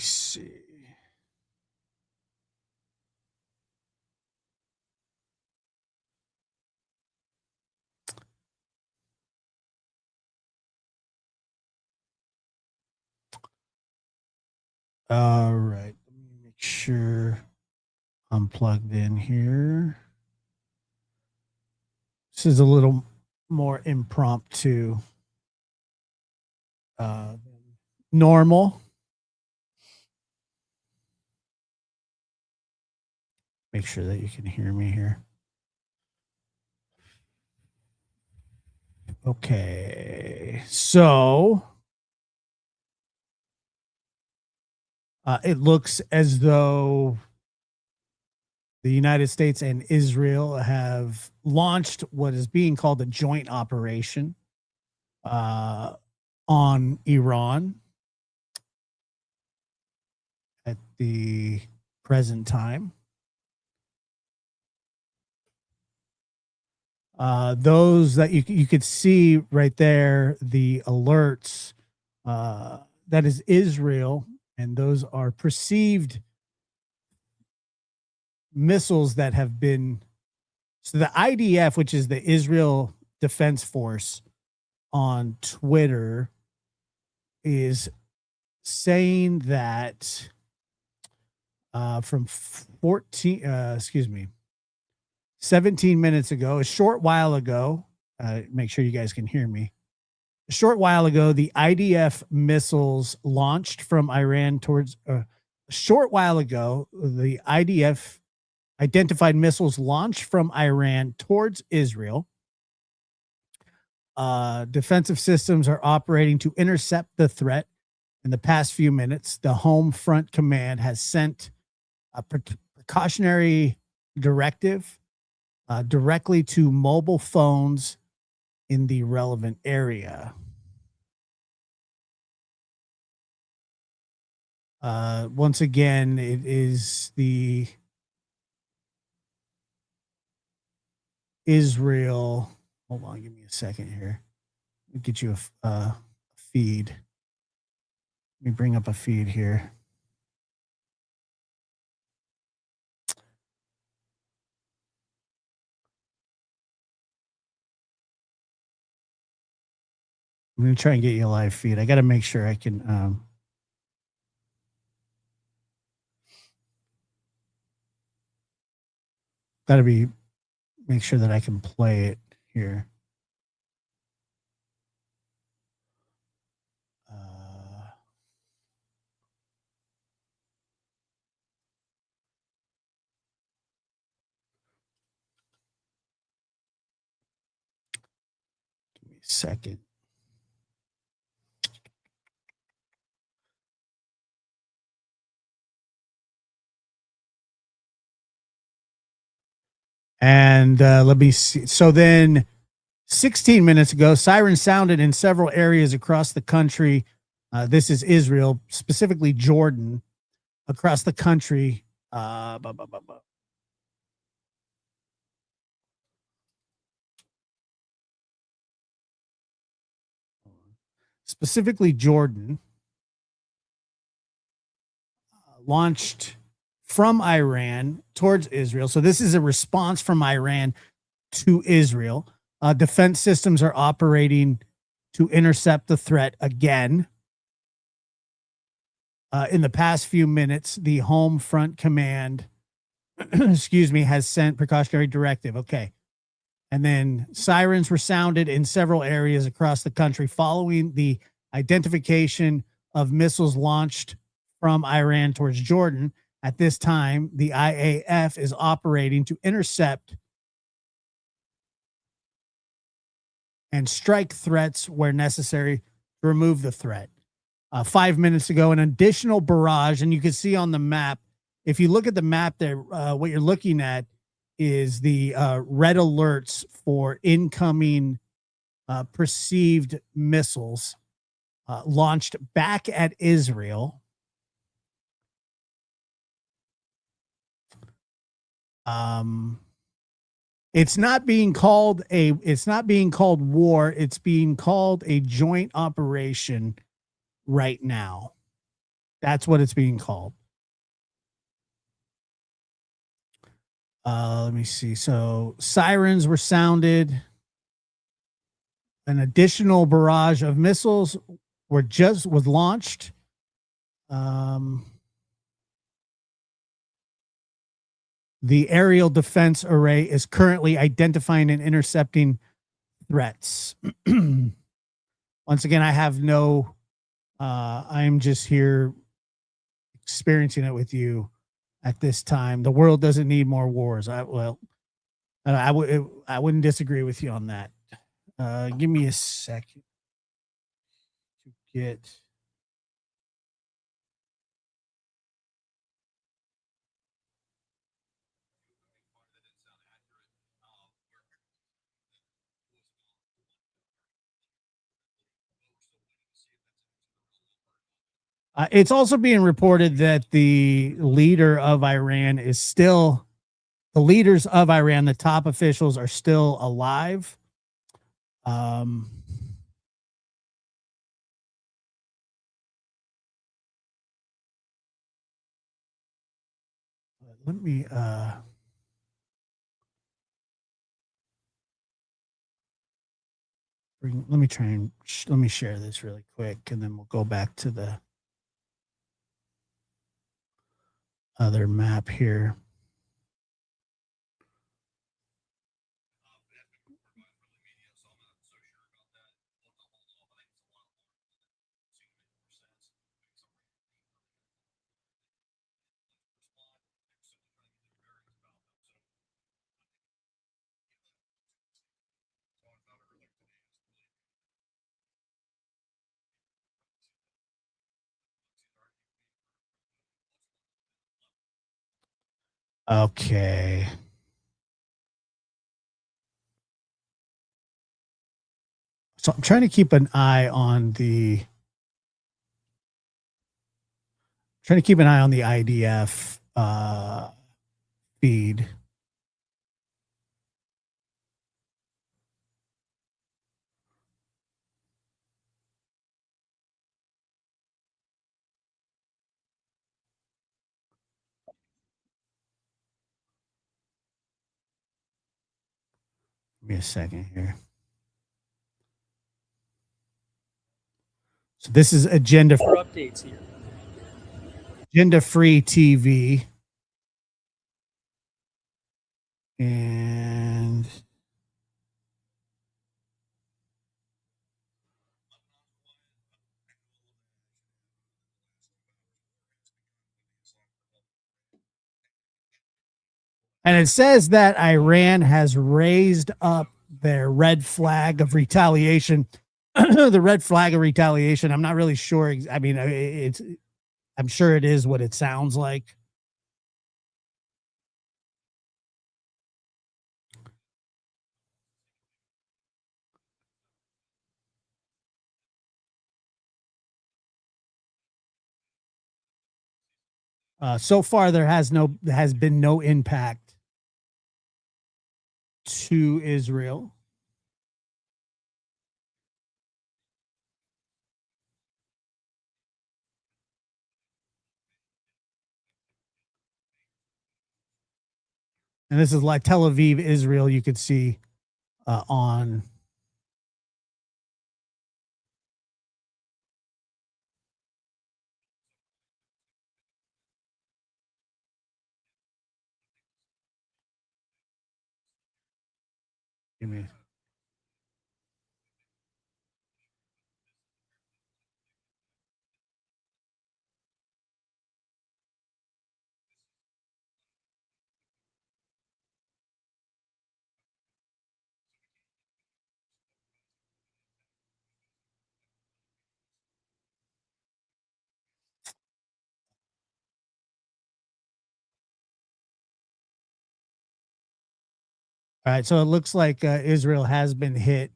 see. All right. Let me make sure I'm plugged in here. This is a little more impromptu than normal. Make sure that you can hear me here. Okay. So it looks as though the United States and Israel have launched what is being called a joint operation on Iran at the present time. Those that you could see right there, the alerts, that is Israel, and those are perceived missiles that have been. So the IDF, which is the Israel Defense Force on Twitter, is saying that from 17 minutes ago, a short while ago, make sure you guys can hear me. A short while ago, the IDF missiles launched from Iran towards, a short while ago, the IDF identified missiles launched from Iran towards Israel. Defensive systems are operating to intercept the threat. In the past few minutes, the Home Front Command has sent a precautionary directive directly to mobile phones in the relevant area. Once again, it is the Israel. Hold on, give me a second here. Let me get you a feed. Let me bring up a feed here. I'm going to try and get you a live feed. I got to make sure I can. Got to make sure that I can play it here. Give me a second. And let me see. So then 16 minutes ago, sirens sounded in several areas across the country. This is Israel, specifically Jordan, across the country. Specifically Jordan, launched from Iran towards Israel. So this is a response from Iran to Israel. Defense systems are operating to intercept the threat again. In the past few minutes, the Home Front Command, has sent precautionary directive. Okay. And then sirens were sounded in several areas across the country following the identification of missiles launched from Iran towards Jordan. At this time, the IAF is operating to intercept and strike threats where necessary to remove the threat. 5 minutes ago, an additional barrage, and you can see on the map, if you look at the map there, what you're looking at is the red alerts for incoming perceived missiles launched back at Israel. It's not being called war. It's being called a joint operation right now. That's what it's being called. Let me see. So sirens were sounded. An additional barrage of missiles was launched. Um, the aerial defense array is currently identifying and intercepting threats. Once again, I have no. I'm just here experiencing it with you at this time. The world doesn't need more wars. I wouldn't disagree with you on that. Give me a second to get. It's also being reported that the leader of Iran is still the leaders of Iran, the top officials are still alive. Um, let me let me try and let me share this really quick, and then we'll go back to the other map here. Okay. So I'm trying to keep an eye on the IDF feed. Give me a second here. So this is for updates here. Agenda Free TV. And it says that Iran has raised up their red flag of retaliation. The red flag of retaliation. I'm not really sure. I mean, it's. I'm sure it is what it sounds like. So far, there has been no impact to Israel. And this is like Tel Aviv, Israel. You could see on. Give me. All right, so it looks like Israel has been hit,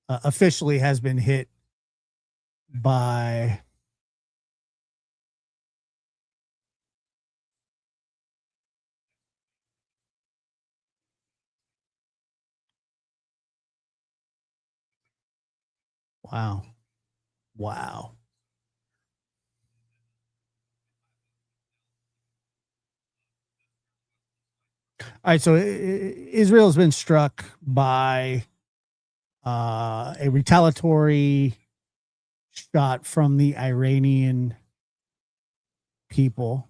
officially has been hit by. Wow. Wow. All right, so Israel has been struck by a retaliatory shot from the Iranian people.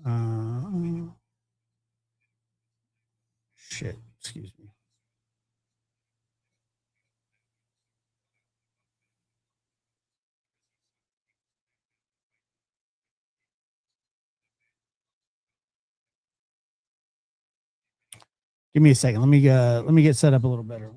Uh, shit, excuse me. Give me a second. Let me get set up a little better.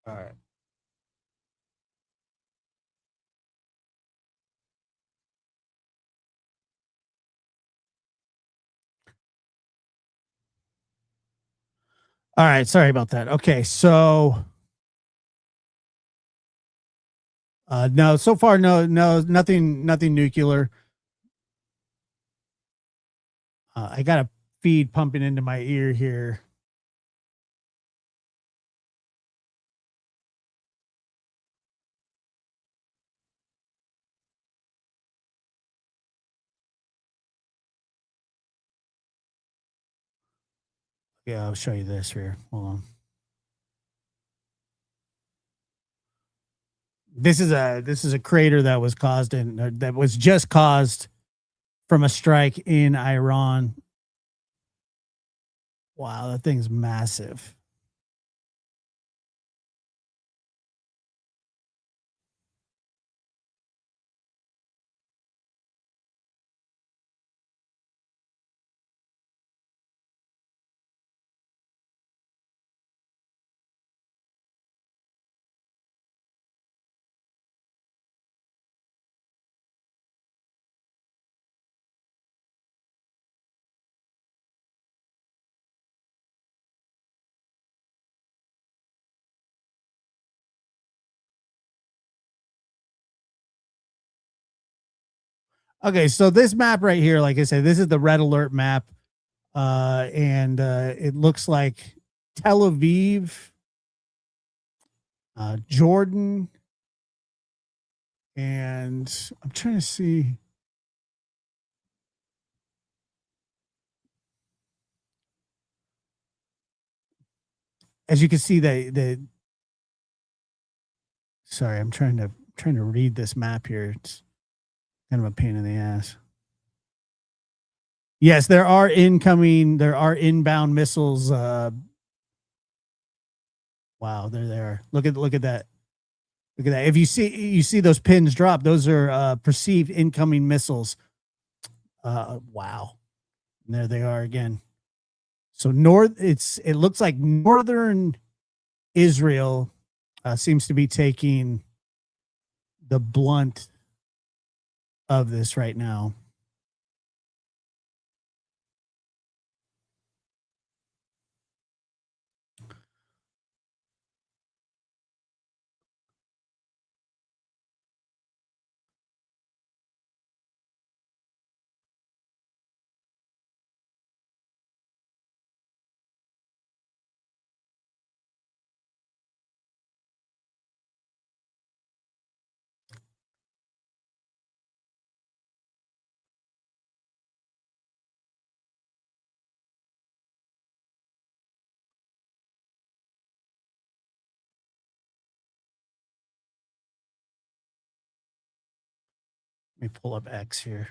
All right. All right. Sorry about that. Okay. So, no, so far, nothing nuclear. I got a feed pumping into my ear here. Yeah, I'll show you this here. Hold on. This is a crater that was caused that was just caused from a strike in Iran. Wow, that thing's massive. Okay, so this map right here, like I said, this is the red alert map, and it looks like Tel Aviv, Jordan, and I'm trying to see. As you can see, the sorry, I'm trying to read this map here. It's kind of a pain in the ass. Yes, there are inbound missiles. Wow, they're there. Look at that. Look at that. If you see those pins drop, those are perceived incoming missiles. Wow. And there they are again. So it looks like northern Israel seems to be taking the blunt of this right now. Let me pull up X here.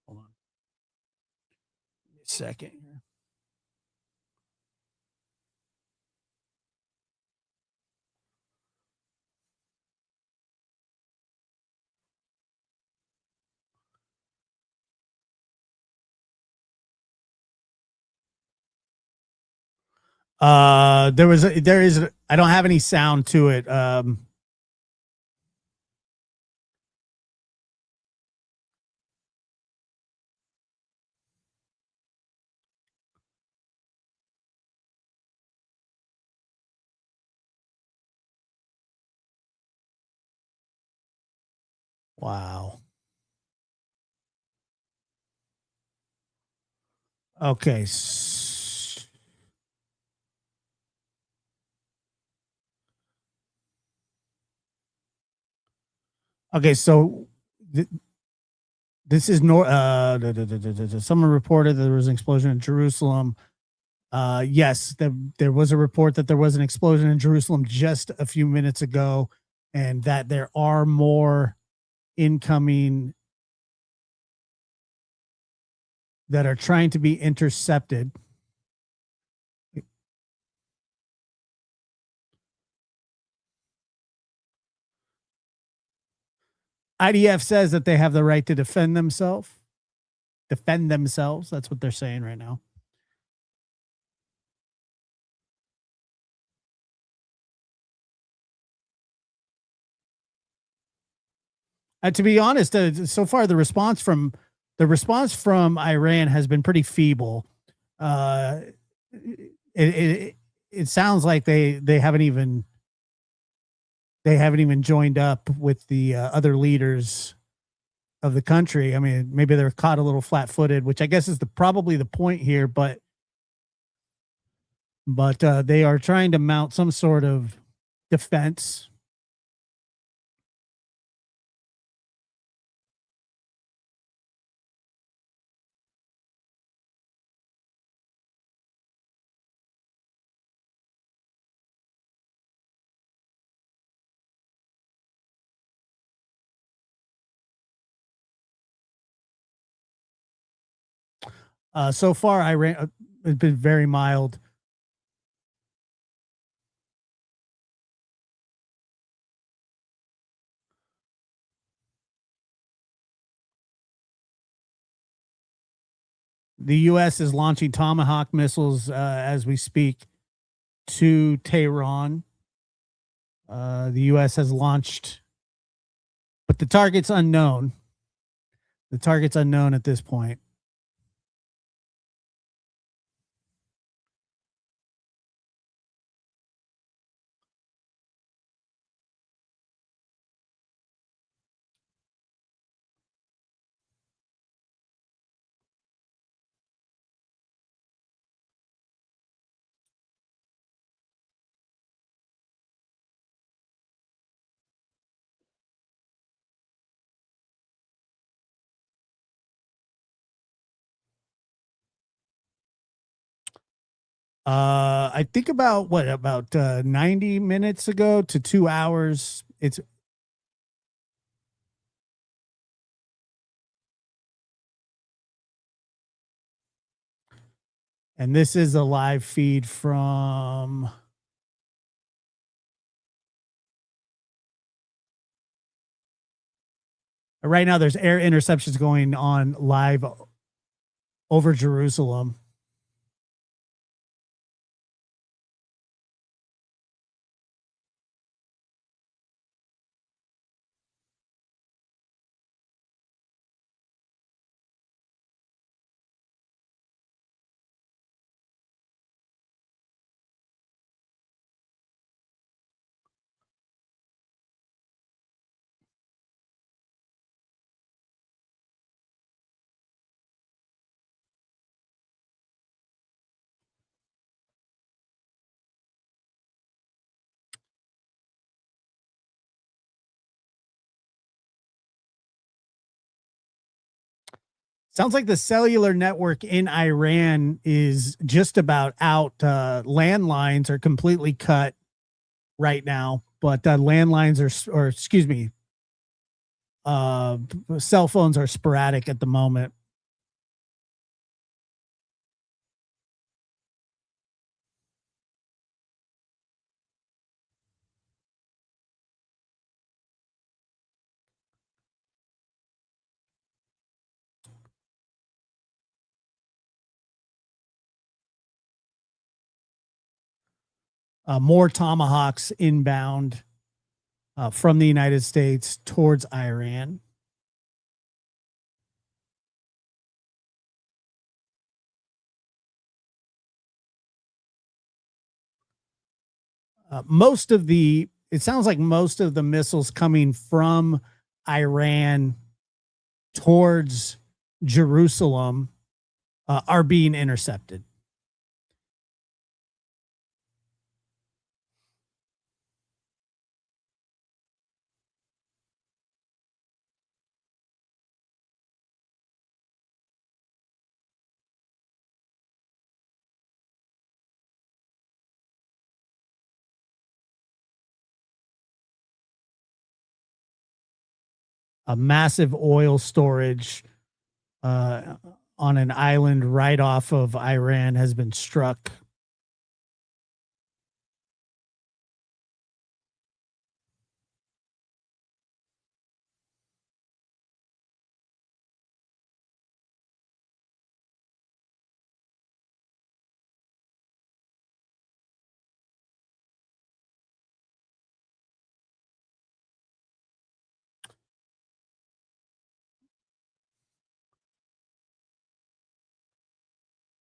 Hold on a second here. There is I don't have any sound to it. Wow. Okay. Okay, so this is someone reported that there was an explosion in Jerusalem. Yes, there was a report that there was an explosion in Jerusalem just a few minutes ago, and that there are more incoming that are trying to be intercepted. IDF says that they have the right to defend themselves. Defend themselves. That's what they're saying right now. To be honest, so far the response from Iran has been pretty feeble. Uh, it sounds like they haven't even joined up with the other leaders of the country. I mean, maybe they're caught a little flat-footed, which I guess is probably the point here. But they are trying to mount some sort of defense. So far, Iran has been very mild. The U.S. is launching Tomahawk missiles as we speak to Tehran. The U.S. has launched, but the target's unknown. The target's unknown at this point. I think about what about 90 minutes ago to 2 hours. It's and this is a live feed from right now. There's air interceptions going on live over Jerusalem. Sounds like the cellular network in Iran is just about out. Landlines are completely cut right now, but landlines or excuse me, uh, cell phones are sporadic at the moment. More tomahawks inbound from the United States towards Iran. Most of the it sounds like most of the missiles coming from Iran towards Jerusalem are being intercepted. A massive oil storage uh, on an island right off of Iran has been struck.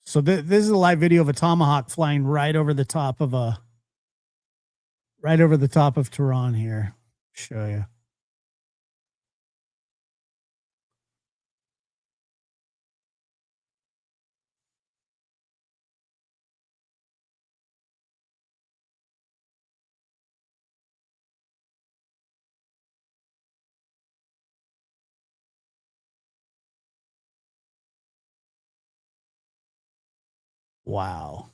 So this is a live video of a tomahawk flying right over the top of Tehran here. Show you. Wow.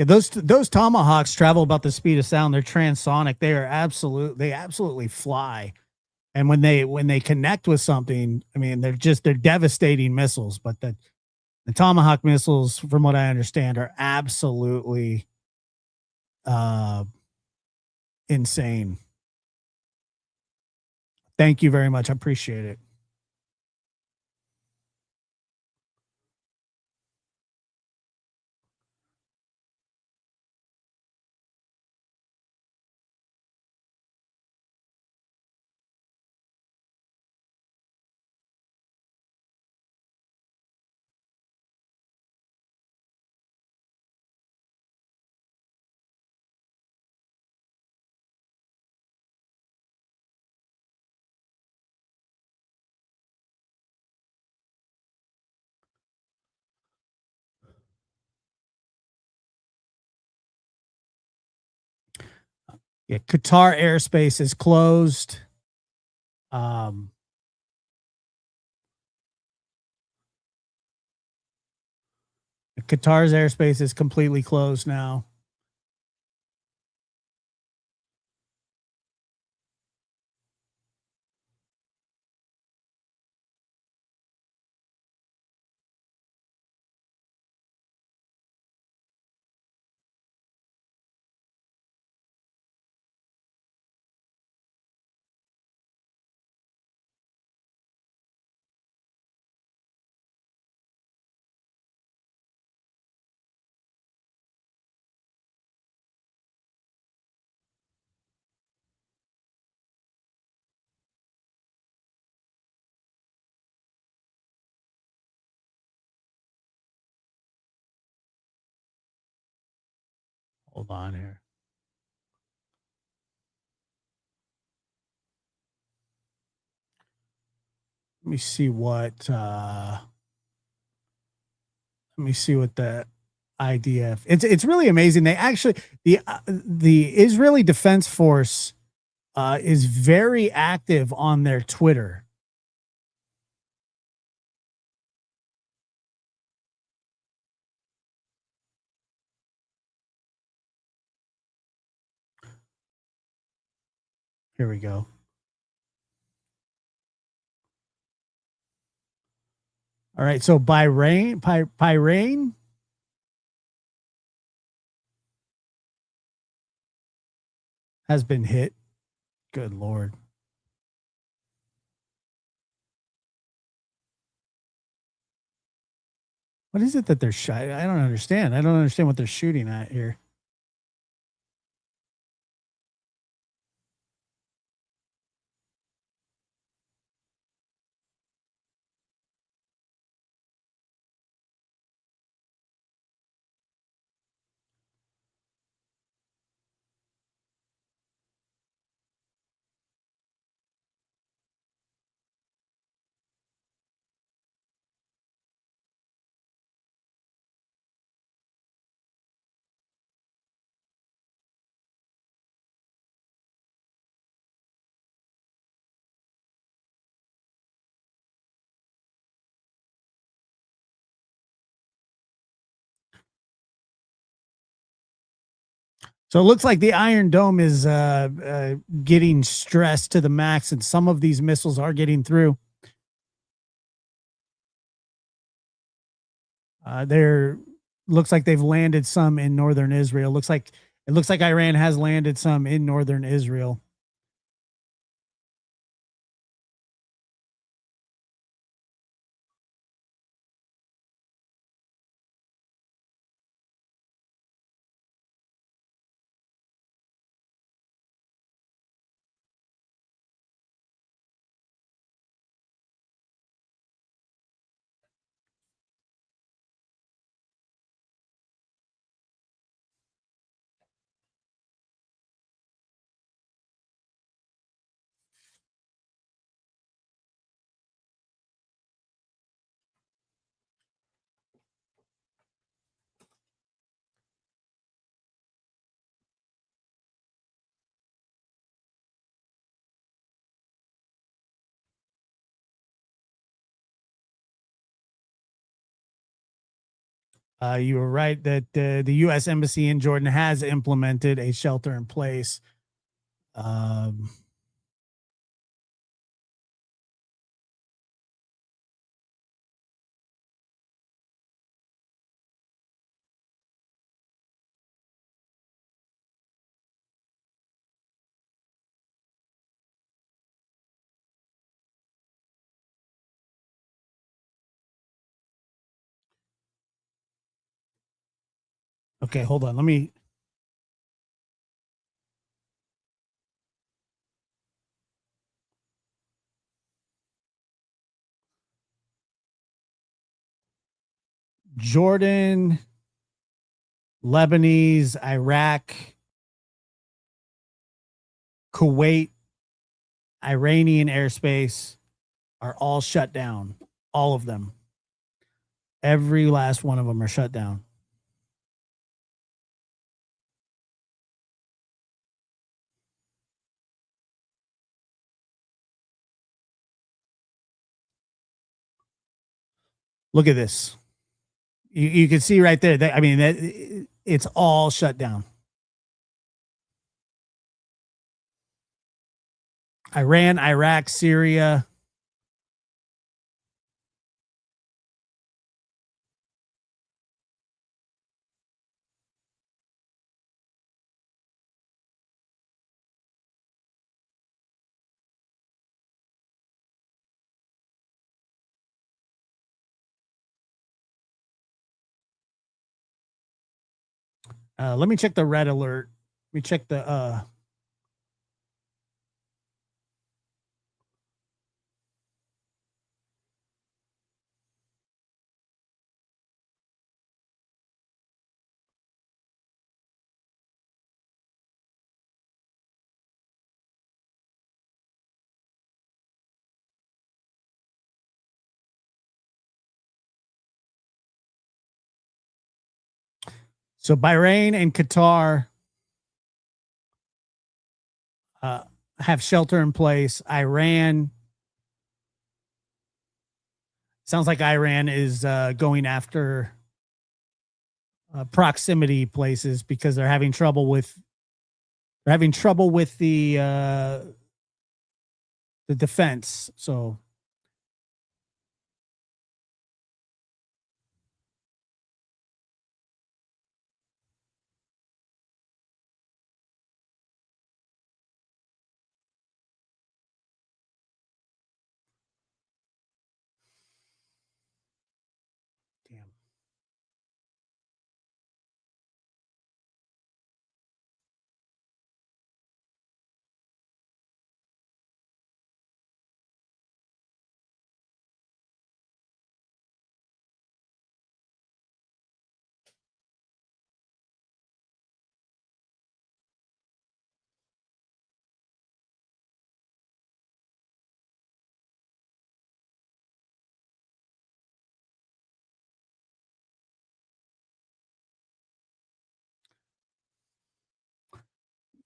Yeah, those tomahawks travel about the speed of sound. They're transonic. They absolutely fly. And when they connect with something, I mean, they're devastating missiles. But the Tomahawk missiles, from what I understand, are absolutely uh, insane. Thank you very much. I appreciate it. Yeah, Qatar airspace is closed. Um, Qatar's airspace is completely closed now. Hold on here. Let me see what let me see what the IDF. It's really amazing. They actually the Israeli Defense Force is very active on their Twitter. Here we go. All right, so Bahrain has been hit. Good lord. What is it that they're shooting? I don't understand. I don't understand what they're shooting at here. So it looks like the Iron Dome is getting stressed to the max, and some of these missiles are getting through. They're looks like they've landed some in northern Israel. It looks like Iran has landed some in northern Israel. You were right that the U.S. Embassy in Jordan has implemented a shelter in place. Um, okay, hold on. Let me. Jordan, Lebanese, Iraq, Kuwait, Iranian airspace are all shut down. All of them. Every last one of them are shut down. Look at this. You can see right there. That, I mean, it's all shut down. Iran, Iraq, Syria. Let me check the red alert. Let me check the so Bahrain and Qatar uh, have shelter in place. Iran sounds like Iran is going after proximity places because they're having trouble with the defense. So damn.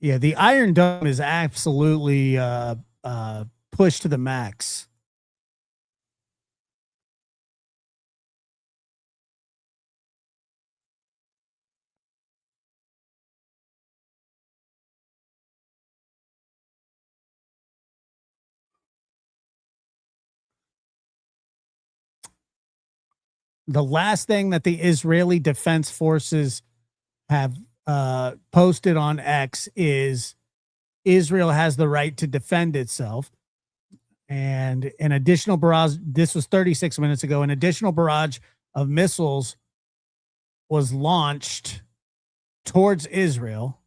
Yeah, the Iron Dome is absolutely pushed to the max. The last thing that the Israeli Defense Forces have posted on X is Israel has the right to defend itself. And an additional barrage, this was 36 minutes ago, an additional barrage of missiles was launched towards Israel.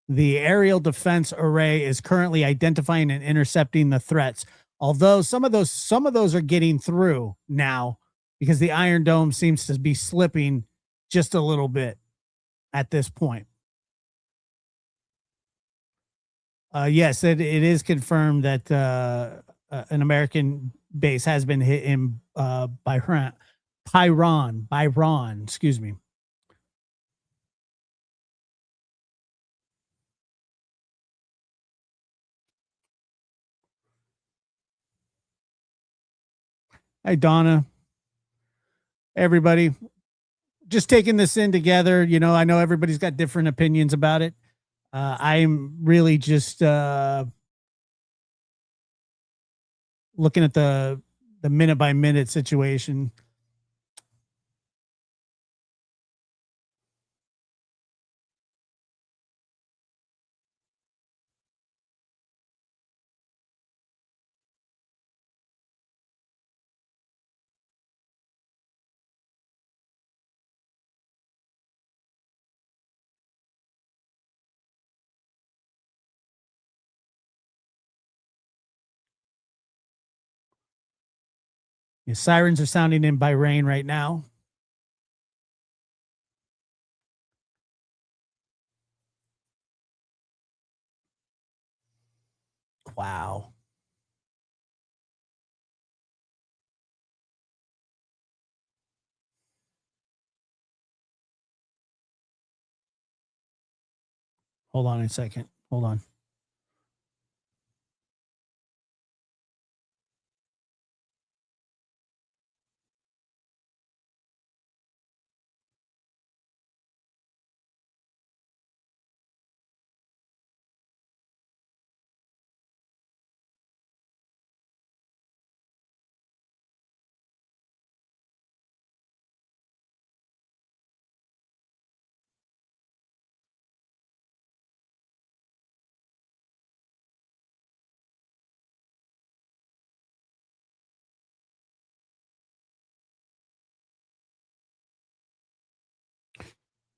The aerial defense array is currently identifying and intercepting the threats. Although some of those are getting through now because the Iron Dome seems to be slipping just a little bit at this point. Yes, it is confirmed that an American base has been hit in Byron, excuse me. Hey, Donna, everybody. just taking this in together, you know, I know everybody's got different opinions about it. I'm really just looking at the minute by minute situation. The sirens are sounding in Bahrain right now. Wow. Hold on a second. Hold on.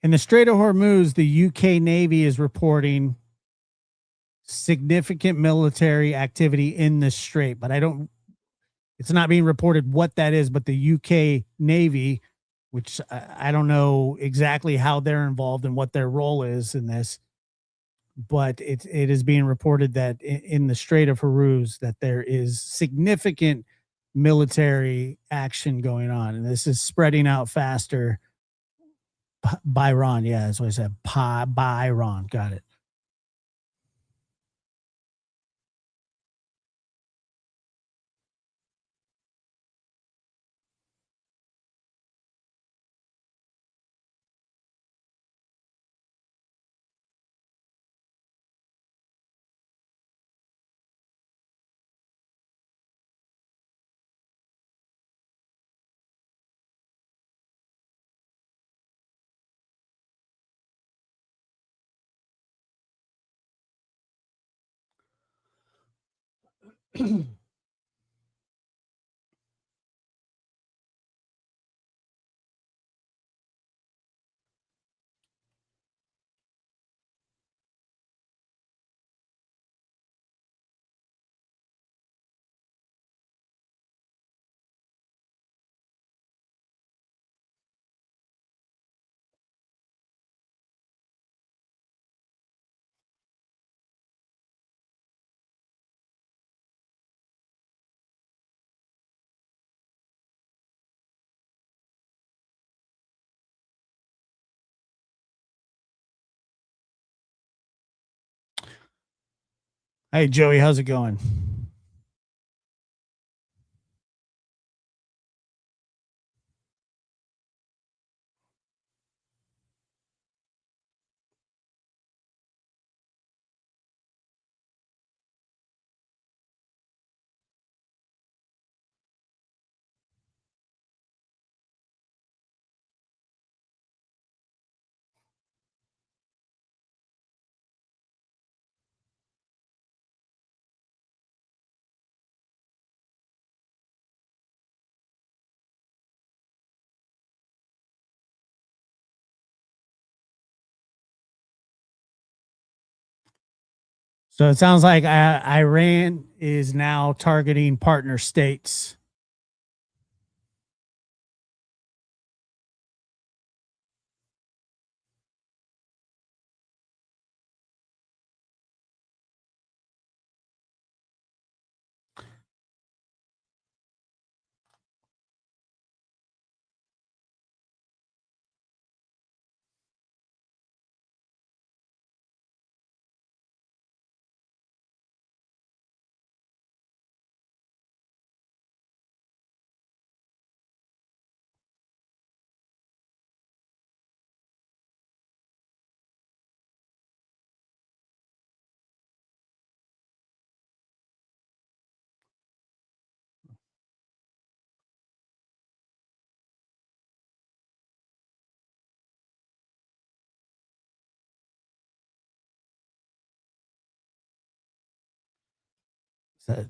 In the Strait of Hormuz, the UK Navy is reporting significant military activity in the strait, but it's not being reported what that is, but the UK Navy, which I don't know exactly how they're involved and what their role is in this, but it is being reported that in the Strait of Hormuz that there is significant military action going on, and this is spreading out faster. Byron, yeah, that's what I said. Byron, got it. Hey, Joey, how's it going? So it sounds like Iran is now targeting partner states. So,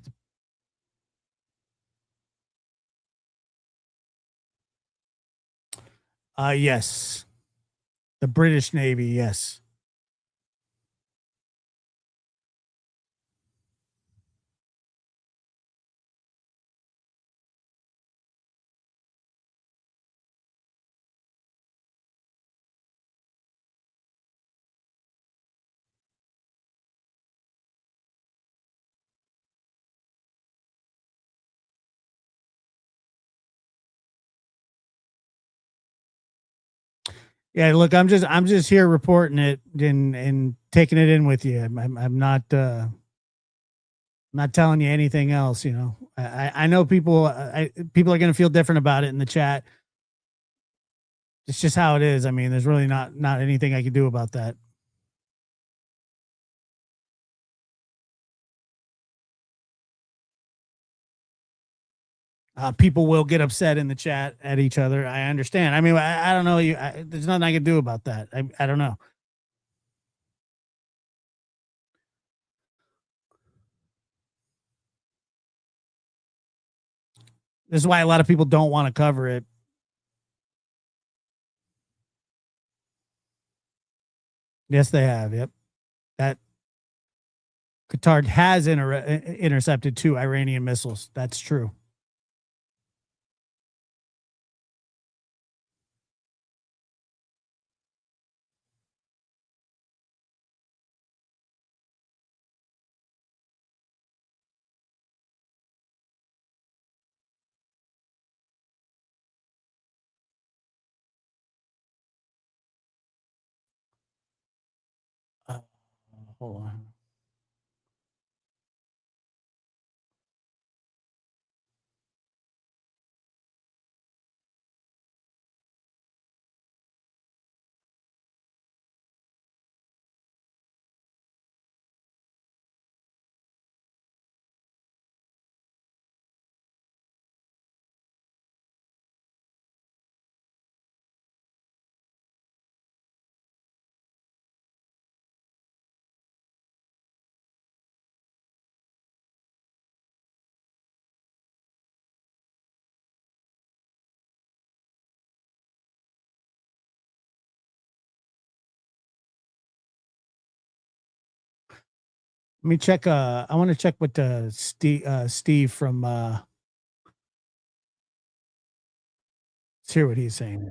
yes, the British Navy. Yes. Yeah, look, I'm just here reporting it and taking it in with you. I'm not telling you anything else. You know, I know people are going to feel different about it in the chat. It's just how it is. I mean, there's really not anything I can do about that. People will get upset in the chat at each other. I understand. I mean, I don't know. There's nothing I can do about that. I don't know. This is why a lot of people don't want to cover it. Yes, they have. Yep. That Qatar has intercepted 2 Iranian missiles. That's true. Uh, hold on. Let me check. I want to check what Steve from let's hear what he's saying.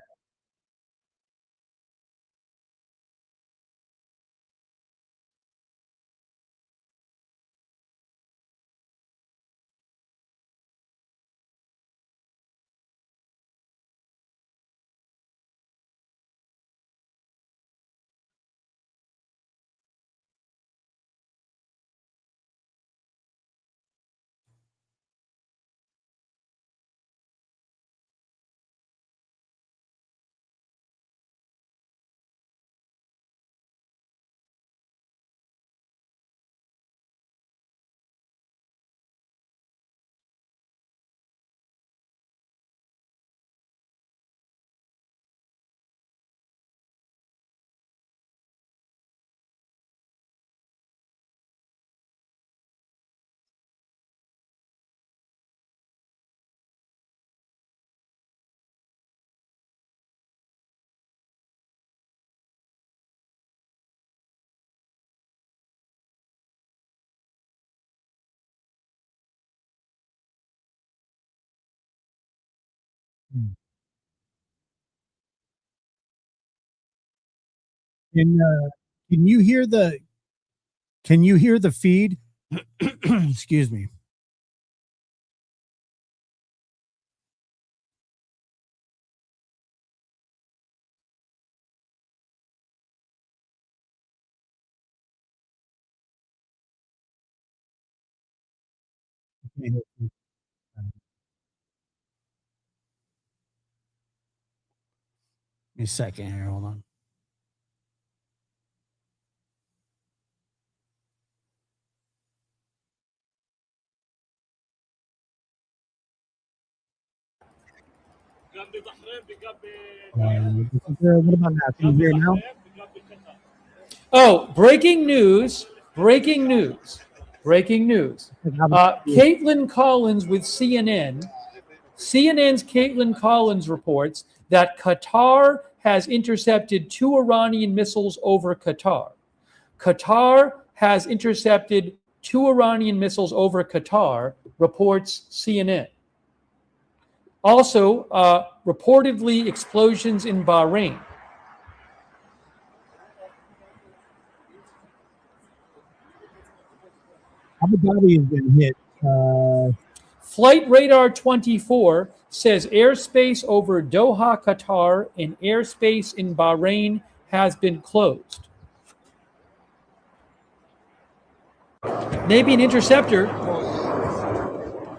Hmm. Can can you hear the can you hear the feed? Excuse me. Give me a second here. Hold on. What about now? Can you hear now? Oh, breaking news. Breaking news. Breaking news. Caitlin Collins with CNN. CNN's Caitlin Collins reports that Qatar has intercepted 2 Iranian missiles over Qatar. Qatar has intercepted 2 Iranian missiles over Qatar, reports CNN. Also, reportedly explosions in Bahrain. Abu Dhabi has been hit. Flight Radar 24 says airspace over Doha, Qatar, and airspace in Bahrain has been closed. Maybe an interceptor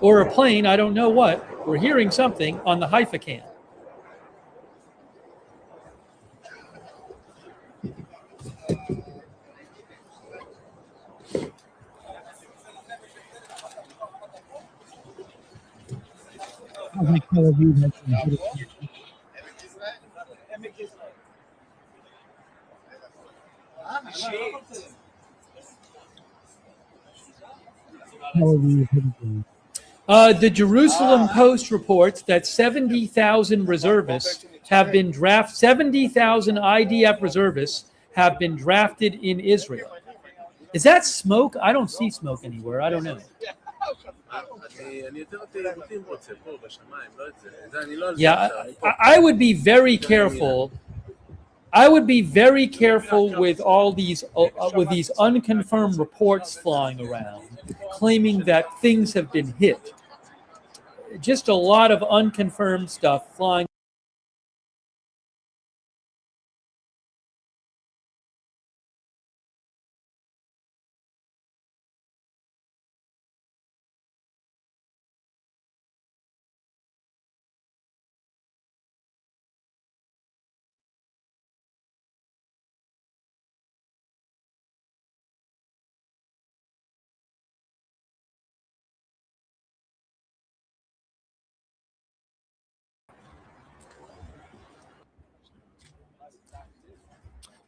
or a plane, I don't know what. We're hearing something on the Haifa cam. Like Tel Aviv has been hit. Tel Aviv hit again. The Jerusalem Post reports that 70,000 reservists have been drafted. 70,000 IDF reservists have been drafted in Israel. Is that smoke? I don't see smoke anywhere. I don't know. Yeah, I would be very careful. I would be very careful with all these unconfirmed reports flying around, claiming that things have been hit. Just a lot of unconfirmed stuff flying.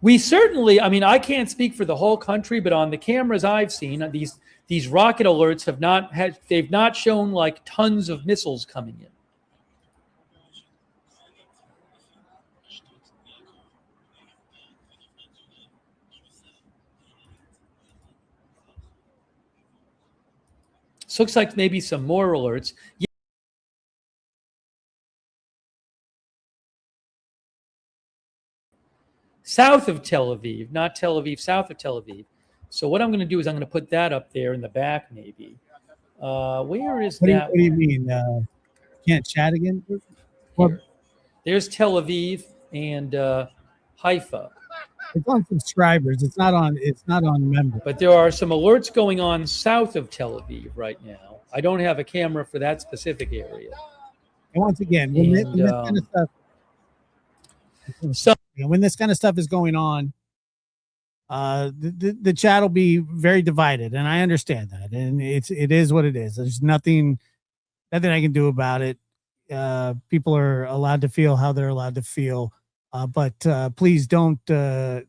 We certainly, I mean, I can't speak for the whole country, but on the cameras I've seen, these rocket alerts they've not shown like tons of missiles coming in. This looks like maybe some more alerts. South of Tel Aviv, not Tel Aviv, south of Tel Aviv. So what I'm going to do is I'm going to put that up there in the back, maybe. Where is that? What do you mean? Can't chat again? Here. There's Tel Aviv and Haifa. It's on subscribers. It's not on members. But there are some alerts going on south of Tel Aviv right now. I don't have a camera for that specific area. And once again, when this kind of stuff, when this kind of stuff is going on, the chat will be very divided, and I understand that, and it is what it is. There's nothing I can do about it. People are allowed to feel how they're allowed to feel, but please don't don't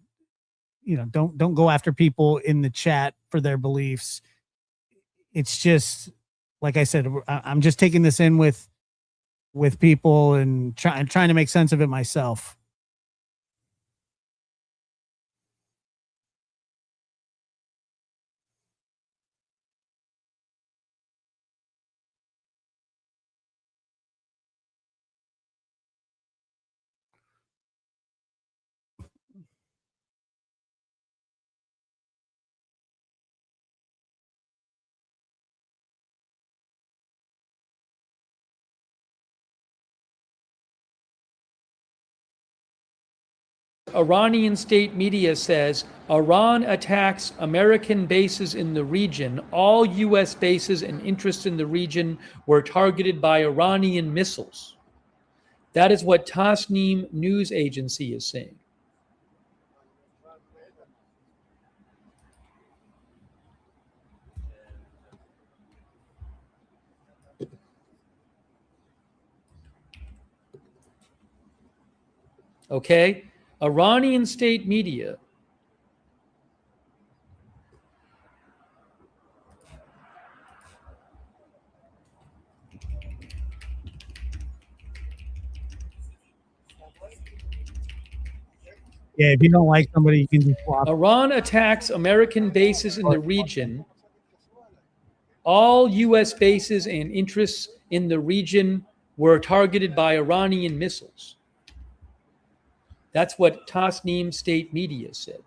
go after people in the chat for their beliefs. It's just like I said, I'm just taking this in with people and trying to make sense of it myself. Iranian state media says Iran attacks American bases in the region. All U.S. bases and interests in the region were targeted by Iranian missiles. That is what Tasnim news agency is saying. Okay? Iranian state media Yeah, if you don't like somebody, you can just swap. Iran attacks American bases in the region. All U.S. bases and interests in the region were targeted by Iranian missiles. That's what Tasnim state media said.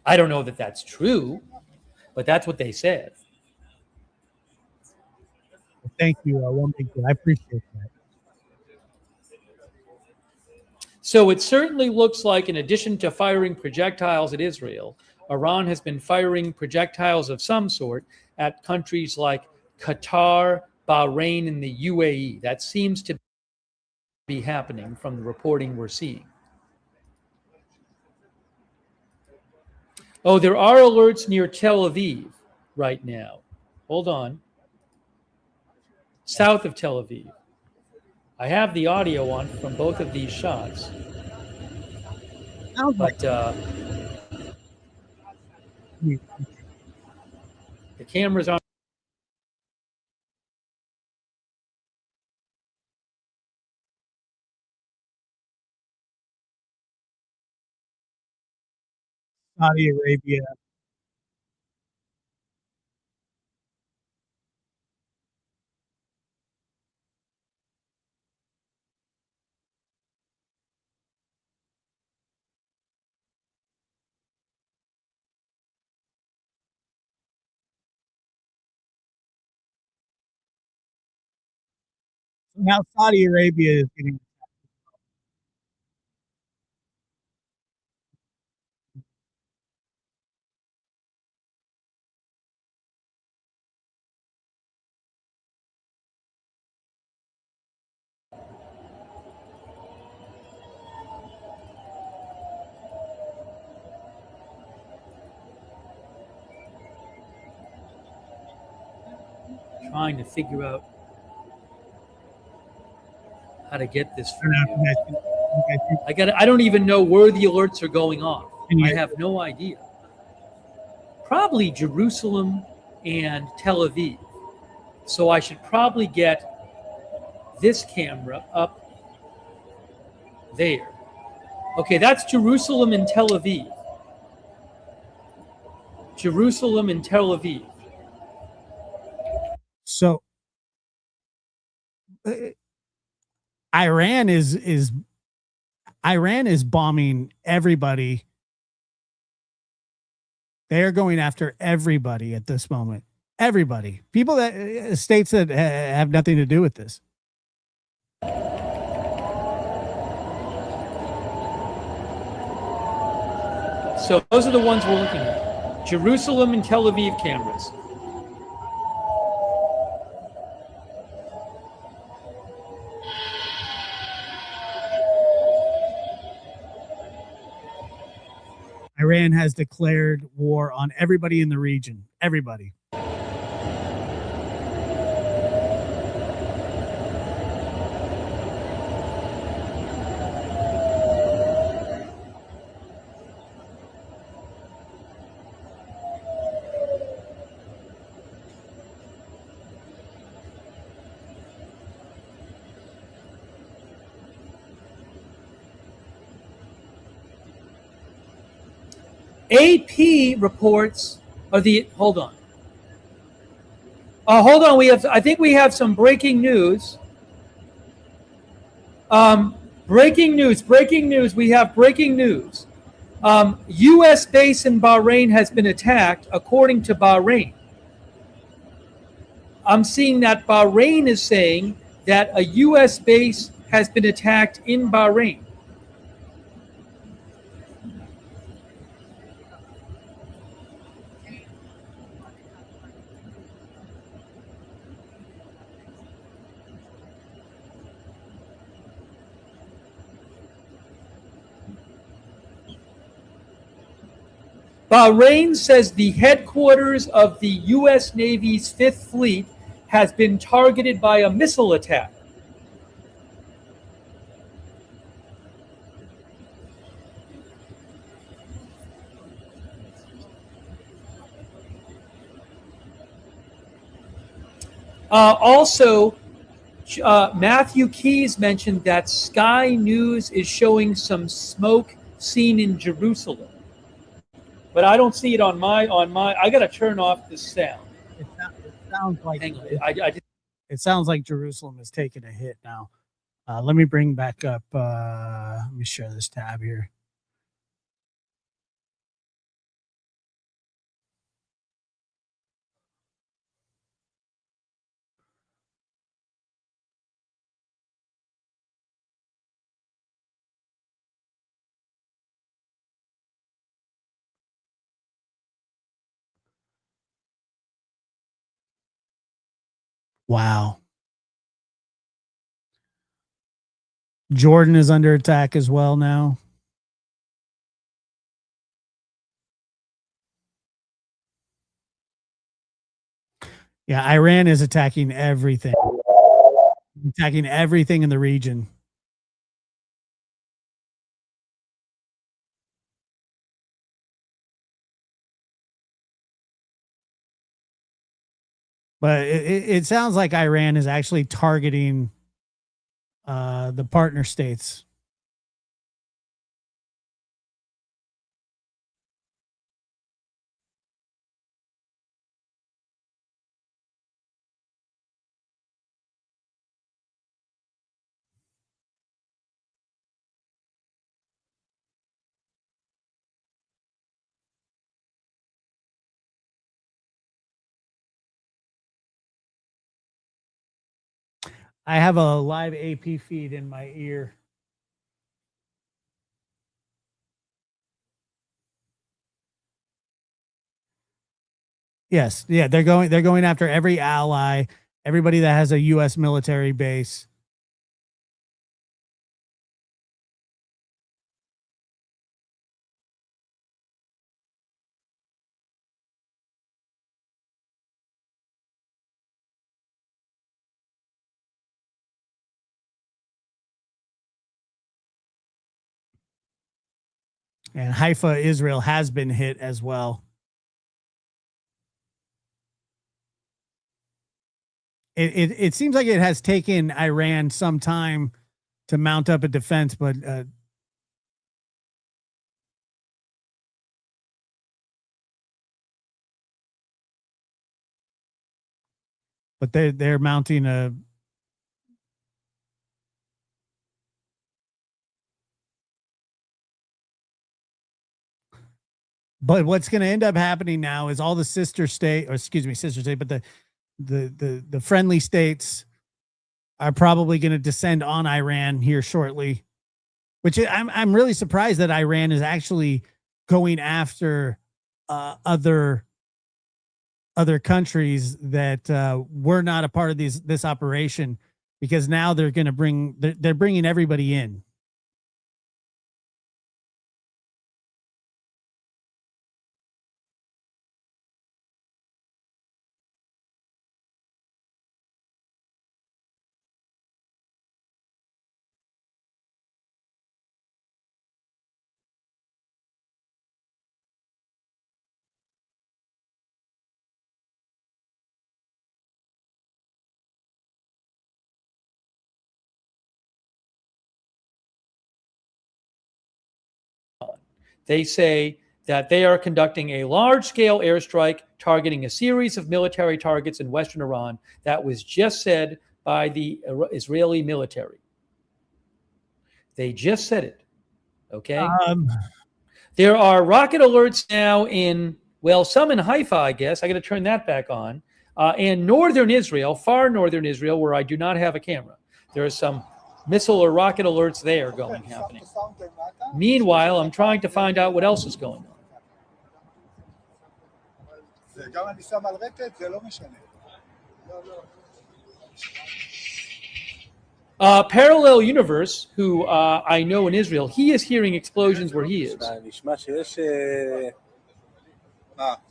I don't know that that's true, but that's what they said. Thank you, One Big Deal. I appreciate that. So it certainly looks like, in addition to firing projectiles at Israel, Iran has been firing projectiles of some sort at countries like Qatar, Bahrain, and the UAE. That seems to be happening from the reporting we're seeing. Oh, there are alerts near Tel Aviv right now. Hold on. South of Tel Aviv. I have the audio on from both of these shots. But the cameras aren't. Saudi Arabia. Now Saudi Arabia is getting. Trying to figure out how to get this for you. I don't even know where the alerts are going off. I have no idea. Probably Jerusalem and Tel Aviv. So I should probably get this camera up there. Okay, that's Jerusalem and Tel Aviv. Jerusalem and Tel Aviv. So Iran is bombing everybody. They are going after everybody at this moment. Everybody, people that states that have nothing to do with this. So those are the ones we're looking at. Jerusalem and Tel Aviv cameras. Iran has declared war on everybody in the region. Everybody. AP reports are the hold on. Hold on. I think we have some breaking news. Breaking news. We have breaking news. U.S. base in Bahrain has been attacked, according to Bahrain. I'm seeing that Bahrain is saying that a U.S. base has been attacked in Bahrain. Bahrain says the headquarters of the U.S. Navy's Fifth Fleet has been targeted by a missile attack. Also, Matthew Keys mentioned that Sky News is showing some smoke seen in Jerusalem, but I don't see it on my. I got to turn off the sound. It sounds like Hang on. it sounds like Jerusalem is taking a hit now. Let me bring back up. Let me share this tab here. Wow. Jordan is under attack as well now. Yeah, Iran is attacking everything. Attacking everything in the region. But it sounds like Iran is actually targeting the partner states. I have a live AP feed in my ear. Yes, yeah, they're going after every ally, everybody that has a US military base. And Haifa, Israel has been hit as well. It seems like it has taken Iran some time to mount up a defense, but they're mounting a. But what's going to end up happening now is all the sister state, or excuse me, sister state, but the friendly states are probably going to descend on Iran here shortly. Which I'm really surprised that Iran is actually going after other countries that were not a part of this operation, because now they're going to they're bringing everybody in. They say that they are conducting a large-scale airstrike targeting a series of military targets in western Iran. That was just said by the Israeli military. They just said it. Okay. There are rocket alerts now in, well, some in Haifa, I guess. I got to turn that back on. And northern Israel, far northern Israel, where I do not have a camera. There are some missile or rocket alerts there happening. Meanwhile, I'm trying to find out what else is going on. Parallel Universe, who I know in Israel, he is hearing explosions where he is.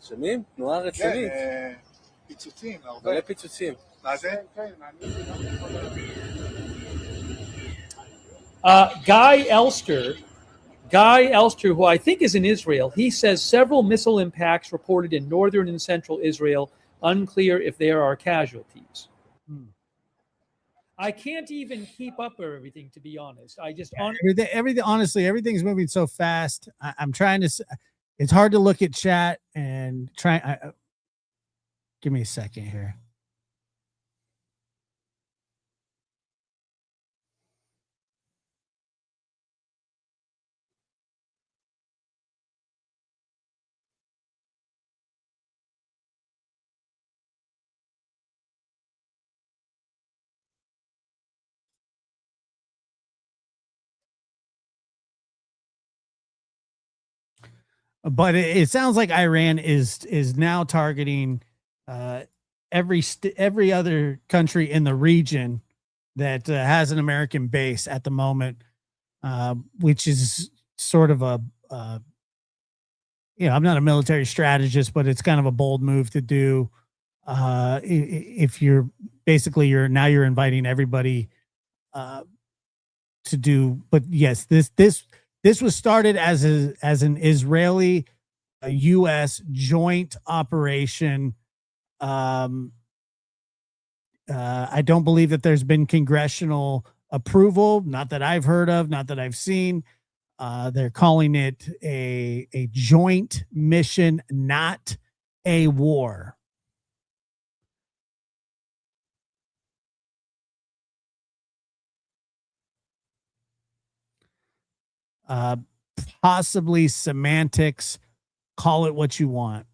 שומעים? תנועה רצינית. פיצוצים, הרבה פיצוצים. מה זה? Guy Elster, who I think is in Israel, he says several missile impacts reported in northern and central Israel. Unclear if there are casualties. I can't even keep up with everything, to be honest. I just Everything, honestly, everything's moving so fast. I'm trying to. It's hard to look at chat and try. Give me a second here. But it sounds like Iran is now targeting uh, every other country in the region that has an American base at the moment, which is sort of a I'm not a military strategist, but it's kind of a bold move to do. If you're basically you're inviting everybody uh, to do, but yes, this was started as an Israeli U.S. joint operation. Um, I don't believe that there's been congressional approval, not that I've heard of, not that I've seen. They're calling it a joint mission, not a war. Uh, Possibly semantics. Call it what you want.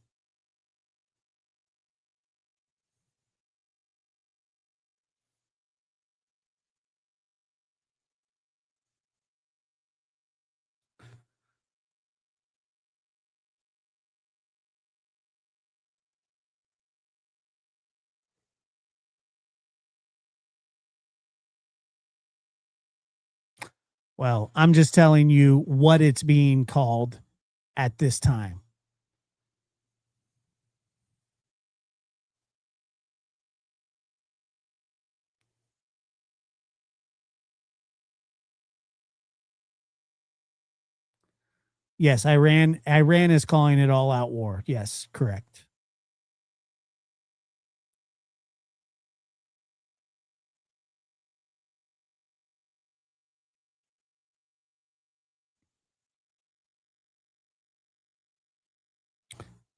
Well, I'm just telling you what it's being called at this time. Yes, Iran is calling it all out war. Yes, correct.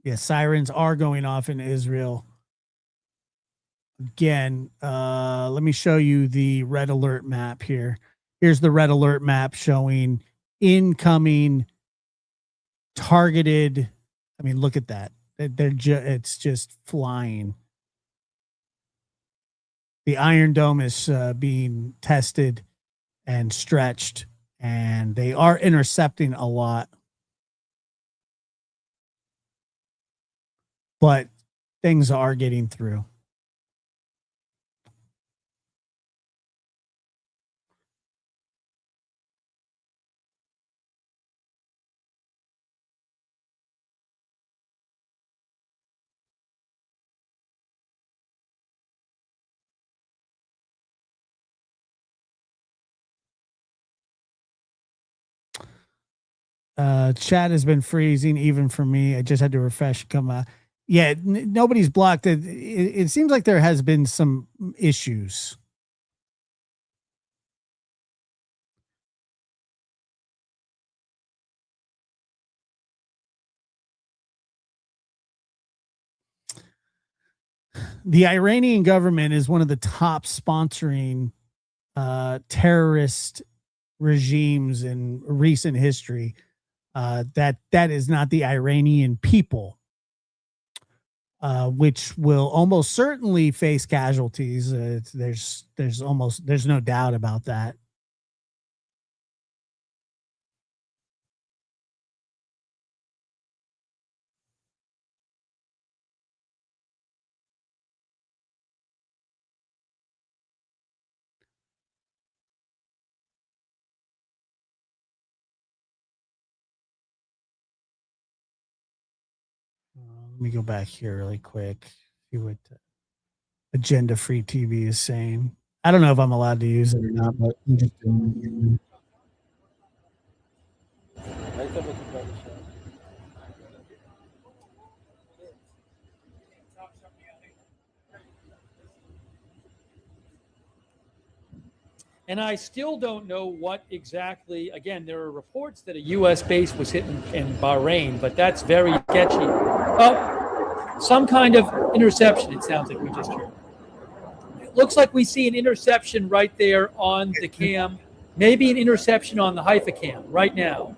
Yes, sirens are going off in Israel. Again, let me show you the red alert map here. Here's the red alert map showing incoming targeted. I mean, look at that. It's just flying. The Iron Dome is being tested and stretched, and they are intercepting a lot. But things are getting through. Chat has been freezing even for me. I just had to refresh. Come yeah, nobody's blocked it. It seems like there has been some issues. The Iranian government is one of the top sponsoring terrorist regimes in recent history. That is not the Iranian people, which will almost certainly face casualties. There's no doubt about that. Let me go back here really quick. See what Agenda Free TV is saying. I don't know if I'm allowed to use it or not, but I'm just doing it. And I still don't know what exactly. Again, there are reports that a U.S. base was hit in Bahrain, but that's very sketchy. Oh, some kind of interception, it sounds like we just heard. It looks like we see an interception right there on the cam, maybe an interception on the Haifa cam right now.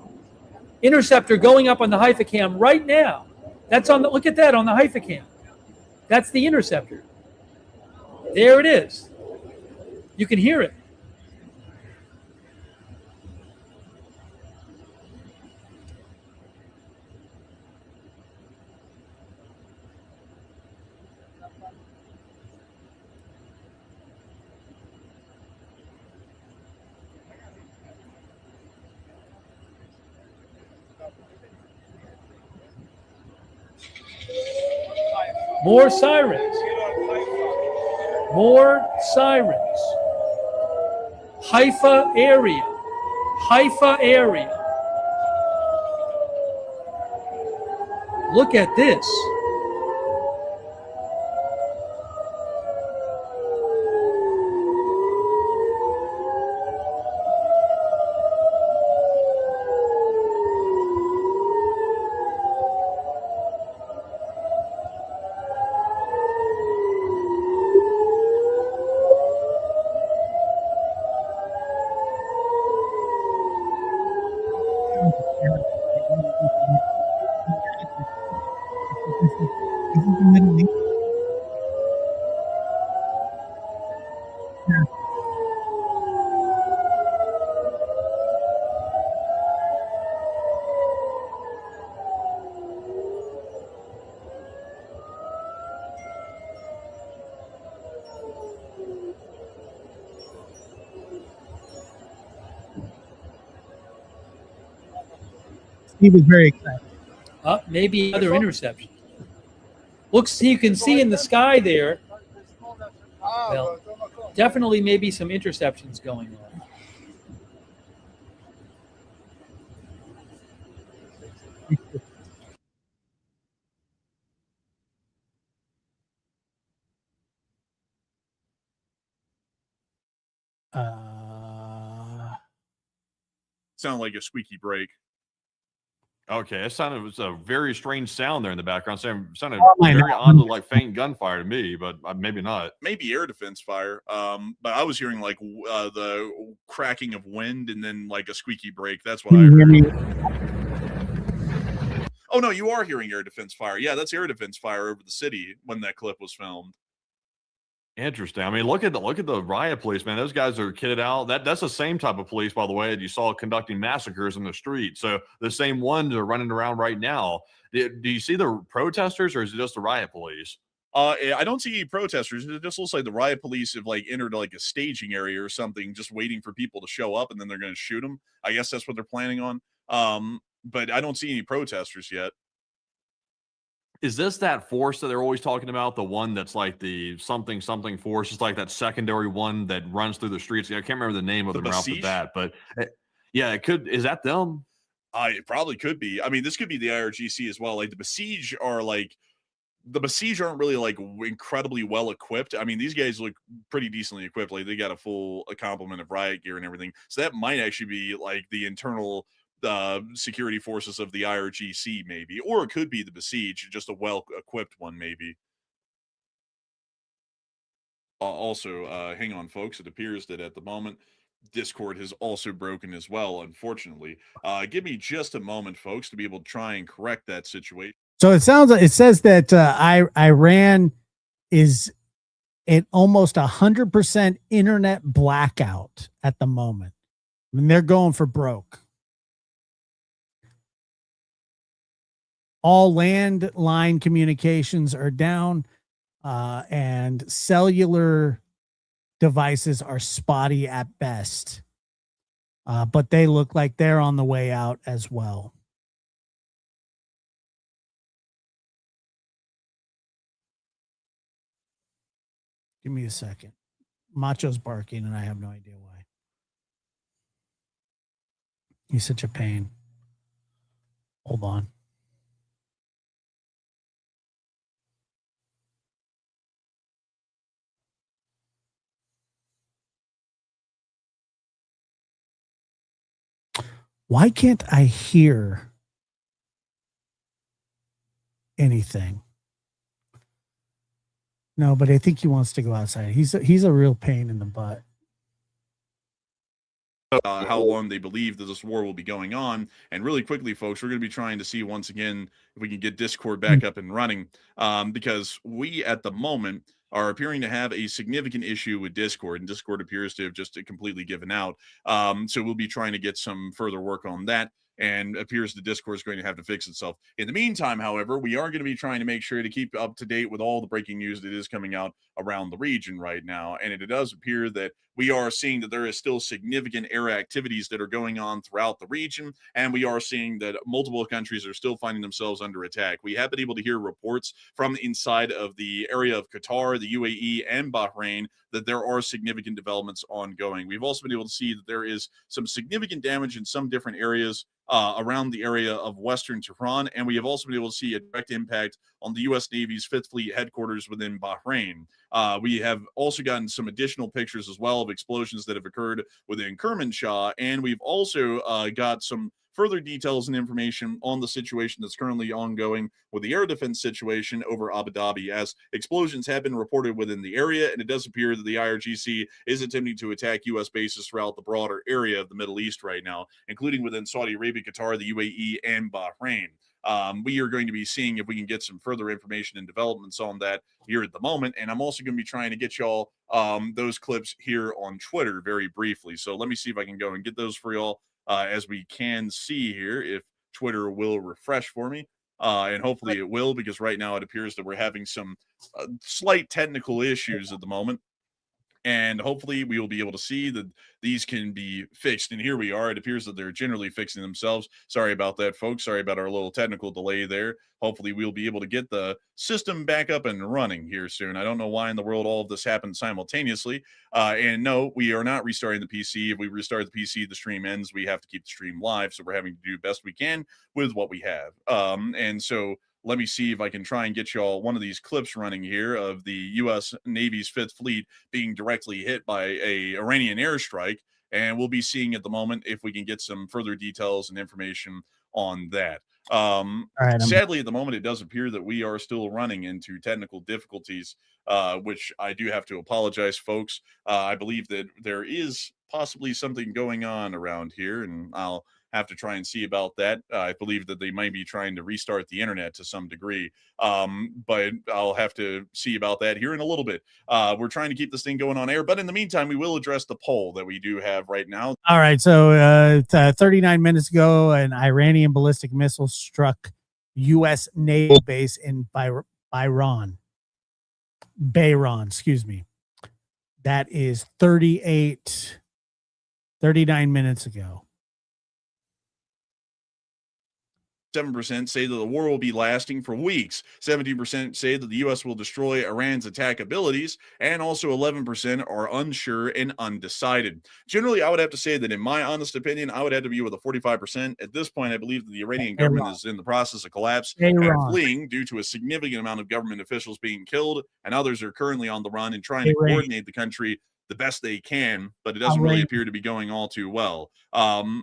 Interceptor going up on the Haifa cam right now. That's on the, look at that on the Haifa cam. That's the interceptor. There it is. You can hear it. More sirens. More sirens. Haifa area. Haifa area. Look at this. He was very excited. Maybe another interception. Looks, you can see in the sky there. Well, definitely maybe some interceptions going on. Sound like a squeaky brake. Okay, it was a very strange sound there in the background. Sounded I very know. oddly like faint gunfire to me, but maybe not. Maybe air defense fire. But I was hearing like the cracking of wind and then like a squeaky brake. That's what I Can you hear heard. me? Oh no, you are hearing air defense fire. Yeah, that's air defense fire over the city when that clip was filmed. Interesting. I mean, look at the riot police, man. Those guys are kitted out. That's the same type of police, by the way, that you saw conducting massacres in the street. So the same ones are running around right now. Do you see the protesters, or is it just the riot police? I don't see any protesters. It just looks like the riot police have like entered like a staging area or something, just waiting for people to show up, and then they're going to shoot them. I guess that's what they're planning on. But I don't see any protesters yet. Is this that force that they're always talking about? The one that's like the something force, it's like that secondary one that runs through the streets. I can't remember the name of them right off the bat, but yeah, it could. Is that them? It probably could be. I mean, this could be the IRGC as well. Like the Besiege aren't really like incredibly well equipped. I mean, these guys look pretty decently equipped. Like they got a complement of riot gear and everything. So that might actually be like the internal security forces of the IRGC, maybe, or it could be the Besiege, just a well-equipped one, maybe. Also, hang on, folks. It appears that at the moment, Discord has also broken as well, unfortunately. Give me just a moment, folks, to be able to try and correct that situation. So it says that Iran is at almost 100% internet blackout at the moment. I mean, they're going for broke. All landline communications are down, and cellular devices are spotty at best. But they look like they're on the way out as well. Give me a second. Macho's barking, and I have no idea why. He's such a pain. Hold on. Why can't I hear anything? No, but I think he wants to go outside. He's a real pain in the butt. How long they believe that this war will be going on. And really quickly, folks, we're going to be trying to see once again if we can get Discord back up and running, because we at the moment are appearing to have a significant issue with Discord, and Discord appears to have just completely given out. So we'll be trying to get some further work on that. And appears the Discord is going to have to fix itself. In the meantime, however, we are going to be trying to make sure to keep up to date with all the breaking news that is coming out around the region right now. And it does appear that we are seeing that there is still significant air activities that are going on throughout the region, and we are seeing that multiple countries are still finding themselves under attack. We have been able to hear reports from inside of the area of Qatar, the UAE, and Bahrain that there are significant developments ongoing. We've also been able to see that there is some significant damage in some different areas around the area of Western Tehran, and we have also been able to see a direct impact on the U.S. Navy's Fifth Fleet headquarters within Bahrain. We have also gotten some additional pictures as well of explosions that have occurred within Kermanshah, and we've also got some further details and information on the situation that's currently ongoing with the air defense situation over Abu Dhabi, as explosions have been reported within the area, and it does appear that the IRGC is attempting to attack U.S. bases throughout the broader area of the Middle East right now, including within Saudi Arabia, Qatar, the UAE, and Bahrain. We are going to be seeing if we can get some further information and developments on that here at the moment. And I'm also going to be trying to get y'all those clips here on Twitter very briefly. So let me see if I can go and get those for y'all as we can see here if Twitter will refresh for me. And hopefully it will, because right now it appears that we're having some slight technical issues at the moment. And hopefully we will be able to see that these can be fixed. And here we are. It appears that they're generally fixing themselves. Sorry about that, folks. Sorry about our little technical delay there. Hopefully we'll be able to get the system back up and running here soon. I don't know why in the world all of this happened simultaneously. And no, we are not restarting the PC. If we restart the PC, the stream ends. We have to keep the stream live. So we're having to do best we can with what we have. And so let me see if I can try and get y'all one of these clips running here of the U.S. Navy's Fifth Fleet being directly hit by a Iranian airstrike. And we'll be seeing at the moment if we can get some further details and information on that. Sadly, at the moment, it does appear that we are still running into technical difficulties, which I do have to apologize, folks. I believe that there is possibly something going on around here, and I'll have to try and see about that. I believe that they might be trying to restart the internet to some degree, but I'll have to see about that here in a little bit. We're trying to keep this thing going on air, but in the meantime, we will address the poll that we do have right now. All right, so 39 minutes ago, an Iranian ballistic missile struck U.S. naval base in Bahrain, excuse me. That is 39 minutes ago. 7% say that the war will be lasting for weeks. 17% say that the U.S. will destroy Iran's attack abilities, and also 11% are unsure and undecided. Generally, I would have to say that in my honest opinion, I would have to be with a 45%. At this point, I believe that the Iranian government is in the process of collapse and fleeing due to a significant amount of government officials being killed, and others are currently on the run and trying to coordinate the country the best they can, but it doesn't really appear to be going all too well.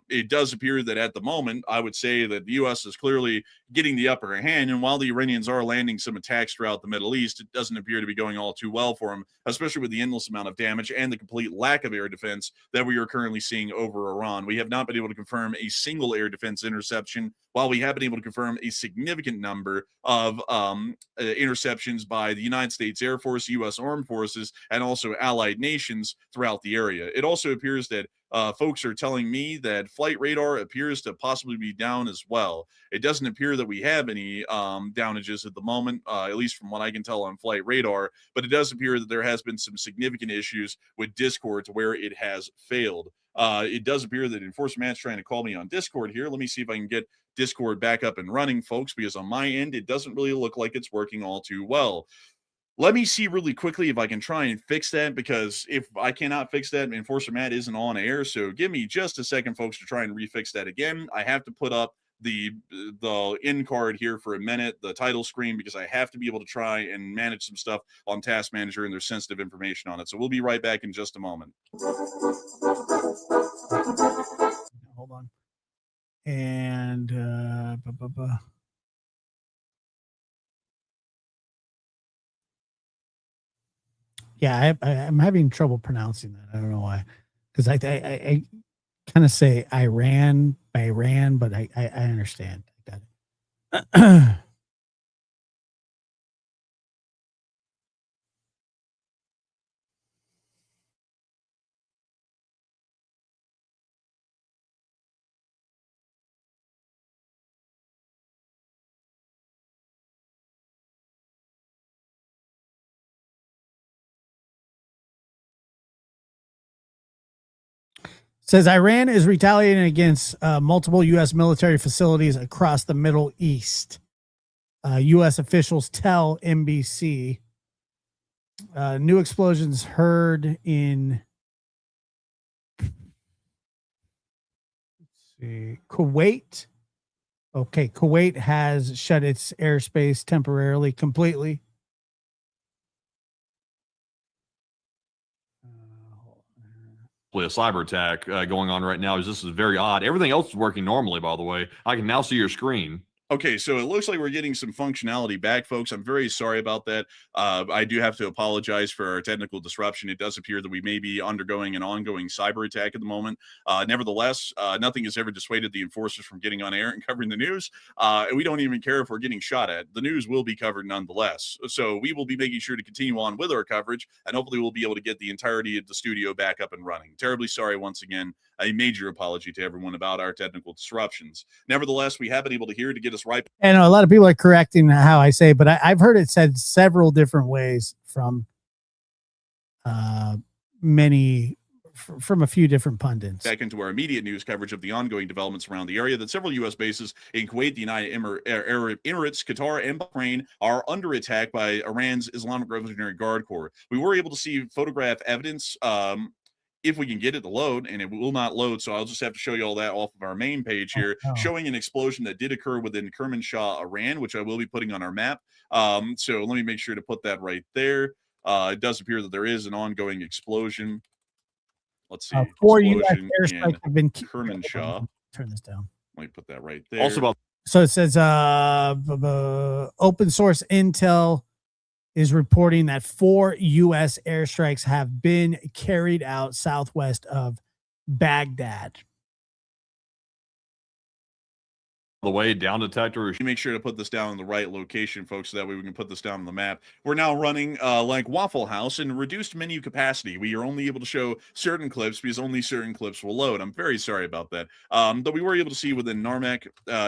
It does appear that at the moment, I would say that the U.S. is clearly getting the upper hand, and while the Iranians are landing some attacks throughout the Middle East, it doesn't appear to be going all too well for them, especially with the endless amount of damage and the complete lack of air defense that we are currently seeing over Iran. We have not been able to confirm a single air defense interception, while we have been able to confirm a significant number of interceptions by the United States Air Force, U.S. Armed Forces, and also allied nations throughout the area. It also appears that folks are telling me that flight radar appears to possibly be down as well. It doesn't appear that we have any downages at the moment, at least from what I can tell on flight radar, but it does appear that there has been some significant issues with Discord to where it has failed. It does appear that Enforcer Matt's trying to call me on Discord here. Let me see if I can get Discord back up and running, folks, because on my end, it doesn't really look like it's working all too well. Let me see really quickly if I can try and fix that, because if I cannot fix that, Enforcer Matt isn't on air. So give me just a second, folks, to try and refix that again. I have to put up the end card here for a minute, the title screen, because I have to be able to try and manage some stuff on Task Manager, and there's sensitive information on it. So we'll be right back in just a moment. Hold on. And yeah, I'm having trouble pronouncing that. I don't know why, because I kind of say Iran, but I understand. I got it. Says Iran is retaliating against multiple U.S. military facilities across the Middle East. U.S. officials tell NBC. New explosions heard in Kuwait. Okay, Kuwait has shut its airspace temporarily, completely. A cyber attack going on right now. This is very odd. Everything else is working normally, by the way. I can now see your screen. Okay, so it looks like we're getting some functionality back, folks. I'm very sorry about that. I do have to apologize for our technical disruption. It does appear that we may be undergoing an ongoing cyber attack at the moment. Nevertheless, nothing has ever dissuaded the enforcers from getting on air and covering the news. And we don't even care if we're getting shot at. The news will be covered nonetheless. So we will be making sure to continue on with our coverage, and hopefully we'll be able to get the entirety of the studio back up and running. Terribly sorry once again. A major apology to everyone about our technical disruptions. Nevertheless, we have been able to hear to get us right. And a lot of people are correcting how I say, but I've heard it said several different ways from from a few different pundits. Back into our immediate news coverage of the ongoing developments around the area, that several U.S. bases in Kuwait, the United Arab Emirates, Qatar, and Bahrain are under attack by Iran's Islamic Revolutionary Guard Corps. We were able to see photograph evidence if we can get it to load, and it will not load, so I'll just have to show you all that off of our main page here, showing an explosion that did occur within Kermanshah, Iran, which I will be putting on our map. So let me make sure to put that right there. It does appear that there is an ongoing explosion. Let's see. 4 U.S. airstrikes have been Kermanshah. Turn this down. Let me put that right there. Also about So it says open source intel is reporting that 4 U.S. airstrikes have been carried out southwest of Baghdad. the way down detector. Make sure to put this down in the right location, folks, so that way we can put this down on the map. We're now running like Waffle House in reduced menu capacity. We are only able to show certain clips because only certain clips will load. I'm very sorry about that. But we were able to see within Narmak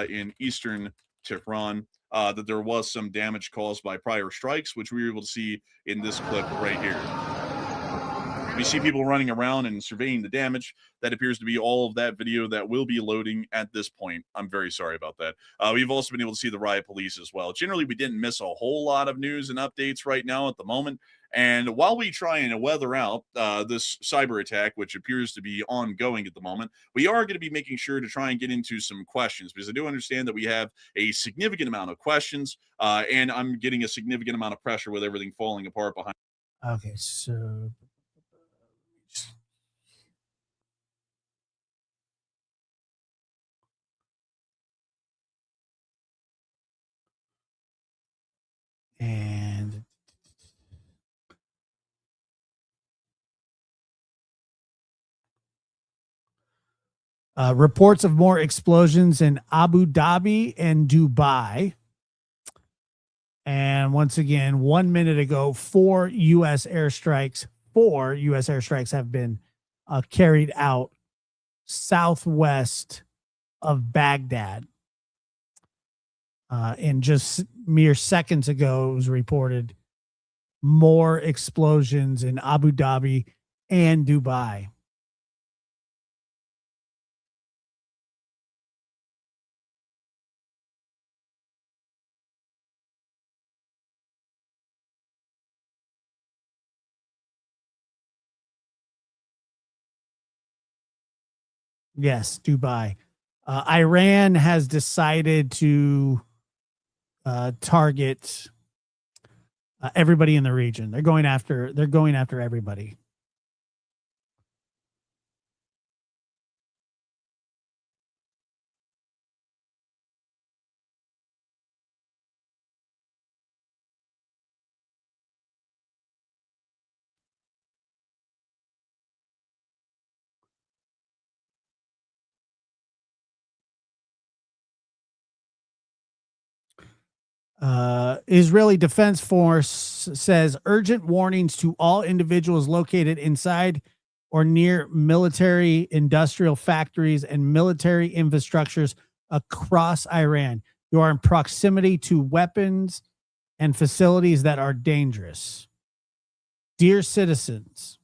in eastern Tehran that there was some damage caused by prior strikes, which we were able to see in this clip right here. We see people running around and surveying the damage. That appears to be all of that video that will be loading at this point. I'm very sorry about that. We've also been able to see the riot police as well. Generally, we didn't miss a whole lot of news and updates right now at the moment. And while we try and weather out this cyber attack, which appears to be ongoing at the moment, we are going to be making sure to try and get into some questions, because I do understand that we have a significant amount of questions, and I'm getting a significant amount of pressure with everything falling apart behind. Okay, so and reports of more explosions in Abu Dhabi and Dubai. And once again, 1 minute ago, 4 U.S. airstrikes have been carried out southwest of Baghdad. And just mere seconds ago, it was reported more explosions in Abu Dhabi and Dubai. Yes, Dubai. Iran has decided to target everybody in the region. They're going after everybody. Israeli Defense Force says urgent warnings to all individuals located inside or near military industrial factories and military infrastructures across Iran. You are in proximity to weapons and facilities that are dangerous. Dear citizens,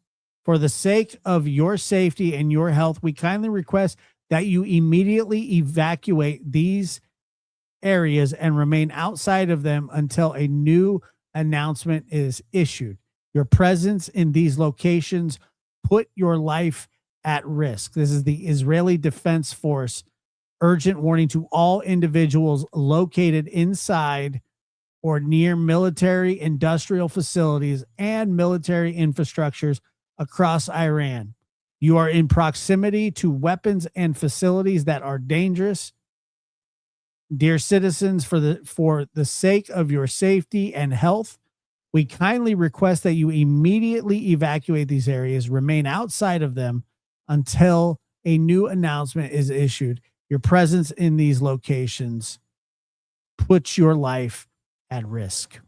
for the sake of your safety and your health, we kindly request that you immediately evacuate these areas and remain outside of them until a new announcement is issued. Your presence in these locations put your life at risk. This is the Israeli Defense Force. Urgent warning to all individuals located inside or near military industrial facilities and military infrastructures across Iran. You are in proximity to weapons and facilities that are dangerous. Dear citizens, for the sake of your safety and health, we kindly request that you immediately evacuate these areas, remain outside of them until a new announcement is issued. Your presence in these locations puts your life at risk.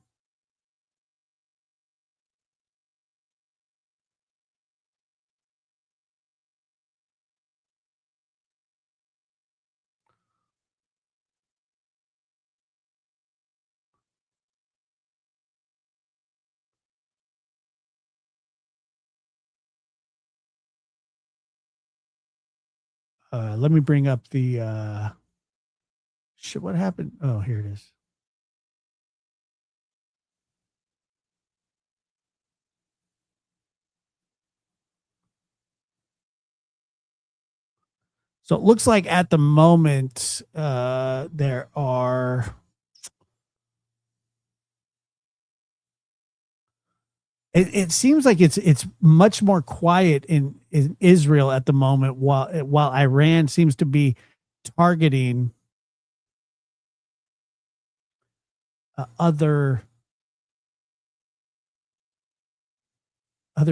Let me bring up the shit. What happened? Oh, here it is. So it looks like at the moment there are. It seems like it's much more quiet in Israel at the moment, while Iran seems to be targeting other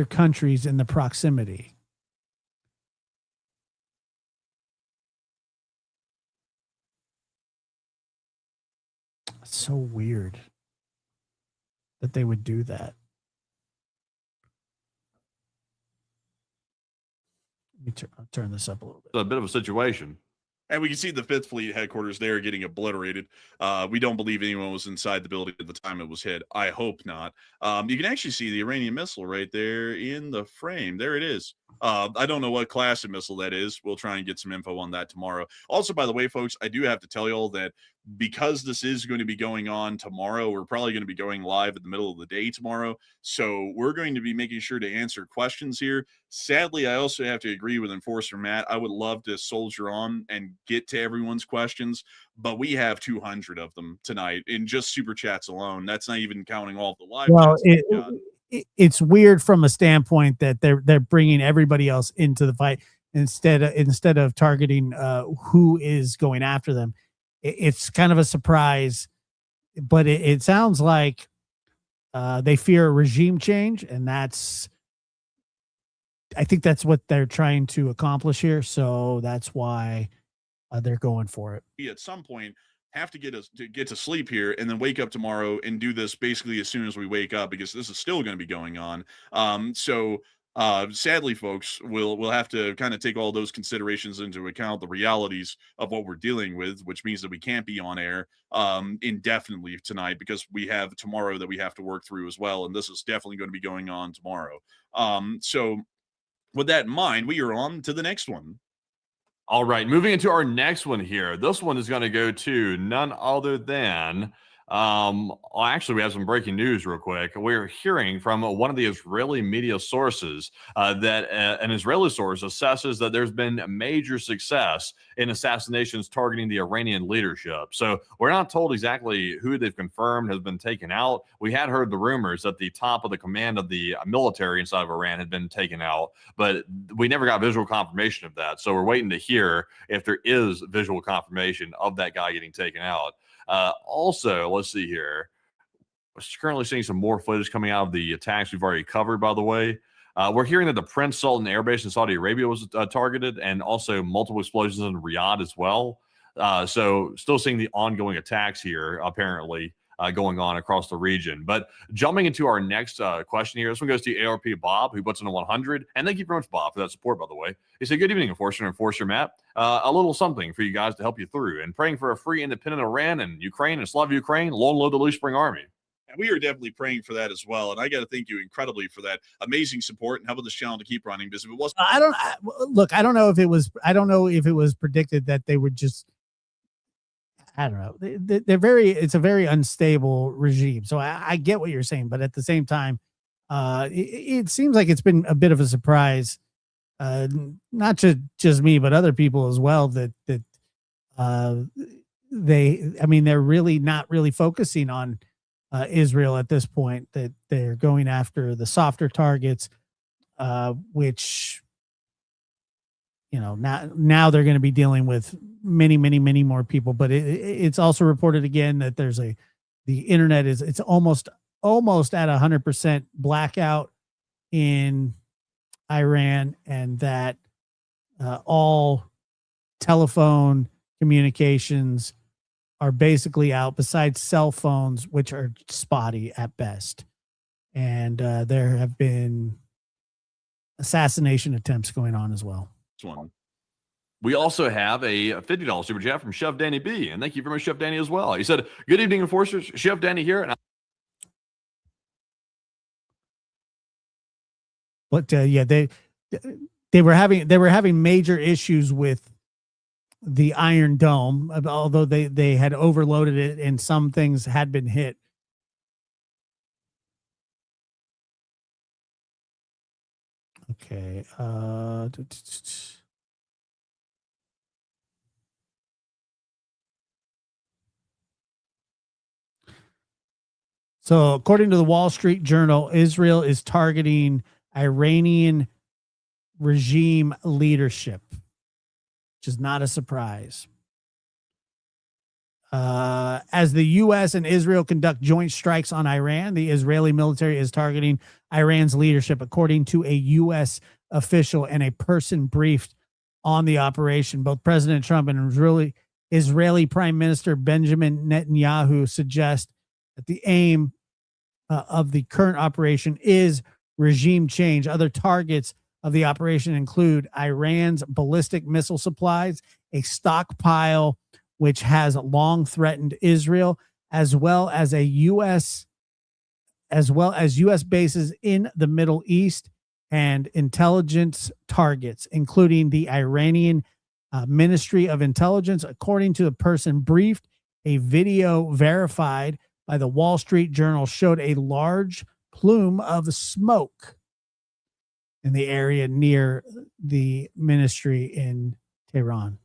countries in the proximity. It's so weird that they would do that. I'll turn this up a little bit. It's a bit of a situation. And we can see the 5th Fleet headquarters there getting obliterated. We don't believe anyone was inside the building at the time it was hit. I hope not. You can actually see the Iranian missile right there in the frame. There it is. I don't know what class of missile that is. We'll try and get some info on that tomorrow. Also, by the way, folks, I do have to tell you all that because this is going to be going on tomorrow, we're probably going to be going live in the middle of the day tomorrow. So we're going to be making sure to answer questions here. Sadly, I also have to agree with Enforcer Matt. I would love to soldier on and get to everyone's questions, but we have 200 of them tonight in just super chats alone. That's not even counting all the live chats. It's weird from a standpoint that they're bringing everybody else into the fight instead of targeting who is going after them. It's kind of a surprise, but it sounds like they fear a regime change, and I think that's what they're trying to accomplish here. So that's why they're going for it. At some point, have to get to sleep here and then wake up tomorrow and do this basically as soon as we wake up, because this is still going to be going on. Sadly, folks, we'll have to kind of take all those considerations into account, the realities of what we're dealing with, which means that we can't be on air indefinitely tonight, because we have tomorrow that we have to work through as well, and this is definitely going to be going on tomorrow. So with that in mind, we are on to the next one. All right, moving into our next one here. This one is going to go to none other than actually, we have some breaking news real quick. We're hearing from one of the Israeli media sources that an Israeli source assesses that there's been major success in assassinations targeting the Iranian leadership. So we're not told exactly who they've confirmed has been taken out. We had heard the rumors that the top of the command of the military inside of Iran had been taken out, but we never got visual confirmation of that. So we're waiting to hear if there is visual confirmation of that guy getting taken out. Also, let's see here. We're currently seeing some more footage coming out of the attacks we've already covered, by the way. We're hearing that the Prince Sultan Air Base in Saudi Arabia was targeted, and also multiple explosions in Riyadh as well. So still seeing the ongoing attacks here, apparently. going on across the region. But jumping into our next question here, this one goes to ARP Bob, who puts in a 100. And thank you very much, Bob, for that support, by the way. He said, good evening, Enforcer and Enforcer Matt. A little something for you guys to help you through, and praying for a free independent Iran and Ukraine and Slav Ukraine, long low the loose spring army. And we are definitely praying for that as well. And I got to thank you incredibly for that amazing support and helping this channel to keep running. Because if it wasn't, I don't know if it was predicted that they would just, I don't know. It's a very unstable regime. So I get what you're saying, but at the same time, it seems like it's been a bit of a surprise, not just me, but other people as well, that they're really not really focusing on Israel at this point, that they're going after the softer targets, which, now they're going to be dealing with many more people. But it's also reported again that the internet it's almost at 100% blackout in Iran, and that all telephone communications are basically out, besides cell phones, which are spotty at best. And there have been assassination attempts going on as well. one. We also have a $50 super chat from Chef Danny B. And thank you very much, Chef Danny, as well. He said, good evening, Enforcers. Chef Danny here. And But yeah, they were having major issues with the Iron Dome, although they had overloaded it and some things had been hit. Okay. So according to the Wall Street Journal, Israel is targeting Iranian regime leadership, which is not a surprise. As the U.S. and Israel conduct joint strikes on Iran, the Israeli military is targeting Iran's leadership, according to a U.S. official and a person briefed on the operation. Both President Trump and Israeli Prime Minister Benjamin Netanyahu suggest that the aim of the current operation is regime change. Other targets of the operation include Iran's ballistic missile supplies, a stockpile which has long threatened Israel, as well as U.S. bases in the Middle East, and intelligence targets, including the Iranian Ministry of Intelligence. According to the person briefed, a video verified by the Wall Street Journal showed a large plume of smoke in the area near the ministry in Tehran.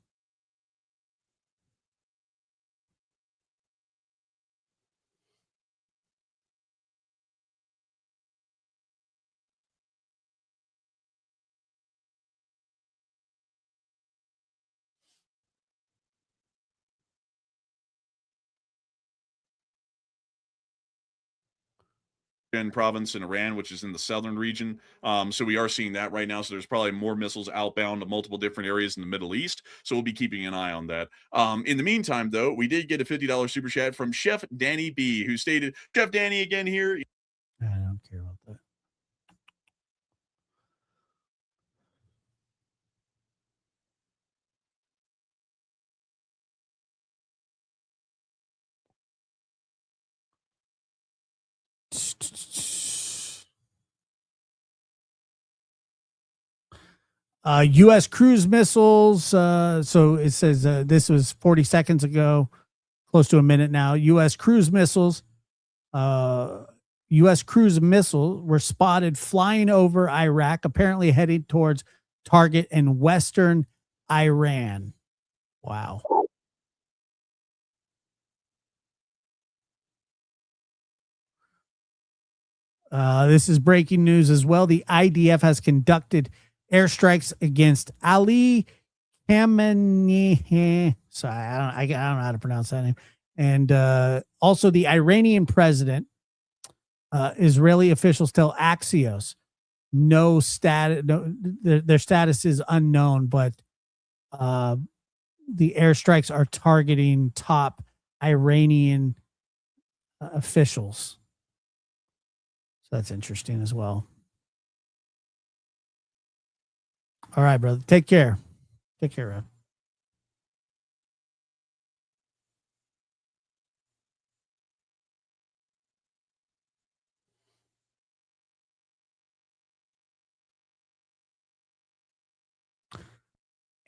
Province in Iran, which is in the southern region. So we are seeing that right now. So there's probably more missiles outbound to multiple different areas in the Middle East. So we'll be keeping an eye on that. In the meantime, though, we did get a $50 super chat from Chef Danny B, who stated, Chef Danny again here. I don't care about that. U.S. cruise missiles. So it says this was 40 seconds ago, close to a minute now. U.S. cruise missiles. U.S. cruise missiles were spotted flying over Iraq, apparently heading towards target in western Iran. Wow. This is breaking news as well. The IDF has conducted airstrikes against Ali Khamenei. Sorry, I don't know how to pronounce that name. And also the Iranian president. Israeli officials tell Axios no status. Their status is unknown, but the airstrikes are targeting top Iranian officials. So that's interesting as well. All right, brother. Take care. Take care, Rob.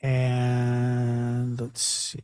And let's see.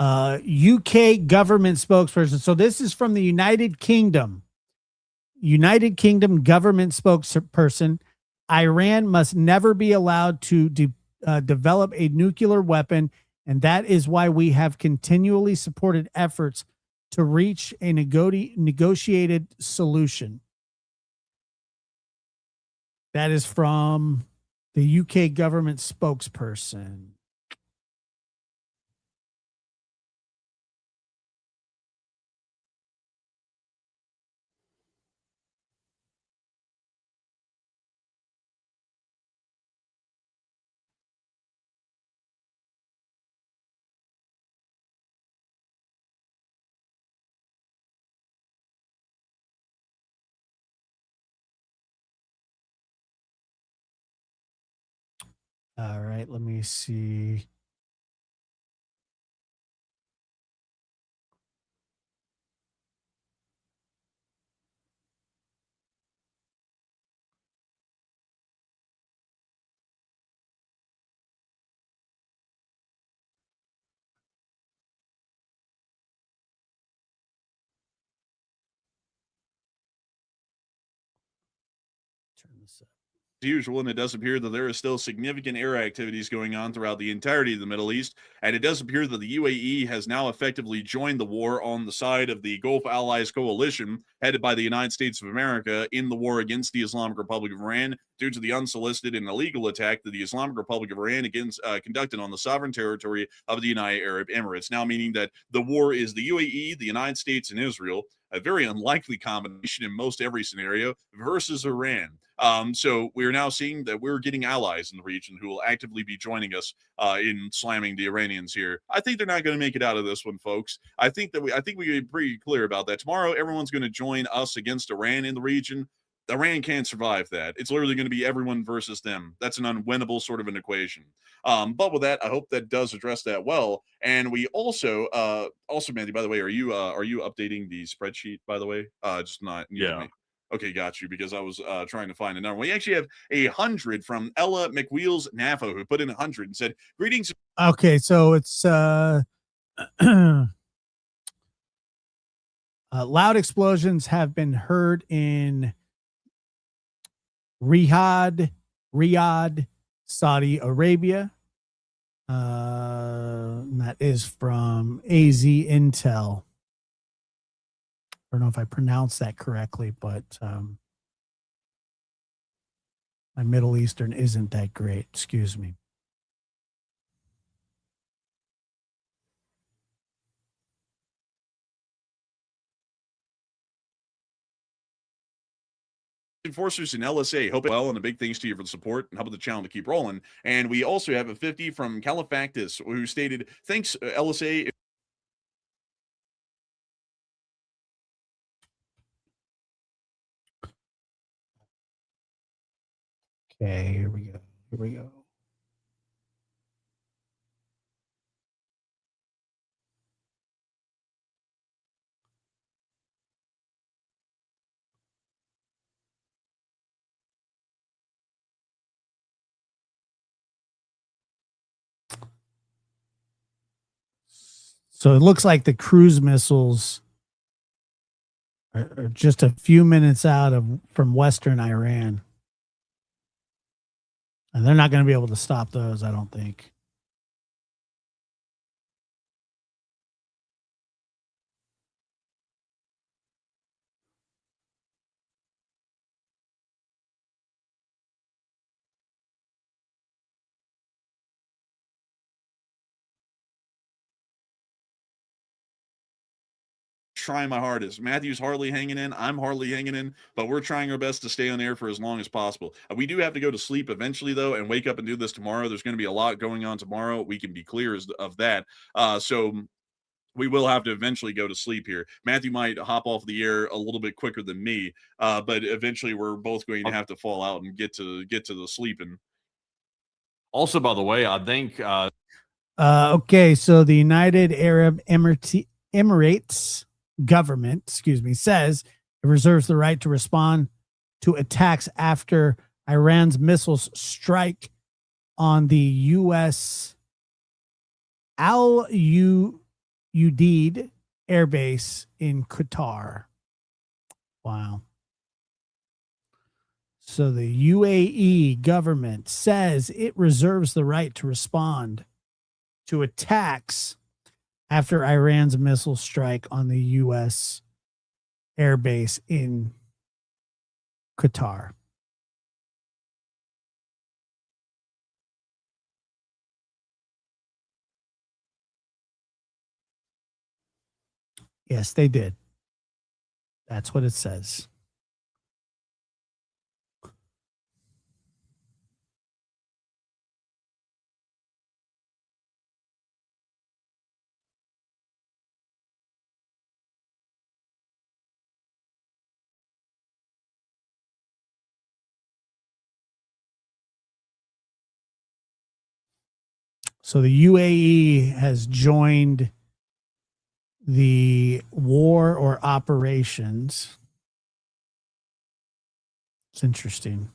UK government spokesperson. So this is from the United Kingdom. United Kingdom government spokesperson. Iran must never be allowed to develop a nuclear weapon, and that is why we have continually supported efforts to reach a negotiated solution. That is from the UK government spokesperson. All right, let me see. Turn this up. Usual, and it does appear that there is still significant air activities going on throughout the entirety of the Middle East, and it does appear that the UAE has now effectively joined the war on the side of the Gulf Allies coalition headed by the United States of America in the war against the Islamic Republic of Iran due to the unsolicited and illegal attack that the Islamic Republic of Iran conducted on the sovereign territory of the United Arab Emirates, now meaning that the war is the UAE, the United States, and Israel, a very unlikely combination in most every scenario, versus Iran. So we're now seeing that we're getting allies in the region who will actively be joining us in slamming the Iranians here. I think they're not going to make it out of this one, folks. I think we can be pretty clear about that. Tomorrow, everyone's going to join us against Iran in the region. Iran can't survive that. It's literally going to be everyone versus them. That's an unwinnable sort of an equation. But with that, I hope that does address that well. And we also, Mandy, by the way, are you updating the spreadsheet? By the way, just not yeah. Me. Okay, got you, because I was trying to find a number. We actually have 100 from Ella McWheels Nafo, who put in 100 and said, "Greetings." Okay, so it's loud explosions have been heard in Riyadh, Saudi Arabia. That is from AZ Intel. I don't know if I pronounced that correctly, but my Middle Eastern isn't that great. Excuse me. Enforcers in LSA, hope it well, and a big thanks to you for the support and helping the channel to keep rolling. And we also have a 50 from Califactus, who stated, "Thanks, LSA." Okay, here we go. Here we go. So it looks like the cruise missiles are just a few minutes out from Western Iran. And they're not going to be able to stop those, I don't think. trying my hardest. Matthew's hardly hanging in. I'm hardly hanging in, but we're trying our best to stay on air for as long as possible. We do have to go to sleep eventually, though, and wake up and do this tomorrow. There's going to be a lot going on tomorrow. We can be clear of that. So we will have to eventually go to sleep here. Matthew might hop off the air a little bit quicker than me, but eventually we're both going to have to fall out and get to the sleeping. Also, by the way, I think okay, so the United Arab Emirates government, says it reserves the right to respond to attacks after Iran's missiles strike on the U.S. Al Udeid Air Base in Qatar. Wow. So the UAE government says it reserves the right to respond to attacks after Iran's missile strike on the U.S. Air Base in Qatar. Yes, they did. That's what it says. So the UAE has joined the war or operations. It's interesting.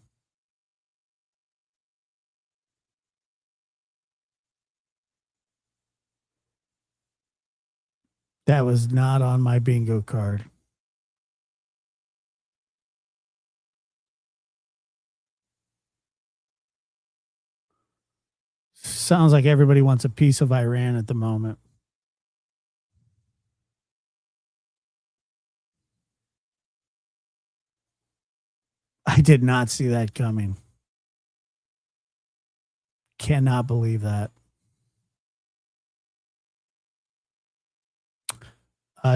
That was not on my bingo card. Sounds like everybody wants a piece of Iran at the moment. I did not see that coming. Cannot believe that.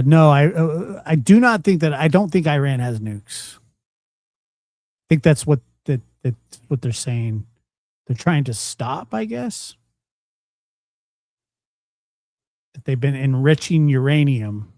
No, I do not think that. I don't think Iran has nukes. I think that's what what they're saying. They're trying to stop, I guess. That they've been enriching uranium.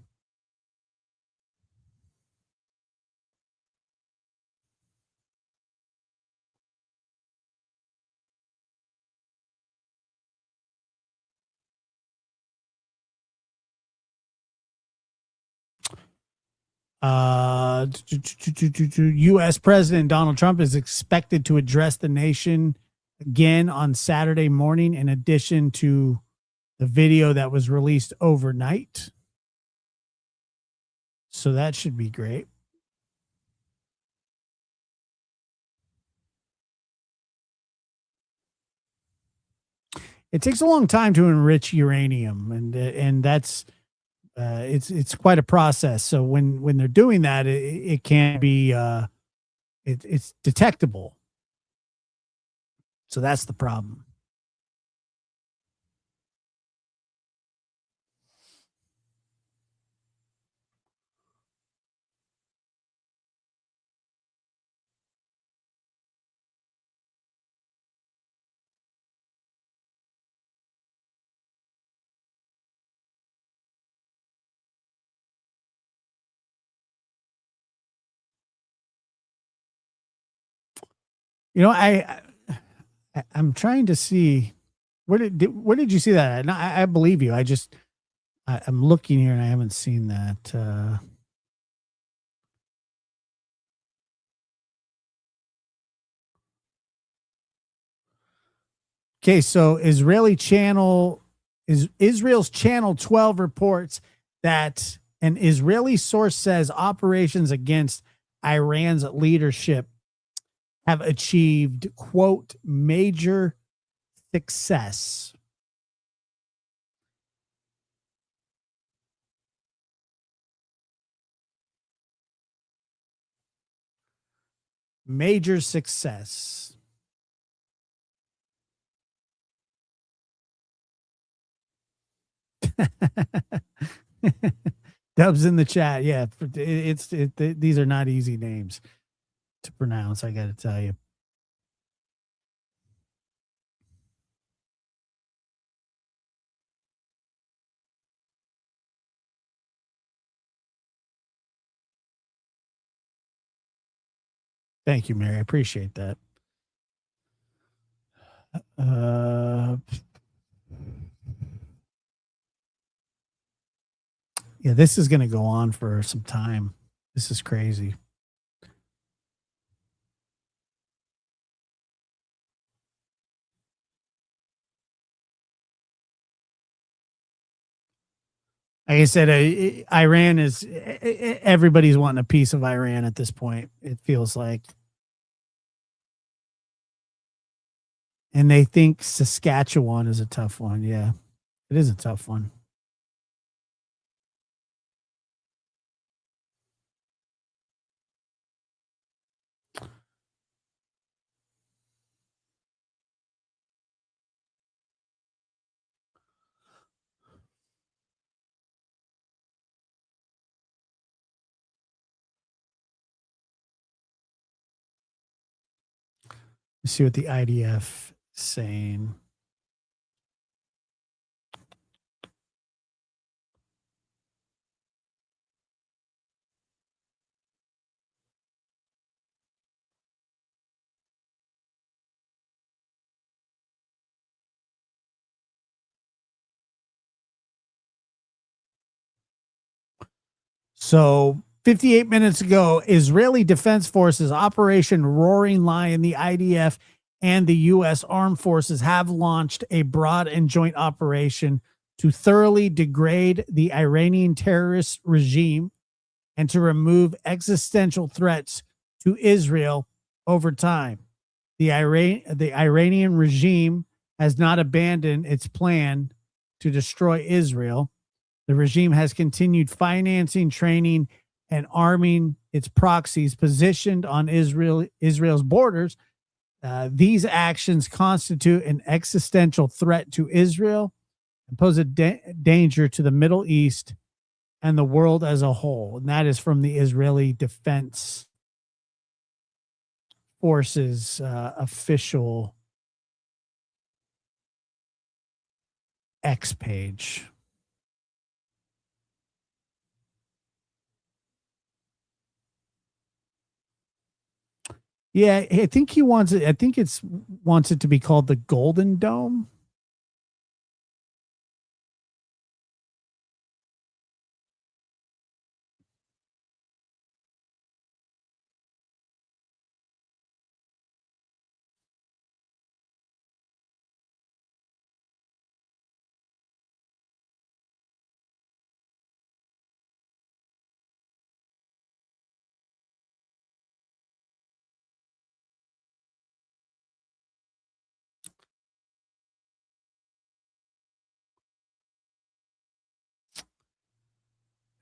U.S. President Donald Trump is expected to address the nation again on Saturday morning, in addition to the video that was released overnight. So that should be great. It takes a long time to enrich uranium, and that's it's quite a process. So when they're doing that, it can be it's detectable. So that's the problem. You know, I'm trying to see where did you see that? No, I believe you. I'm looking here and I haven't seen that. Okay, so Israel's Channel 12 reports that an Israeli source says operations against Iran's leadership have achieved, quote, major success. Major success. Dubs in the chat. Yeah, these are not easy names to pronounce, I got to tell you. Thank you, Mary. I appreciate that. Yeah, this is going to go on for some time. This is crazy. Like I said, Iran is, everybody's wanting a piece of Iran at this point, it feels like. And they think Saskatchewan is a tough one. Yeah, it is a tough one. Let's see what the IDF is saying. So 58 minutes ago, Israeli Defense Forces Operation Roaring Lion, the IDF, and the U.S. Armed Forces have launched a broad and joint operation to thoroughly degrade the Iranian terrorist regime and to remove existential threats to Israel over time. The Iranian regime has not abandoned its plan to destroy Israel. The regime has continued financing, training, and arming its proxies positioned on Israel's borders. These actions constitute an existential threat to Israel and pose a danger to the Middle East and the world as a whole. And that is from the Israeli Defense Forces official X page. Yeah, I think he wants it. I think it's wants it to be called the Golden Dome.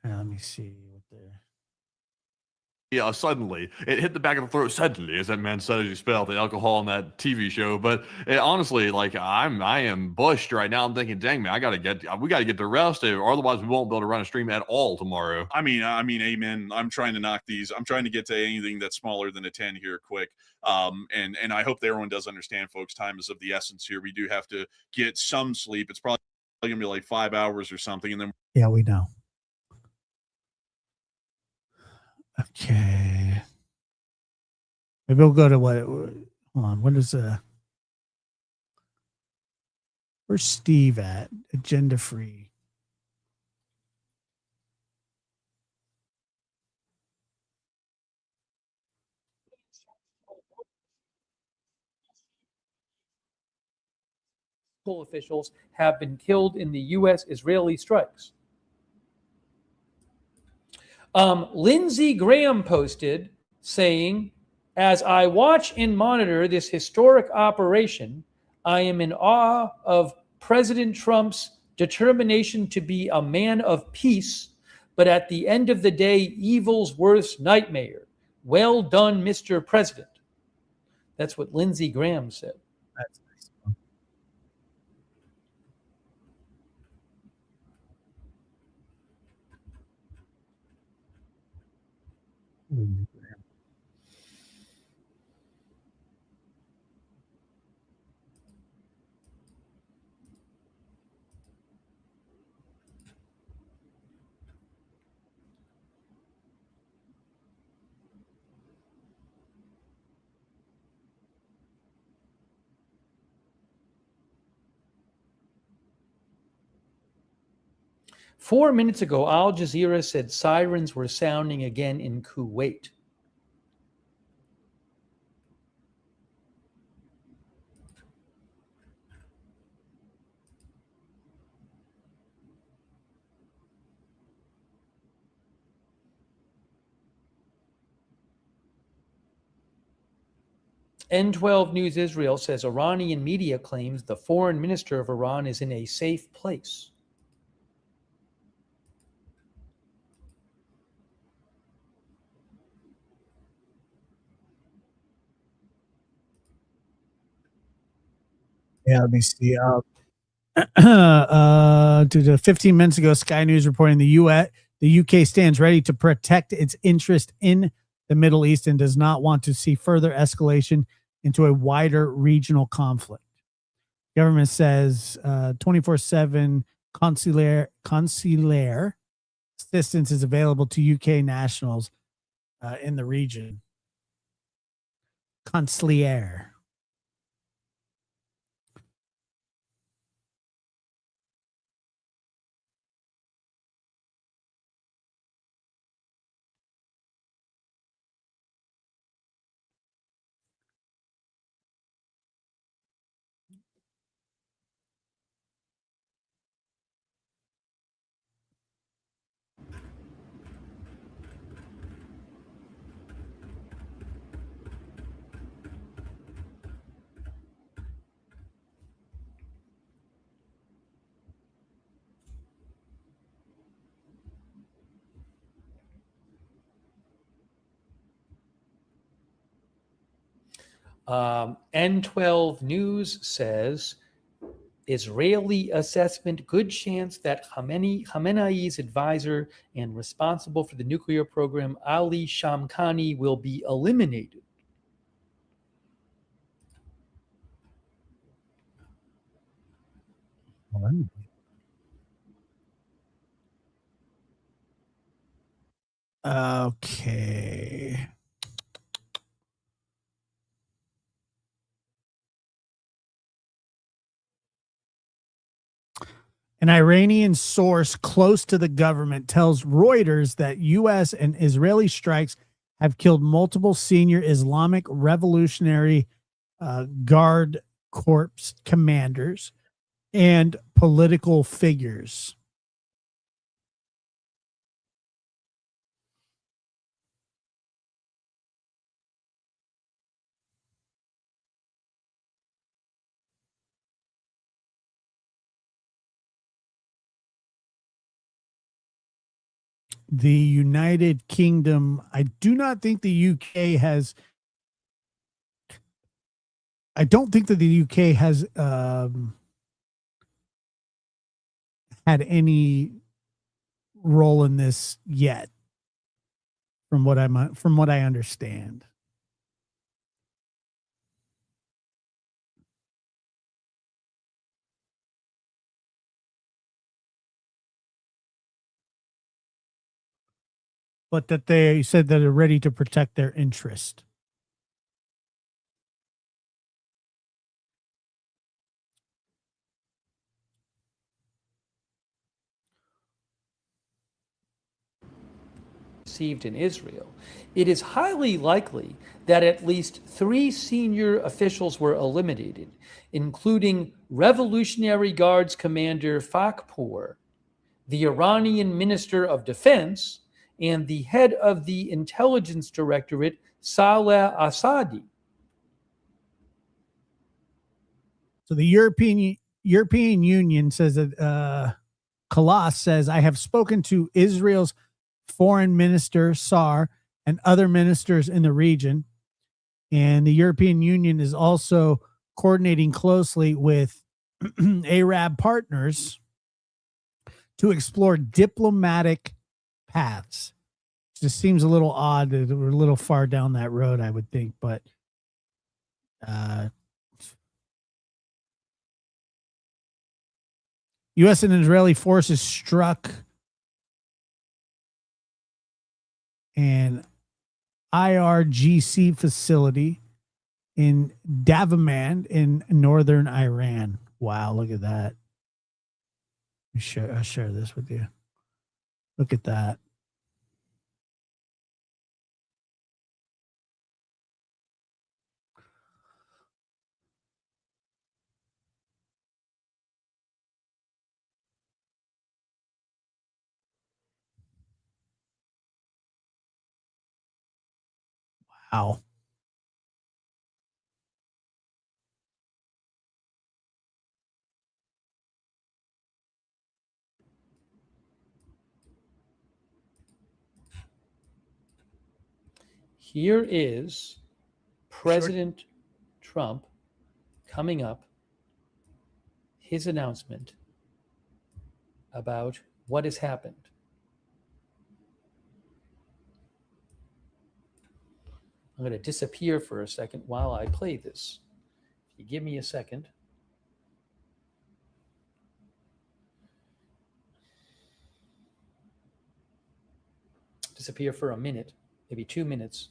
Let me see what they're. Yeah, suddenly it hit the back of the throat. Suddenly, as that man said as you spell the alcohol on that TV show. But honestly, like I am bushed right now. I'm thinking, dang man, we got to get the rest of it, or otherwise we won't be able to run a stream at all tomorrow. I mean, amen. I'm trying to knock these. I'm trying to get to anything that's smaller than a 10 here quick. And I hope that everyone does understand, folks. Time is of the essence here. We do have to get some sleep. It's probably gonna be like 5 hours or something, and then Yeah, we know. Okay. Maybe we'll go to what? Hold on. What is where's Steve at? Agenda free. Officials have been killed in the U.S.-Israeli strikes. Lindsey Graham posted saying, "As I watch and monitor this historic operation, I am in awe of President Trump's determination to be a man of peace, but at the end of the day, evil's worst nightmare. Well done, Mr. President." That's what Lindsey Graham said. That's nice. 4 minutes ago, Al Jazeera said sirens were sounding again in Kuwait. N12 News Israel says Iranian media claims the foreign minister of Iran is in a safe place. Yeah, let me see. To 15 minutes ago, Sky News reporting the UK stands ready to protect its interest in the Middle East and does not want to see further escalation into a wider regional conflict. Government says 24/7 consular assistance is available to UK nationals in the region. Consular. N12 News says Israeli assessment, good chance that Khamenei's advisor and responsible for the nuclear program, Ali Shamkhani, will be eliminated. Okay. An Iranian source close to the government tells Reuters that U.S. and Israeli strikes have killed multiple senior Islamic Revolutionary Guard Corps commanders and political figures. The United Kingdom, I do not think the UK has. I don't think that the UK has had any role in this yet, from what I understand. But that they said that they're ready to protect their interest. Received in Israel, it is highly likely that at least 3 senior officials were eliminated, including Revolutionary Guards Commander Fakhpour, the Iranian Minister of Defense, and the head of the Intelligence Directorate, Saleh Assadi. So the European Union says that Kalas says, I have spoken to Israel's foreign minister, Sar, and other ministers in the region. And the European Union is also coordinating closely with Arab partners to explore diplomatic paths. It just seems a little odd that we're a little far down that road, I would think, but U.S. and Israeli forces struck an IRGC facility in Davamand in northern Iran. Wow, look at that. I'll share this with you. Look at that. Wow. Here is President Trump coming up, his announcement about what has happened. I'm going to disappear for a second while I play this. If you give me a second. Disappear for a minute, maybe 2 minutes.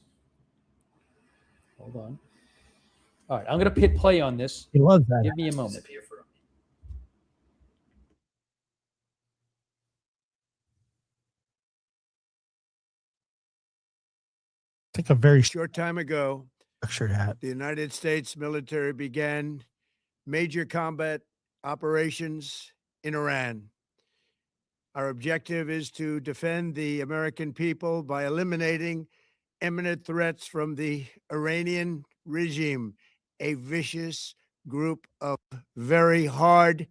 Hold on. All right, I'm going to hit play on this. He loves that. Give me a moment. It's like a very Short time ago, structured hat. the United States military began major combat operations in Iran. Our objective is to defend the American people by eliminating imminent threats from the Iranian regime, a vicious group of very hard,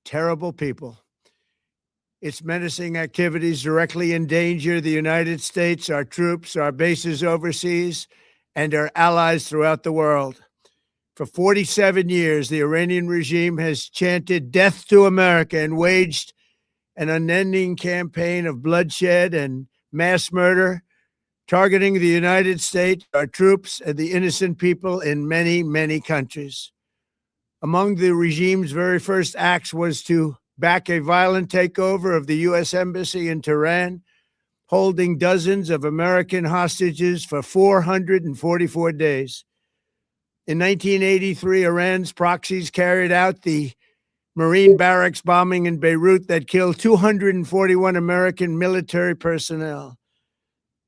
terrible people. Its menacing activities directly endanger the United States, our troops, our bases overseas, and our allies throughout the world. For 47 years, the Iranian regime has chanted death to America and waged an unending campaign of bloodshed and mass murder, targeting the United States, our troops, and the innocent people in many, many countries. Among the regime's very first acts was to back a violent takeover of the U.S. Embassy in Tehran, holding dozens of American hostages for 444 days. In 1983, Iran's proxies carried out the Marine barracks bombing in Beirut that killed 241 American military personnel.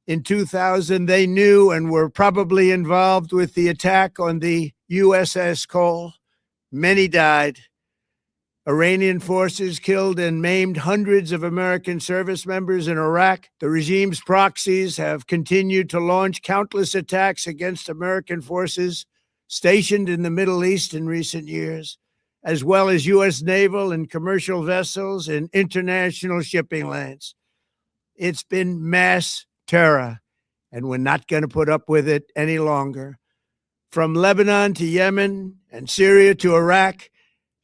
In 2000, they knew and were probably involved with the attack on the USS Cole. Many died. Iranian forces killed and maimed hundreds of American service members in Iraq. The regime's proxies have continued to launch countless attacks against American forces stationed in the Middle East in recent years, as well as U.S. naval and commercial vessels in international shipping lanes. It's been mass terror, and we're not going to put up with it any longer. From Lebanon to Yemen and Syria to Iraq,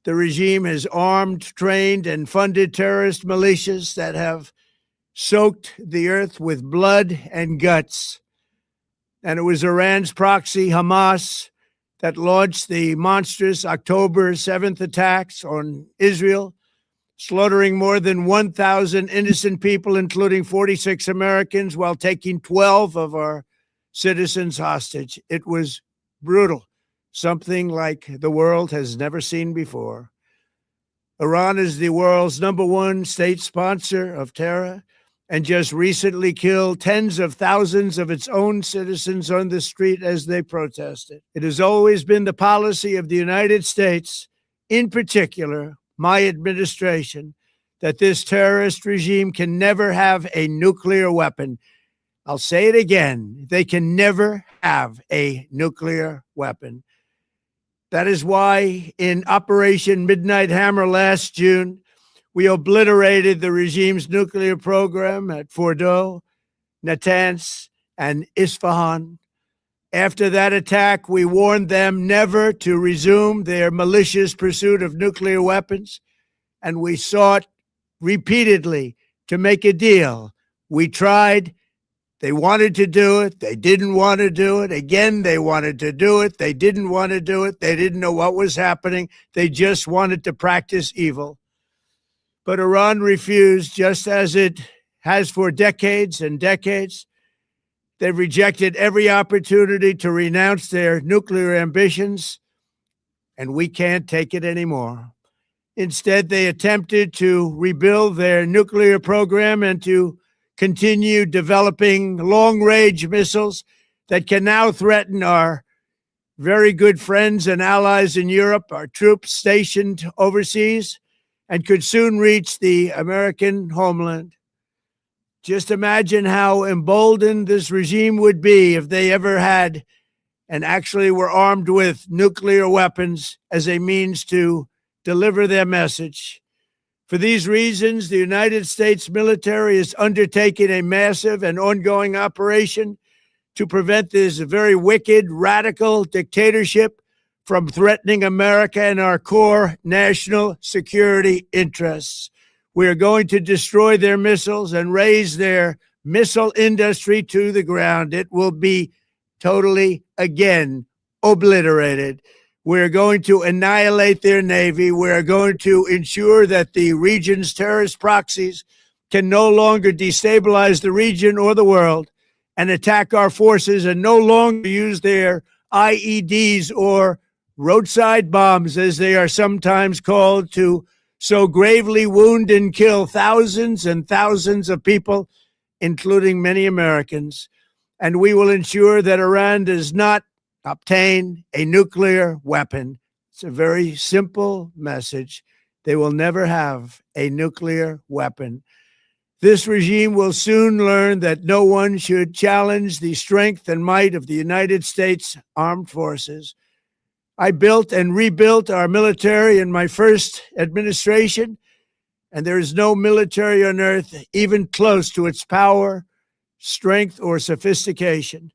the regime has armed, trained, and funded terrorist militias that have soaked the earth with blood and guts. And it was Iran's proxy, Hamas, that launched the monstrous October 7th attacks on Israel, slaughtering more than 1,000 innocent people, including 46 Americans, while taking 12 of our citizens hostage. It was brutal, something like the world has never seen before. Iran is the world's #1 state sponsor of terror and just recently killed tens of thousands of its own citizens on the street as they protested. It has always been the policy of the United States, in particular, my administration, that this terrorist regime can never have a nuclear weapon. I'll say it again. They can never have a nuclear weapon. That is why in Operation Midnight Hammer last June, we obliterated the regime's nuclear program at Fordow, Natanz, and Isfahan. After that attack, we warned them never to resume their malicious pursuit of nuclear weapons, and we sought repeatedly to make a deal. We tried. They wanted to do it. They didn't want to do it. Again, they wanted to do it. They didn't want to do it. They didn't know what was happening. They just wanted to practice evil. But Iran refused, just as it has for decades and decades. They've rejected every opportunity to renounce their nuclear ambitions, and we can't take it anymore. Instead, they attempted to rebuild their nuclear program and to continue developing long-range missiles that can now threaten our very good friends and allies in Europe, our troops stationed overseas, and could soon reach the American homeland. Just imagine how emboldened this regime would be if they ever had and actually were armed with nuclear weapons as a means to deliver their message. For these reasons, the United States military is undertaking a massive and ongoing operation to prevent this very wicked, radical dictatorship from threatening America and our core national security interests. We are going to destroy their missiles and raise their missile industry to the ground. It will be totally, again, obliterated. We're going to annihilate their Navy. We're going to ensure that the region's terrorist proxies can no longer destabilize the region or the world and attack our forces and no longer use their IEDs or roadside bombs, as they are sometimes called, to so gravely wound and kill thousands and thousands of people, including many Americans. And we will ensure that Iran does not obtain a nuclear weapon. It's a very simple message. They will never have a nuclear weapon. This regime will soon learn that no one should challenge the strength and might of the United States Armed Forces. I built and rebuilt our military in my first administration, and there is no military on earth even close to its power, strength, or sophistication.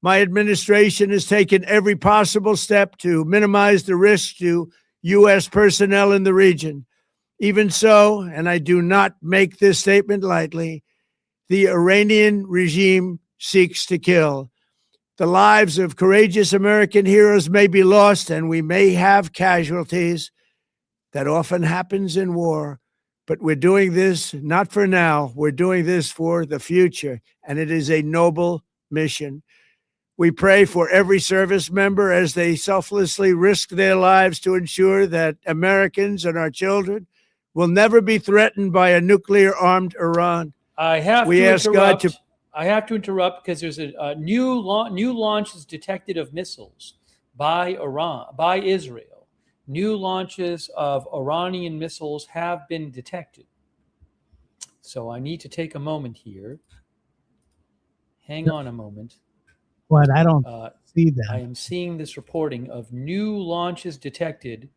My administration has taken every possible step to minimize the risk to U.S. personnel in the region. Even so, and I do not make this statement lightly, the Iranian regime seeks to kill. The lives of courageous American heroes may be lost, and we may have casualties. That often happens in war. But we're doing this not for now. We're doing this for the future, and it is a noble mission. We pray for every service member as they selflessly risk their lives to ensure that Americans and our children will never be threatened by a nuclear-armed Iran. I have We to ask interrupt. God to- I have to interrupt because there's a new launches detected of missiles by Israel. New launches of Iranian missiles have been detected. So I need to take a moment here. Hang on a moment. But I don't see I that. am seeing this reporting of new launches detected.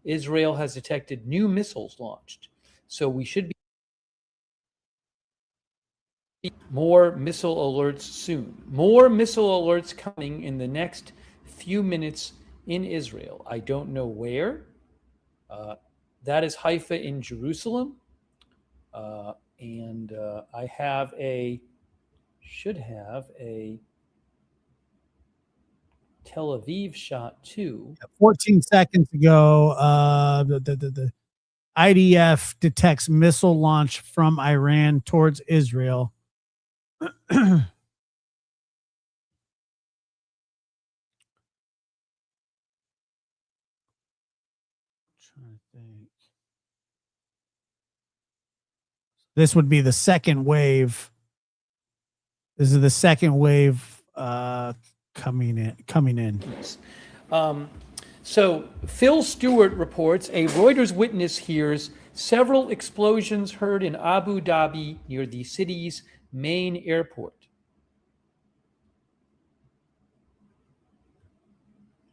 Israel has detected new missiles launched. So we should be more missile alerts soon. More missile alerts coming in the next few minutes in Israel. I don't know where. That is Haifa in Jerusalem. And I should have a Tel Aviv shot too. 14 seconds ago, the IDF detects missile launch from Iran towards Israel. This would be the second wave. This is the second wave coming in. So Phil Stewart reports a Reuters witness hears several explosions heard in Abu Dhabi near the city's main airport.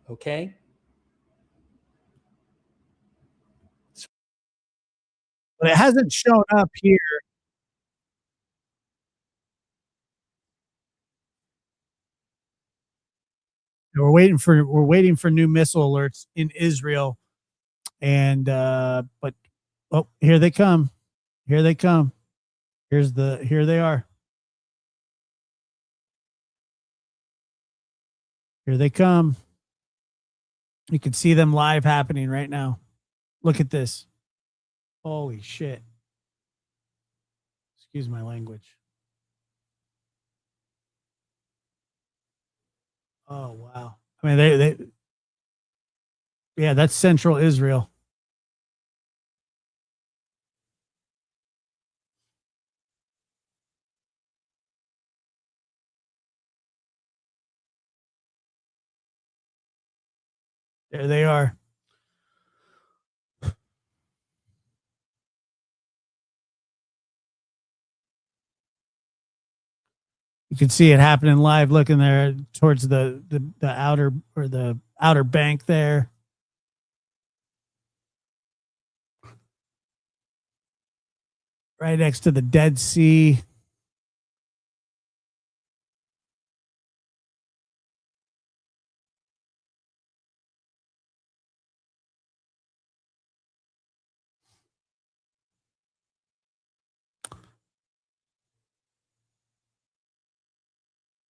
Okay. But it hasn't shown up here. We're waiting for new missile alerts in Israel. And but oh, here they come. Here they come. Here they are. Here they come. You can see them live happening right now. Look at this. Holy shit. Excuse my language. Oh, wow. I mean, yeah, that's central Israel. There they are. You can see it happening live. Looking there towards the outer or the outer bank there. Right next to the Dead Sea.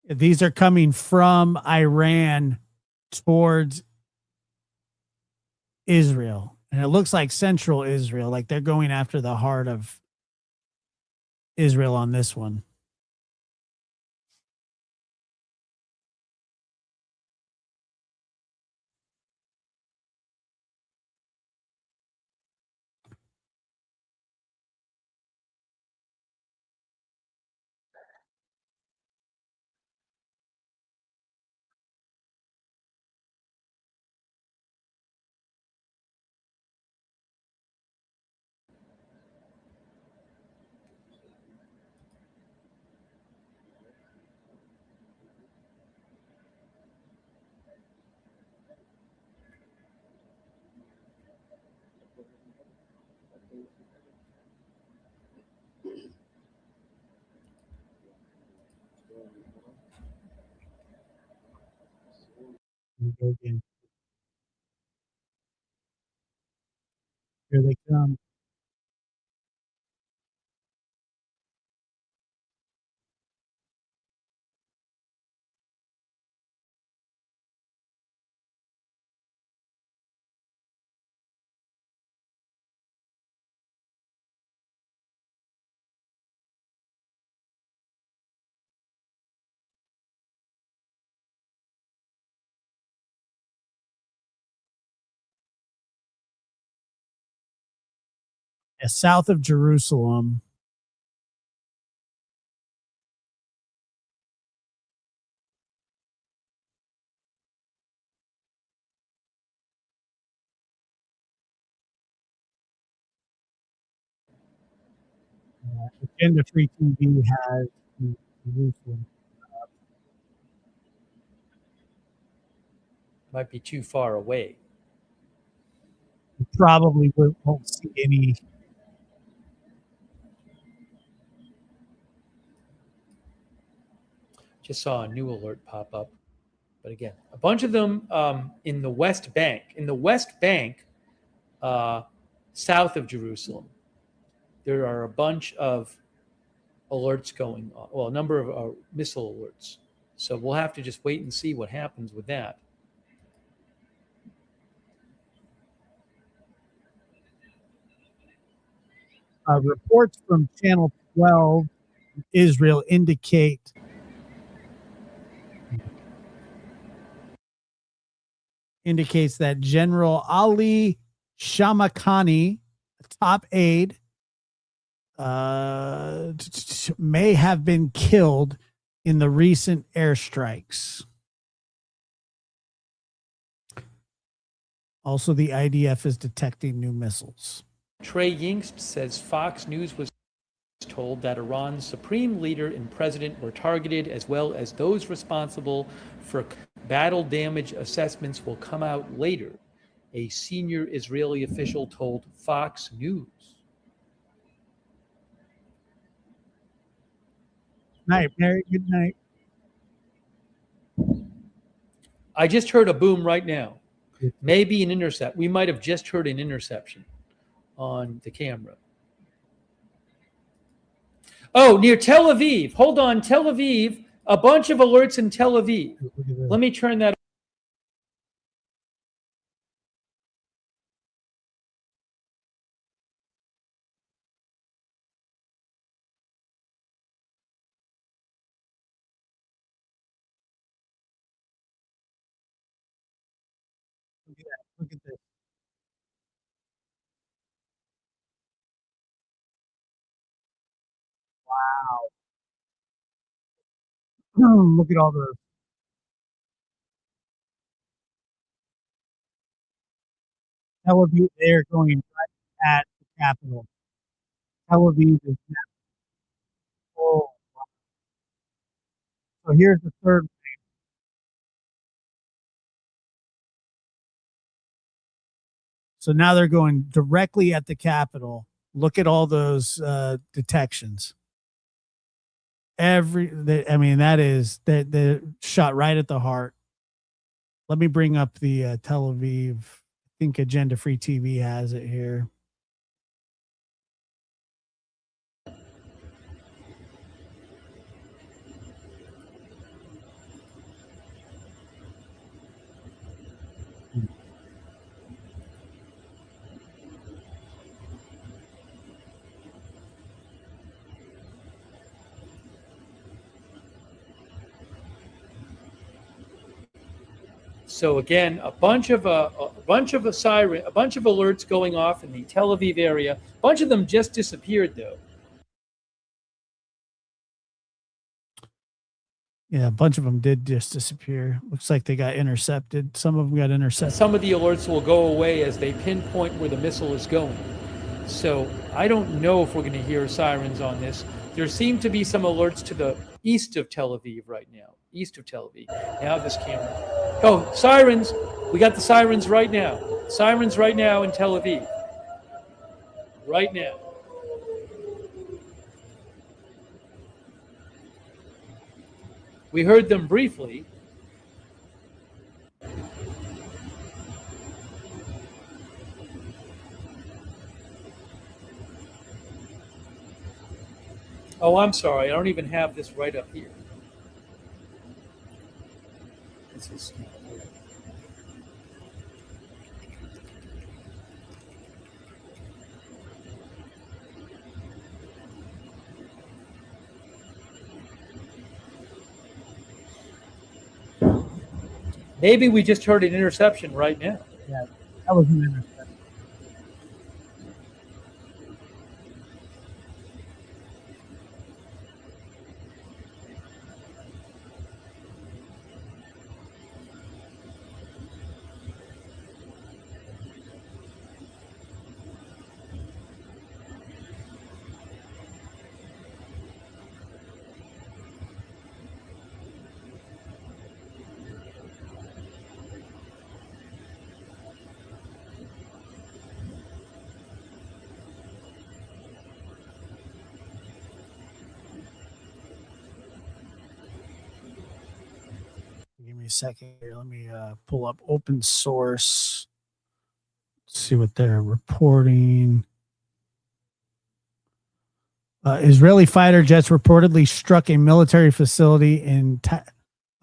These are coming from Iran towards Israel. And it looks like central Israel, like they're going after the heart of Israel on this one. Here they come. South of Jerusalem. Agenda Free TV has Jerusalem. Might be too far away. You probably won't see any. Just saw a new alert pop up. But again, a bunch of them in the West Bank. In the West Bank, south of Jerusalem, there are a bunch of alerts going on. Well, a number of missile alerts. So we'll have to just wait and see what happens with that. Reports from Channel 12 Israel indicates that General Ali Shamakani, top aide, may have been killed in the recent airstrikes. Also, the IDF is detecting new missiles. Trey Yingst says Fox News was told that Iran's supreme leader and president were targeted, as well as those responsible for battle damage assessments will come out later, a senior Israeli official told Fox News. Night, Mary. Good night. I just heard a boom right now. Maybe an intercept. We might have just heard an interception on the camera. Oh, near Tel Aviv. Hold on, Tel Aviv. A bunch of alerts in Tel Aviv. Let me turn that. Look at this. Wow. Look at all the Tel Aviv, they are going right at the capital. Tel Aviv is now. Oh, so here's the third. So now they're going directly at the capital. Look at all those detections. I mean, that is the shot right at the heart. Let me bring up the Tel Aviv. I think Agenda Free TV has it here. So again, a bunch of alerts going off in the Tel Aviv area. A bunch of them just disappeared though. Yeah, a bunch of them did just disappear. Looks like they got intercepted. Some of them got intercepted. Some of the alerts will go away as they pinpoint where the missile is going. So I don't know if we're going to hear sirens on this. There seem to be some alerts to the east of Tel Aviv right now. East of Tel Aviv. Now this camera. Oh, sirens. We got the sirens right now. Sirens right now in Tel Aviv. Right now. We heard them briefly. Oh, I'm sorry. I don't even have this right up here. This is maybe we just heard an interception right now. Yeah, that was an interception. Give me a second here. Let me pull up open source. See what they're reporting. Israeli fighter jets reportedly struck a military facility in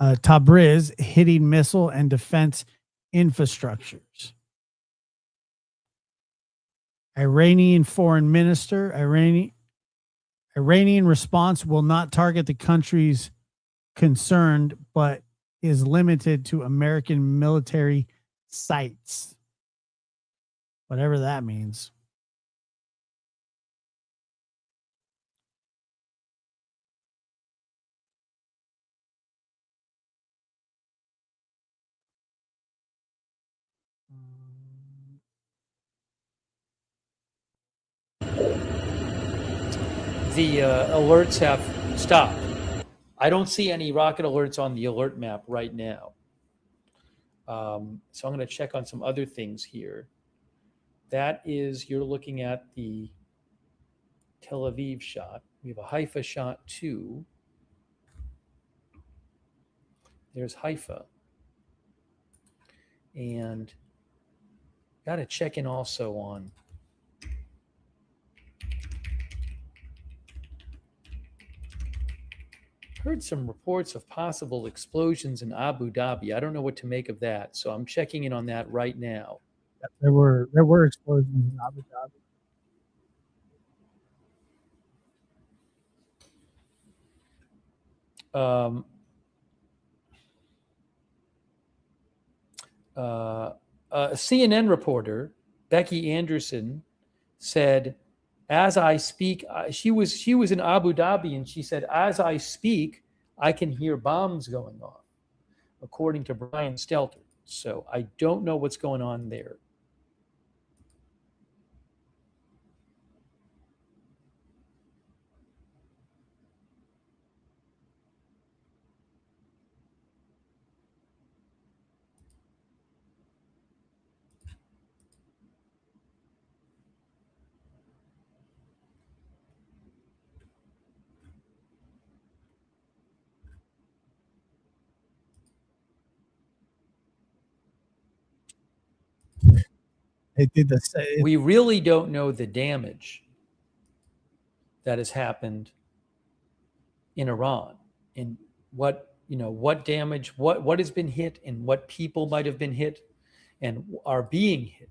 Tabriz, hitting missile and defense infrastructures. Iranian foreign minister, Iranian response will not target the countries concerned, but is limited to American military sites. Whatever that means. The alerts have stopped. I don't see any rocket alerts on the alert map right now. So I'm going to check on some other things here. That is, you're looking at the Tel Aviv shot. We have a Haifa shot too. There's Haifa. And got to check in also on heard some reports of possible explosions in Abu Dhabi. I don't know what to make of that, so I'm checking in on that right now. There were explosions in Abu Dhabi. A CNN reporter, Becky Anderson, said, "As I speak," she was in Abu Dhabi, and she said, "As I speak, I can hear bombs going off," according to Brian Stelter. So I don't know what's going on there. It did the same. We really don't know the damage that has happened in Iran and what damage, what has been hit and what people might have been hit and are being hit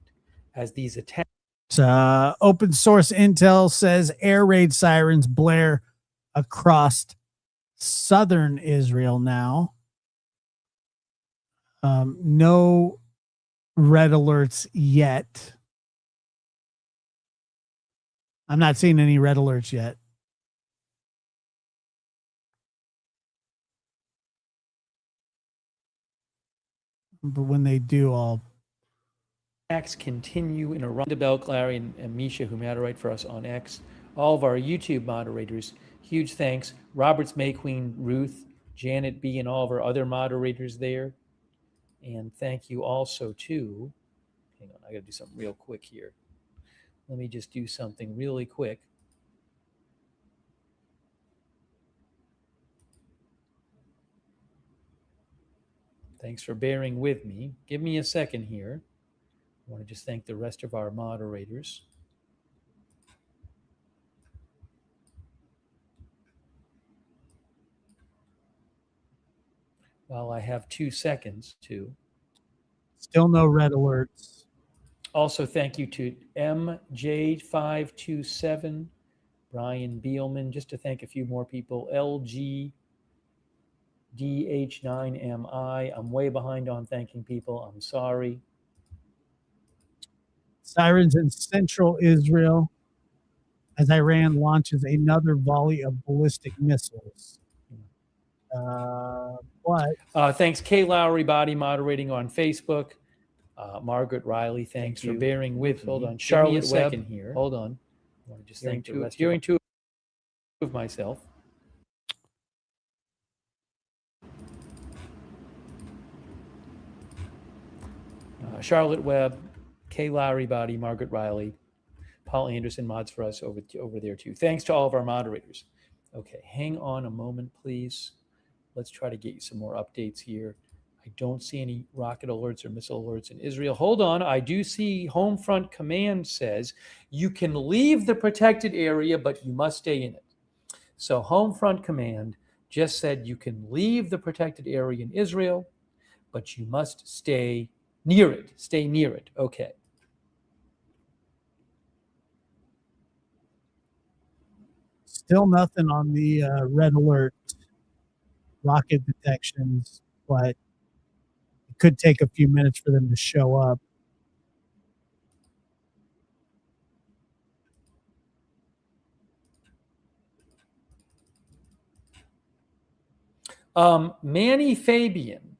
as these attacks. Open source intel says air raid sirens blare across southern Israel now. No red alerts yet. I'm not seeing any red alerts yet. But when they do, I'll attacks continue in Iran. Belk, Larry, and Misha, who moderate for us on X. All of our YouTube moderators, huge thanks. Roberts, May Queen, Ruth, Janet B, and all of our other moderators there. And thank you also to, hang on, I got to do something real quick here. Let me just do something really quick. Thanks for bearing with me. Give me a second here. I want to just thank the rest of our moderators. While I have 2 seconds to. still no red alerts. Also, thank you to MJ527, Brian Beelman, just to thank a few more people, LGDH9MI. I'm way behind on thanking people. I'm sorry. Sirens in central Israel as Iran launches another volley of ballistic missiles. Thanks, Kay Lowry, body moderating on Facebook. Margaret Riley, thanks for bearing with me. Hold on, Charlotte Webb here. Hold on. I want to just thank hearing two of myself. Charlotte Webb, Kay Lowry, body, Margaret Riley, Paul Anderson mods for us over there too. Thanks to all of our moderators. Okay, hang on a moment, please. Let's try to get you some more updates here. I don't see any rocket alerts or missile alerts in Israel. Hold on. I do see Homefront Command says you can leave the protected area, but you must stay in it. So Homefront Command just said you can leave the protected area in Israel, but you must stay near it. Stay near it. Okay. Still nothing on the red alert rocket detections, but it could take a few minutes for them to show up. Manny Fabian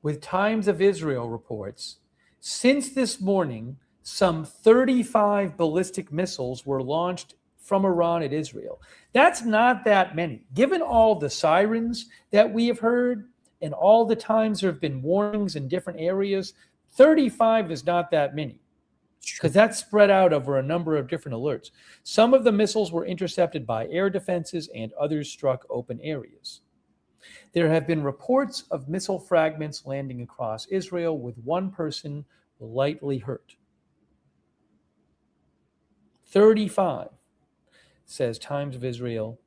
with Times of Israel reports, since this morning, some 35 ballistic missiles were launched from Iran at Israel. That's not that many. Given all the sirens that we have heard and all the times there have been warnings in different areas, 35 is not that many because that's spread out over a number of different alerts. Some of the missiles were intercepted by air defenses and others struck open areas. There have been reports of missile fragments landing across Israel with one person lightly hurt. 35, says Times of Israel,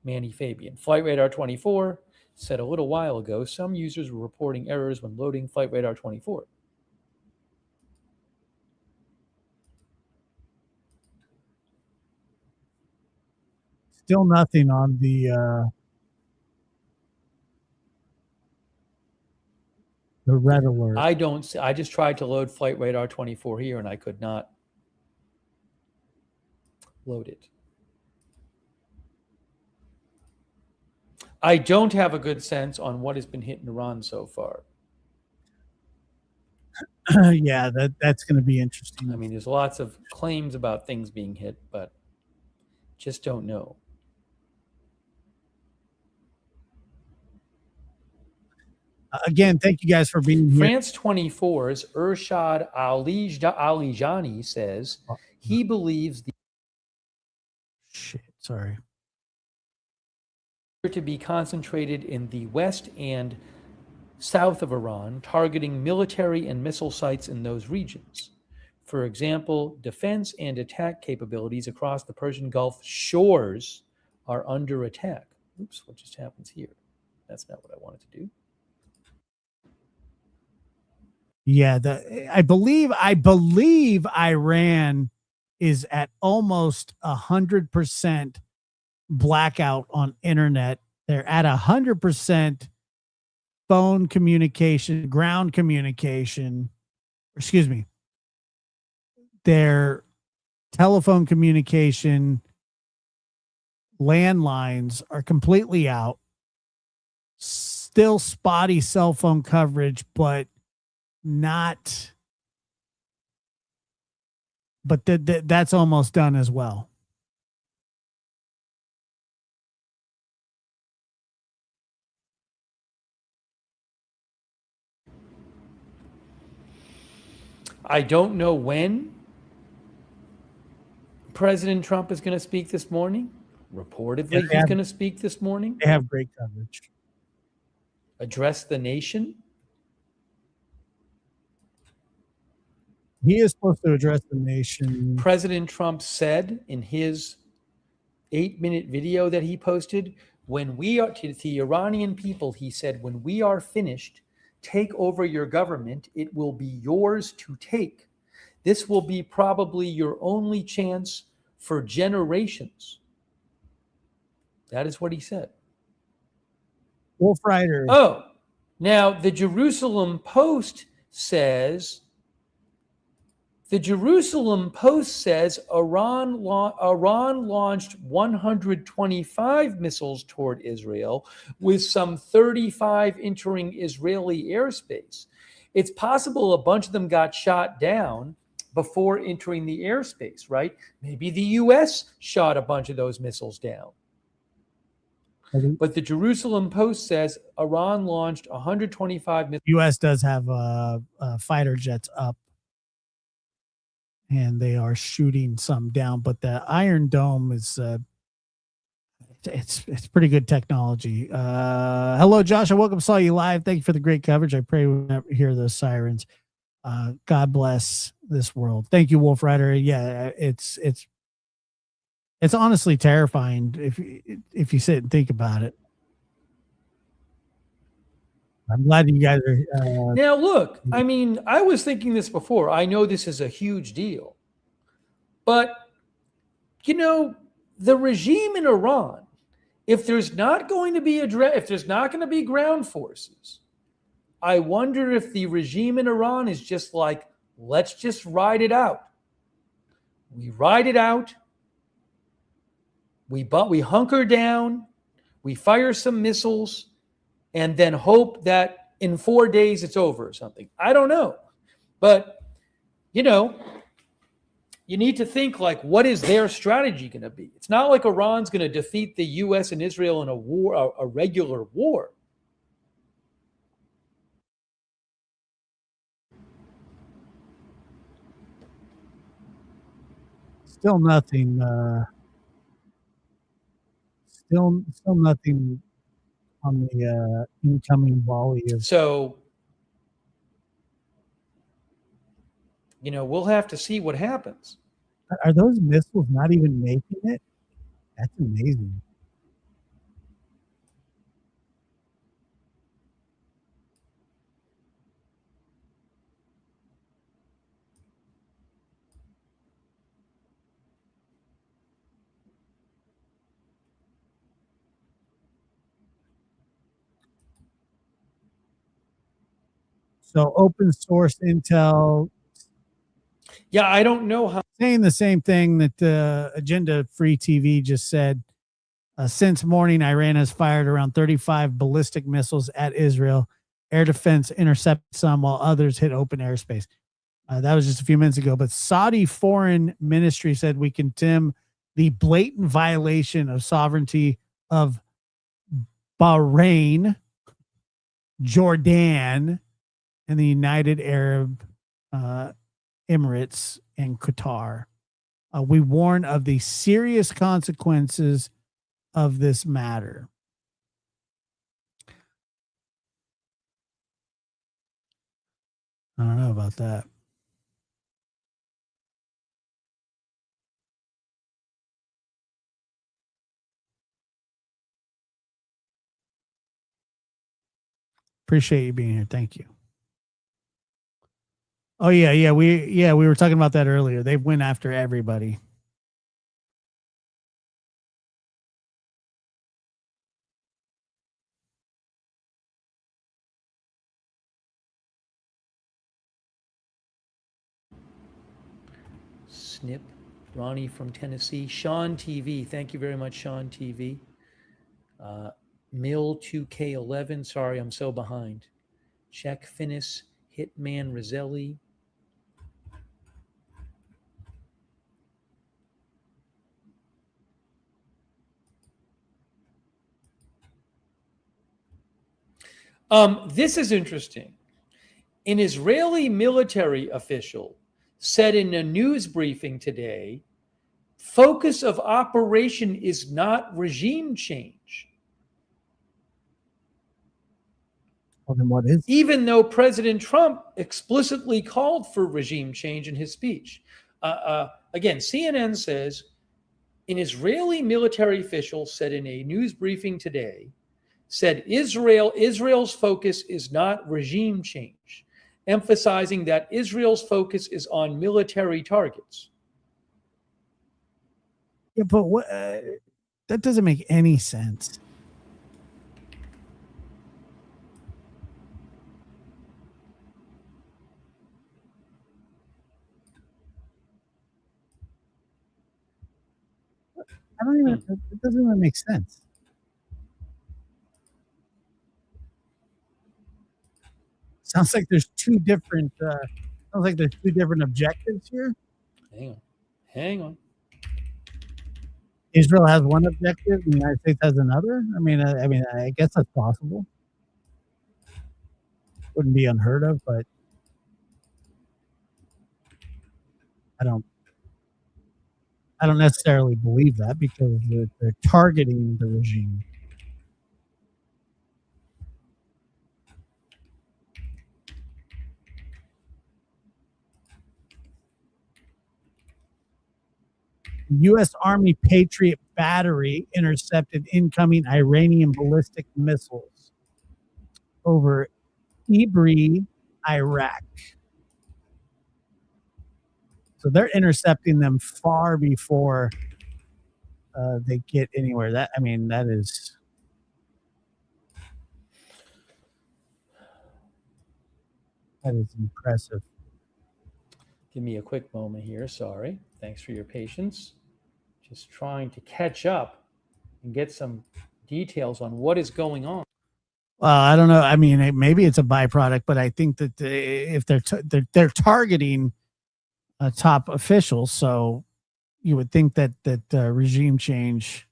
Manny Fabian. Flight Radar 24 said a little while ago some users were reporting errors when loading Flight Radar 24. Still nothing on the red alert. I just tried to load Flight Radar 24 here and I could not load it. I don't have a good sense on what has been hit in Iran so far. Yeah, that's going to be interesting. I mean, there's lots of claims about things being hit, but just don't know. Again, thank you guys for being here. France 24's Urshad Alijani says he believes to be concentrated in the west and south of Iran, targeting military and missile sites in those regions. For example, defense and attack capabilities across the Persian Gulf shores are under attack. Oops, what just happens here? That's not what I wanted to do. Yeah, I believe Iran is at almost 100% blackout on internet. They're at 100% phone communication, ground communication. Excuse me. Their telephone communication landlines are completely out. Still spotty cell phone coverage, but not. But that's almost done as well. I don't know when President Trump is going to speak this morning. Reportedly, he's going to speak this morning. They have great coverage. Address the nation. He is supposed to address the nation. President Trump said in his 8-minute video that he posted, when we are to the Iranian people, he said, when we are finished, take over your government. It will be yours to take. This will be probably your only chance for generations. That is what he said. Wolf Rider. Oh, now the Jerusalem Post says Iran launched 125 missiles toward Israel, with some 35 entering Israeli airspace. It's possible a bunch of them got shot down before entering the airspace, right? Maybe the U.S. shot a bunch of those missiles down. But the Jerusalem Post says Iran launched 125 missiles. U.S. does have fighter jets up, and they are shooting some down. But the Iron Dome is it's pretty good technology. Hello, Josh. I welcome, saw you live. Thank you for the great coverage. I pray we never hear those sirens. God bless this world. Thank you, Wolf Rider. Yeah, it's honestly terrifying if you sit and think about it. I'm glad you guys are. Now, look, I mean, I was thinking this before. I know this is a huge deal. But, you know, the regime in Iran, if there's not going to be ground forces, I wonder if the regime in Iran is just like, let's just ride it out. We ride it out. We hunker down. We fire some missiles, and then hope that in 4 days it's over or something. I don't know. But, you know, you need to think, like, what is their strategy going to be? It's not like Iran's going to defeat the U.S. and Israel in a war, a regular war. Still nothing. Still nothing on the incoming volley of. So, you know, we'll have to see what happens. Are those missiles not even making it? That's amazing. So open source intel. Yeah, I don't know how. Saying the same thing that Agenda Free TV just said. Since morning, Iran has fired around 35 ballistic missiles at Israel. Air defense intercepted some, while others hit open airspace. That was just a few minutes ago. But Saudi Foreign Ministry said we condemn the blatant violation of sovereignty of Bahrain, Jordan, and the United Arab Emirates and Qatar. We warn of the serious consequences of this matter. I don't know about that. Appreciate you being here. Thank you. Oh yeah, we were talking about that earlier. They went after everybody. Snip, Ronnie from Tennessee, Sean TV. Thank you very much, Sean TV. Mill 2K11. Sorry, I'm so behind. Check Finis, Hitman Roselli. This is interesting. An Israeli military official said in a news briefing today, focus of operation is not regime change. Well, then what is? Even though President Trump explicitly called for regime change in his speech. Again, CNN says an Israeli military official said in a news briefing today, said Israel's focus is not regime change, emphasizing that Israel's focus is on military targets. Yeah, but what? That doesn't make any sense. I don't even. It doesn't even make sense. Sounds like there's two different. Sounds like there's two different objectives here. Hang on. Israel has one objective, and the United States has another. I mean, I guess that's possible. Wouldn't be unheard of, but I don't necessarily believe that because they're targeting the regime. U.S. Army Patriot battery intercepted incoming Iranian ballistic missiles over Ibri, Iraq. So they're intercepting them far before they get anywhere. That is impressive. Give me a quick moment here. Sorry. Thanks for your patience. Just trying to catch up and get some details on what is going on. Well, I don't know. I mean, maybe it's a byproduct, but I think that if they're targeting top officials, so you would think that regime change.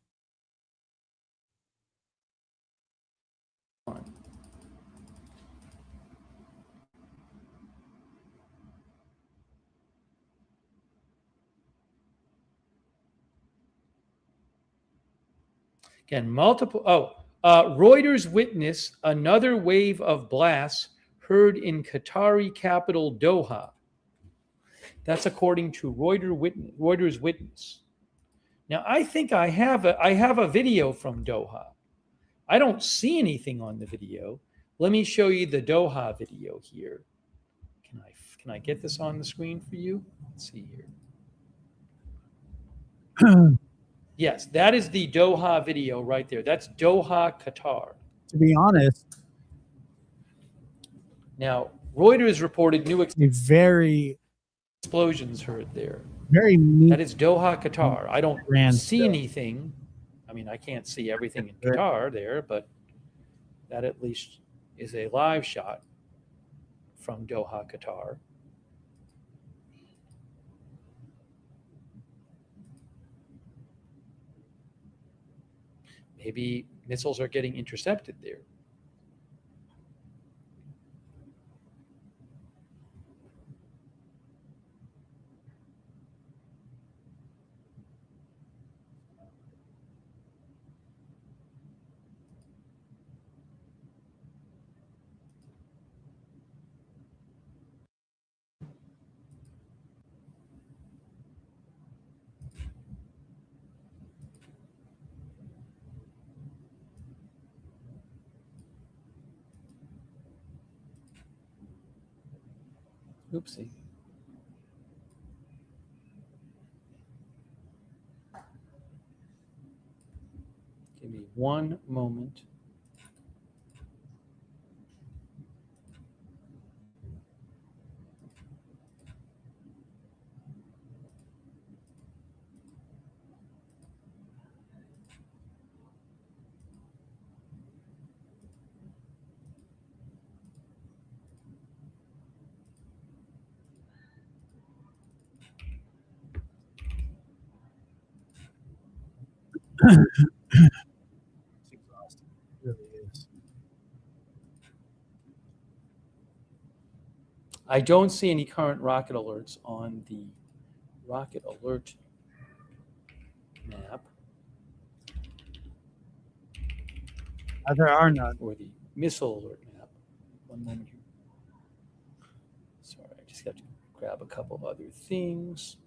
Again, Reuters witness another wave of blasts heard in Qatari capital Doha. That's according to Reuters witness. Now, I think I have a video from Doha. I don't see anything on the video. Let me show you the Doha video here. Can I get this on the screen for you? Let's see here. Yes, that is the Doha video right there. That's Doha, Qatar. To be honest, now Reuters reported new very explosions heard there. Very neat. That is Doha, Qatar. I don't see anything. I mean, I can't see everything in Qatar there, but that at least is a live shot from Doha, Qatar. Maybe missiles are getting intercepted there. Oopsie. Give me one moment. It's exhausting. It really is. I don't see any current rocket alerts on the rocket alert map There are none. or the missile alert map. One moment here. Sorry, I just got to grab a couple of other things.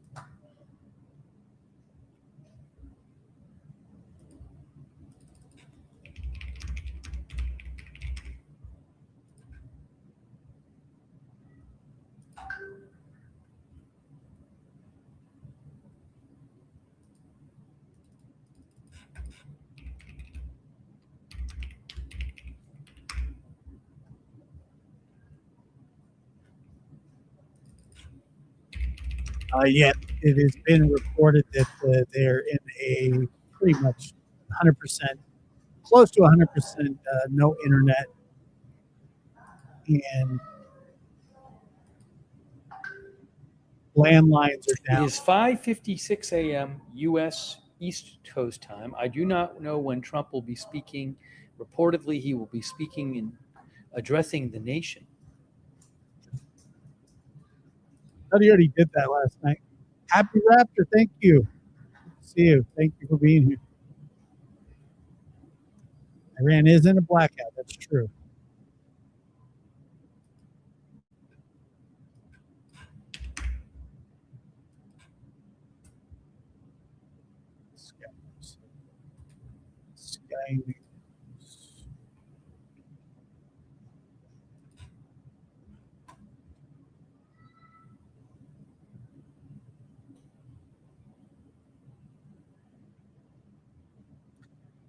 Yet it has been reported that they're in a pretty much 100%, close to 100% no internet, and landlines are It down. is 5:56 a.m. U.S. East Coast time. I do not know when Trump will be speaking. Reportedly, he will be speaking and addressing the nation. I thought he already did that last night. Happy Raptor, thank you. See you. Thank you for being here. Iran is in a blackout. That's true. Sky News.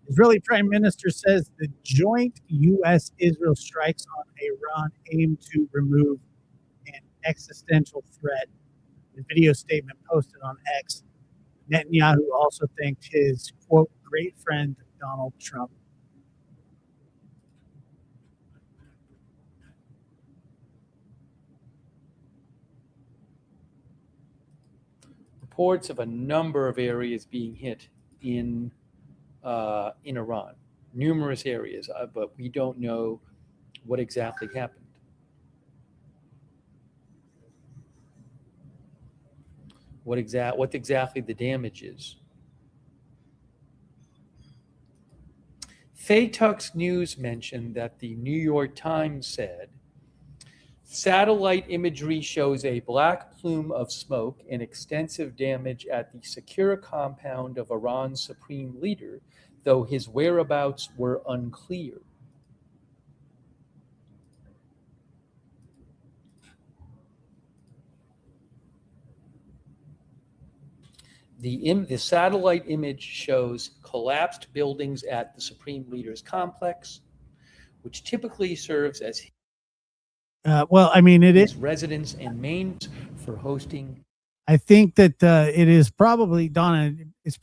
Israeli Prime Minister says the joint U.S.-Israel strikes on Iran aim to remove an existential threat. In a video statement posted on X, Netanyahu also thanked his, quote, great friend Donald Trump. Reports of a number of areas being hit in Iran, numerous areas, but we don't know what exactly happened. What exactly the damage is. Faytuck's News mentioned that the New York Times said satellite imagery shows a black plume of smoke and extensive damage at the secure compound of Iran's supreme leader, though his whereabouts were unclear. The satellite image shows collapsed buildings at the Supreme Leader's complex, which typically serves as Well, I mean, it is his residence and main for hosting. I think that it is probably, Donna, it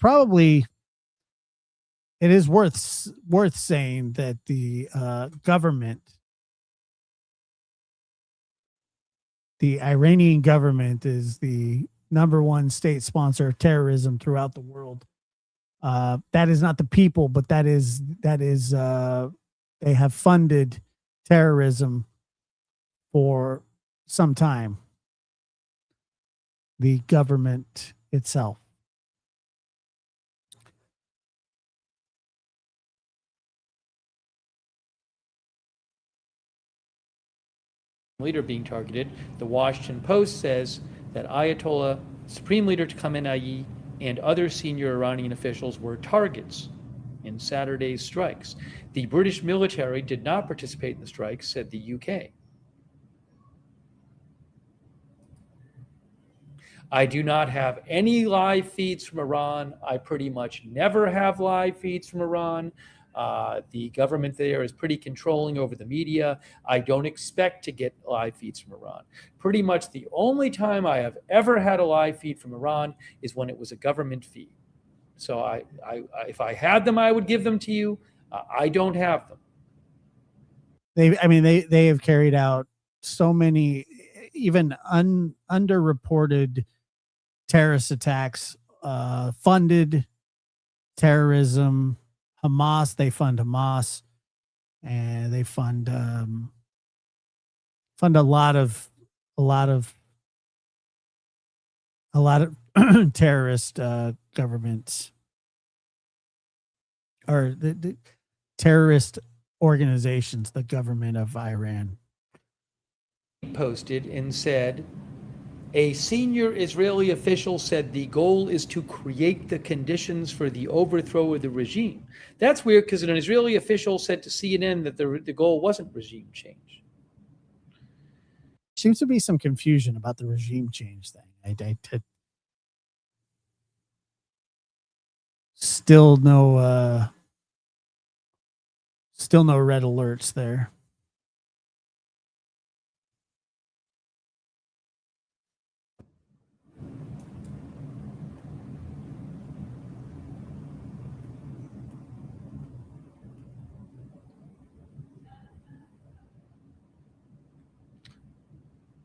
is worth saying that the government, the Iranian government, is the number one state sponsor of terrorism throughout the world. That is not the people, but that is they have funded terrorism for some time. The government itself. Leader being targeted. The Washington Post says that Ayatollah Supreme Leader Khamenei and other senior Iranian officials were targets in Saturday's strikes. The British military did not participate in the strikes, said the UK. I do not have any live feeds from Iran. I pretty much never have live feeds from Iran. The government there is pretty controlling over the media. I don't expect to get live feeds from Iran. Pretty much the only time I have ever had a live feed from Iran is when it was a government feed. So if I had them, I would give them to you. I don't have them. They have carried out so many even underreported terrorist attacks, funded terrorism. Hamas, they fund Hamas, and they fund a lot of terrorist governments, or the terrorist organizations, the government of Iran. Posted and said, a senior Israeli official said the goal is to create the conditions for the overthrow of the regime. That's weird because an Israeli official said to CNN that the goal wasn't regime change. Seems to be some confusion about the regime change thing. Still no red alerts there.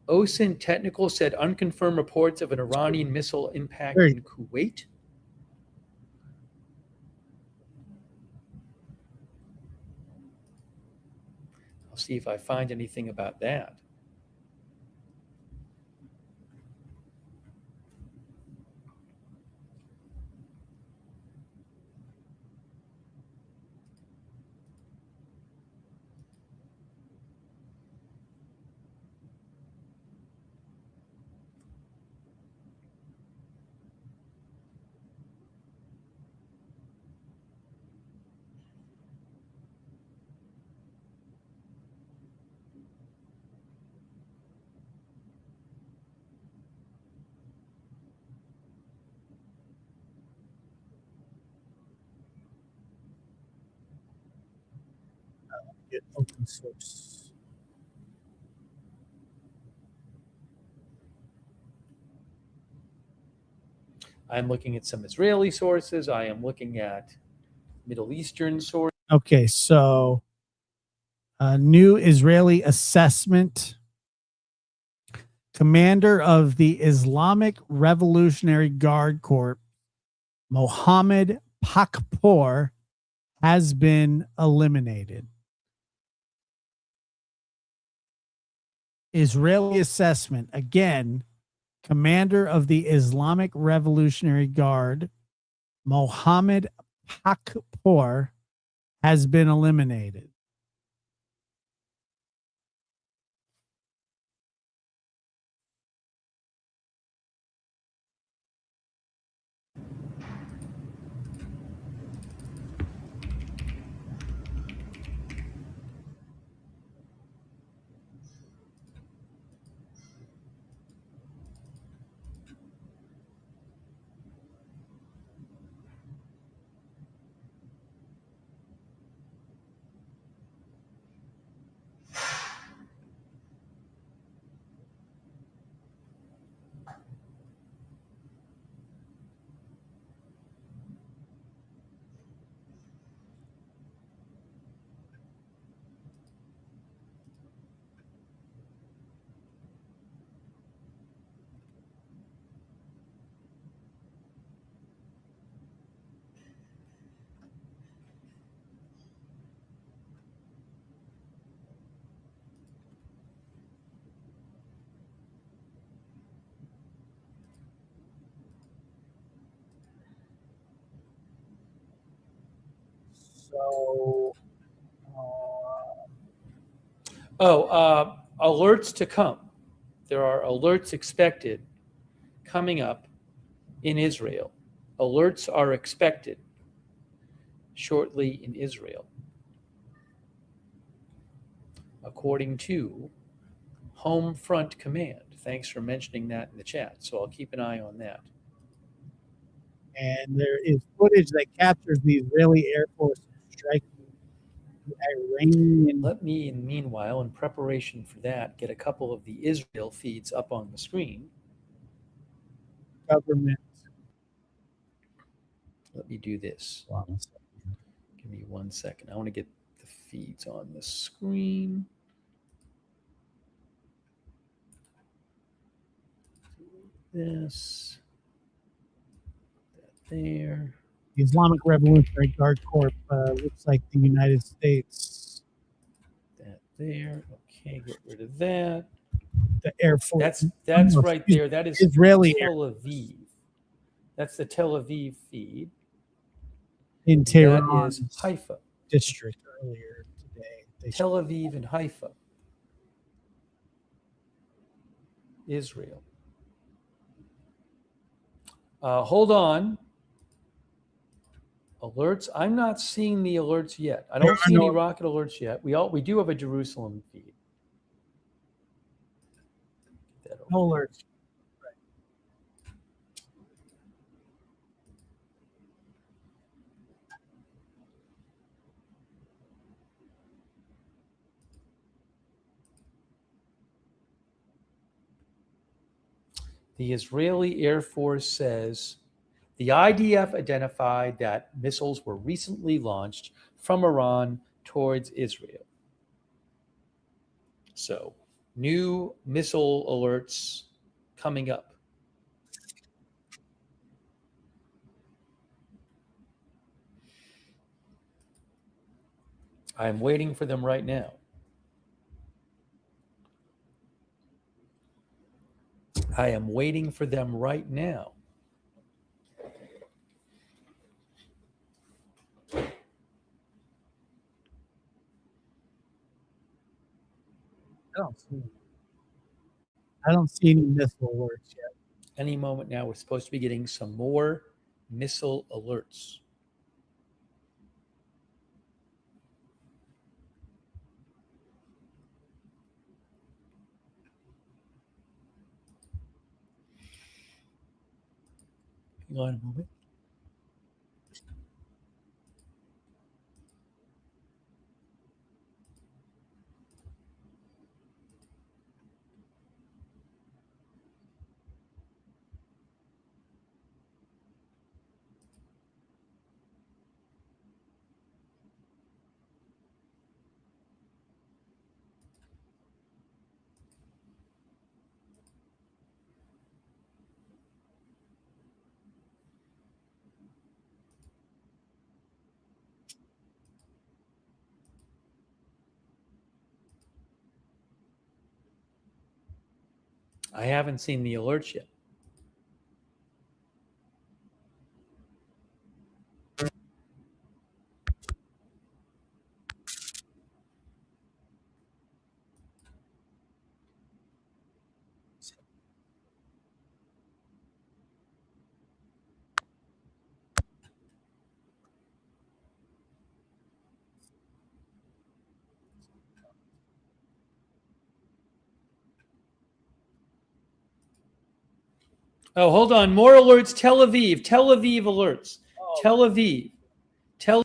OSINT Technical said unconfirmed reports of an Iranian missile impact in Kuwait. I'll see if I find anything about that. Get open source. I'm looking at some Israeli sources. I am looking at Middle Eastern sources. Okay, so a new Israeli assessment. Commander of the Islamic Revolutionary Guard Corps, Mohammed Pakpour, has been eliminated. Israeli assessment, again, commander of the Islamic Revolutionary Guard, Mohammed Pakpour, has been eliminated. So, alerts to come. There are alerts expected coming up in Israel. Alerts are expected shortly in Israel, according to Home Front Command. Thanks for mentioning that in the chat. So I'll keep an eye on that. And there is footage that captures the Israeli Air Force striking the Iranian. Let me, meanwhile, in preparation for that, get a couple of the Israel feeds up on the screen. Government. Let me do this. Give me 1 second. I want to get the feeds on the screen. This. That there. The Islamic Revolutionary Guard Corps looks like the United States. That there. Okay, get rid of that. The Air Force. That's right there. That is Israeli Tel Aviv. That's the Tel Aviv feed. in Tehran. That is Haifa. District earlier today. Tel Aviv and Haifa. Israel. Hold on. Alerts. I'm not seeing the alerts yet. I don't see any rocket alerts yet. We do have a Jerusalem feed. No alerts. The Israeli Air Force says the IDF identified that missiles were recently launched from Iran towards Israel. So, new missile alerts coming up. I'm waiting for them right now. I am waiting for them right now. I don't see any missile alerts yet. Any moment now, we're supposed to be getting some more missile alerts. Hang on a moment. I haven't seen the alerts yet. Oh, hold on. More alerts. Tel Aviv. Tel Aviv alerts. Tel Aviv. Tel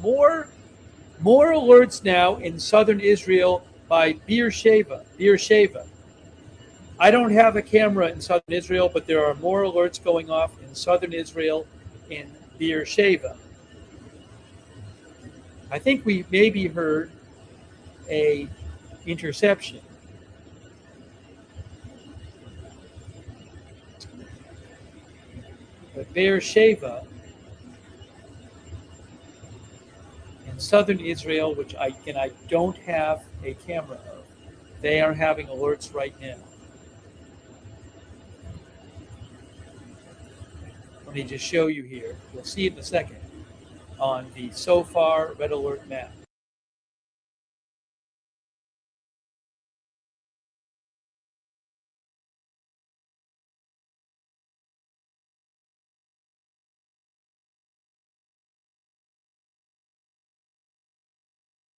more alerts now in southern Israel by Beersheba. I don't have a camera in southern Israel, but there are more alerts going off in southern Israel in Beersheba. I think we maybe heard a interception. But Beersheba in southern Israel, which I don't have a camera of, they are having alerts right now. Let me just show you here. You'll see it in a second on the SOFAR red alert map.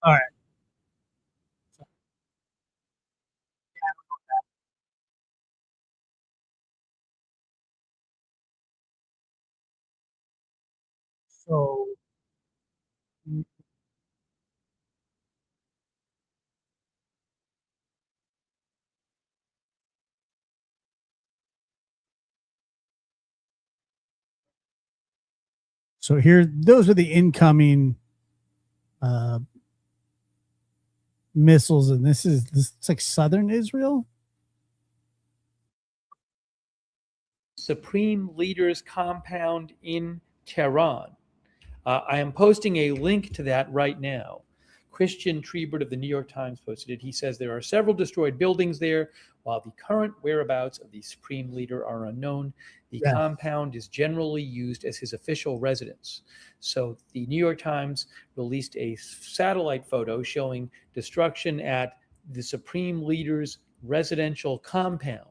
All right. So here, those are the incoming missiles, and this it's like southern Israel. Supreme Leaders Compound in Tehran. I am posting a link to that right now. Christian Trebert of the New York Times posted it. He says there are several destroyed buildings there. While the current whereabouts of the Supreme Leader are unknown, the compound is generally used as his official residence. So the New York Times released a satellite photo showing destruction at the Supreme Leader's residential compound.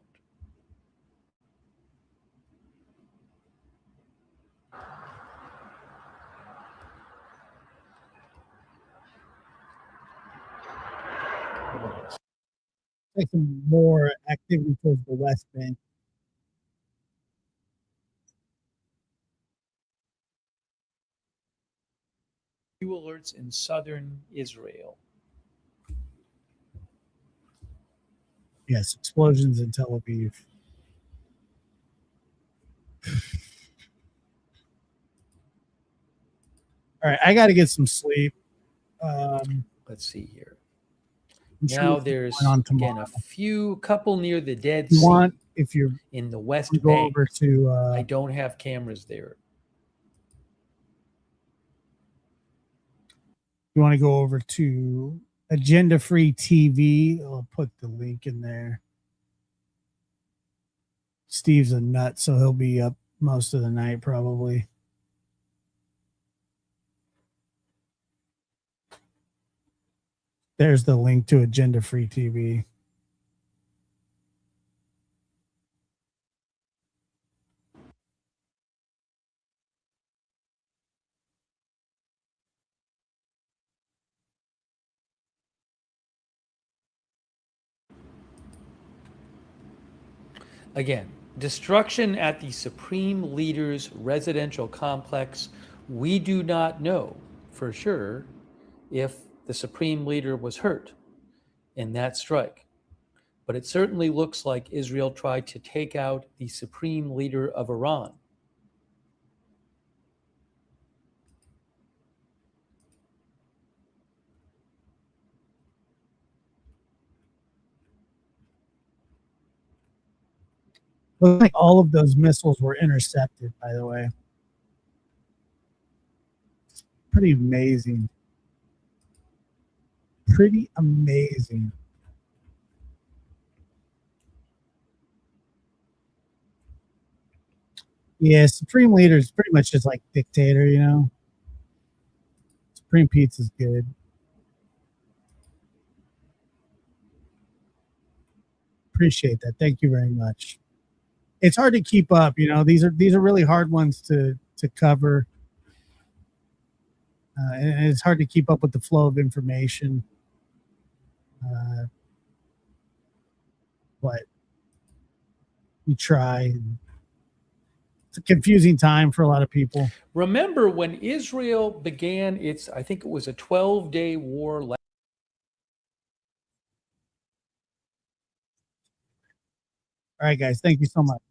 Like some more activity towards the West Bank. Few alerts in southern Israel. Yes, explosions in Tel Aviv. All right, I got to get some sleep. Let's see here. Sure now there's again a couple near the Dead Sea. If you're in the West go Bank, over to I don't have cameras there. You want to go over to Agenda Free TV? I'll put the link in there. Steve's a nut, so he'll be up most of the night probably. There's the link to Agenda Free TV. Again, destruction at the Supreme Leader's residential complex. We do not know for sure if the Supreme Leader was hurt in that strike. But it certainly looks like Israel tried to take out the Supreme Leader of Iran. Looks like all of those missiles were intercepted, by the way. It's pretty amazing. Pretty amazing. Yeah, Supreme Leader is pretty much just like dictator, you know. Supreme Pizza's good. Appreciate that. Thank you very much. It's hard to keep up, you know. These are really hard ones to cover, and it's hard to keep up with the flow of information. But you try. It's a confusing time for a lot of people. Remember when Israel began its, I think it was a 12-day war. All right, guys. Thank you so much.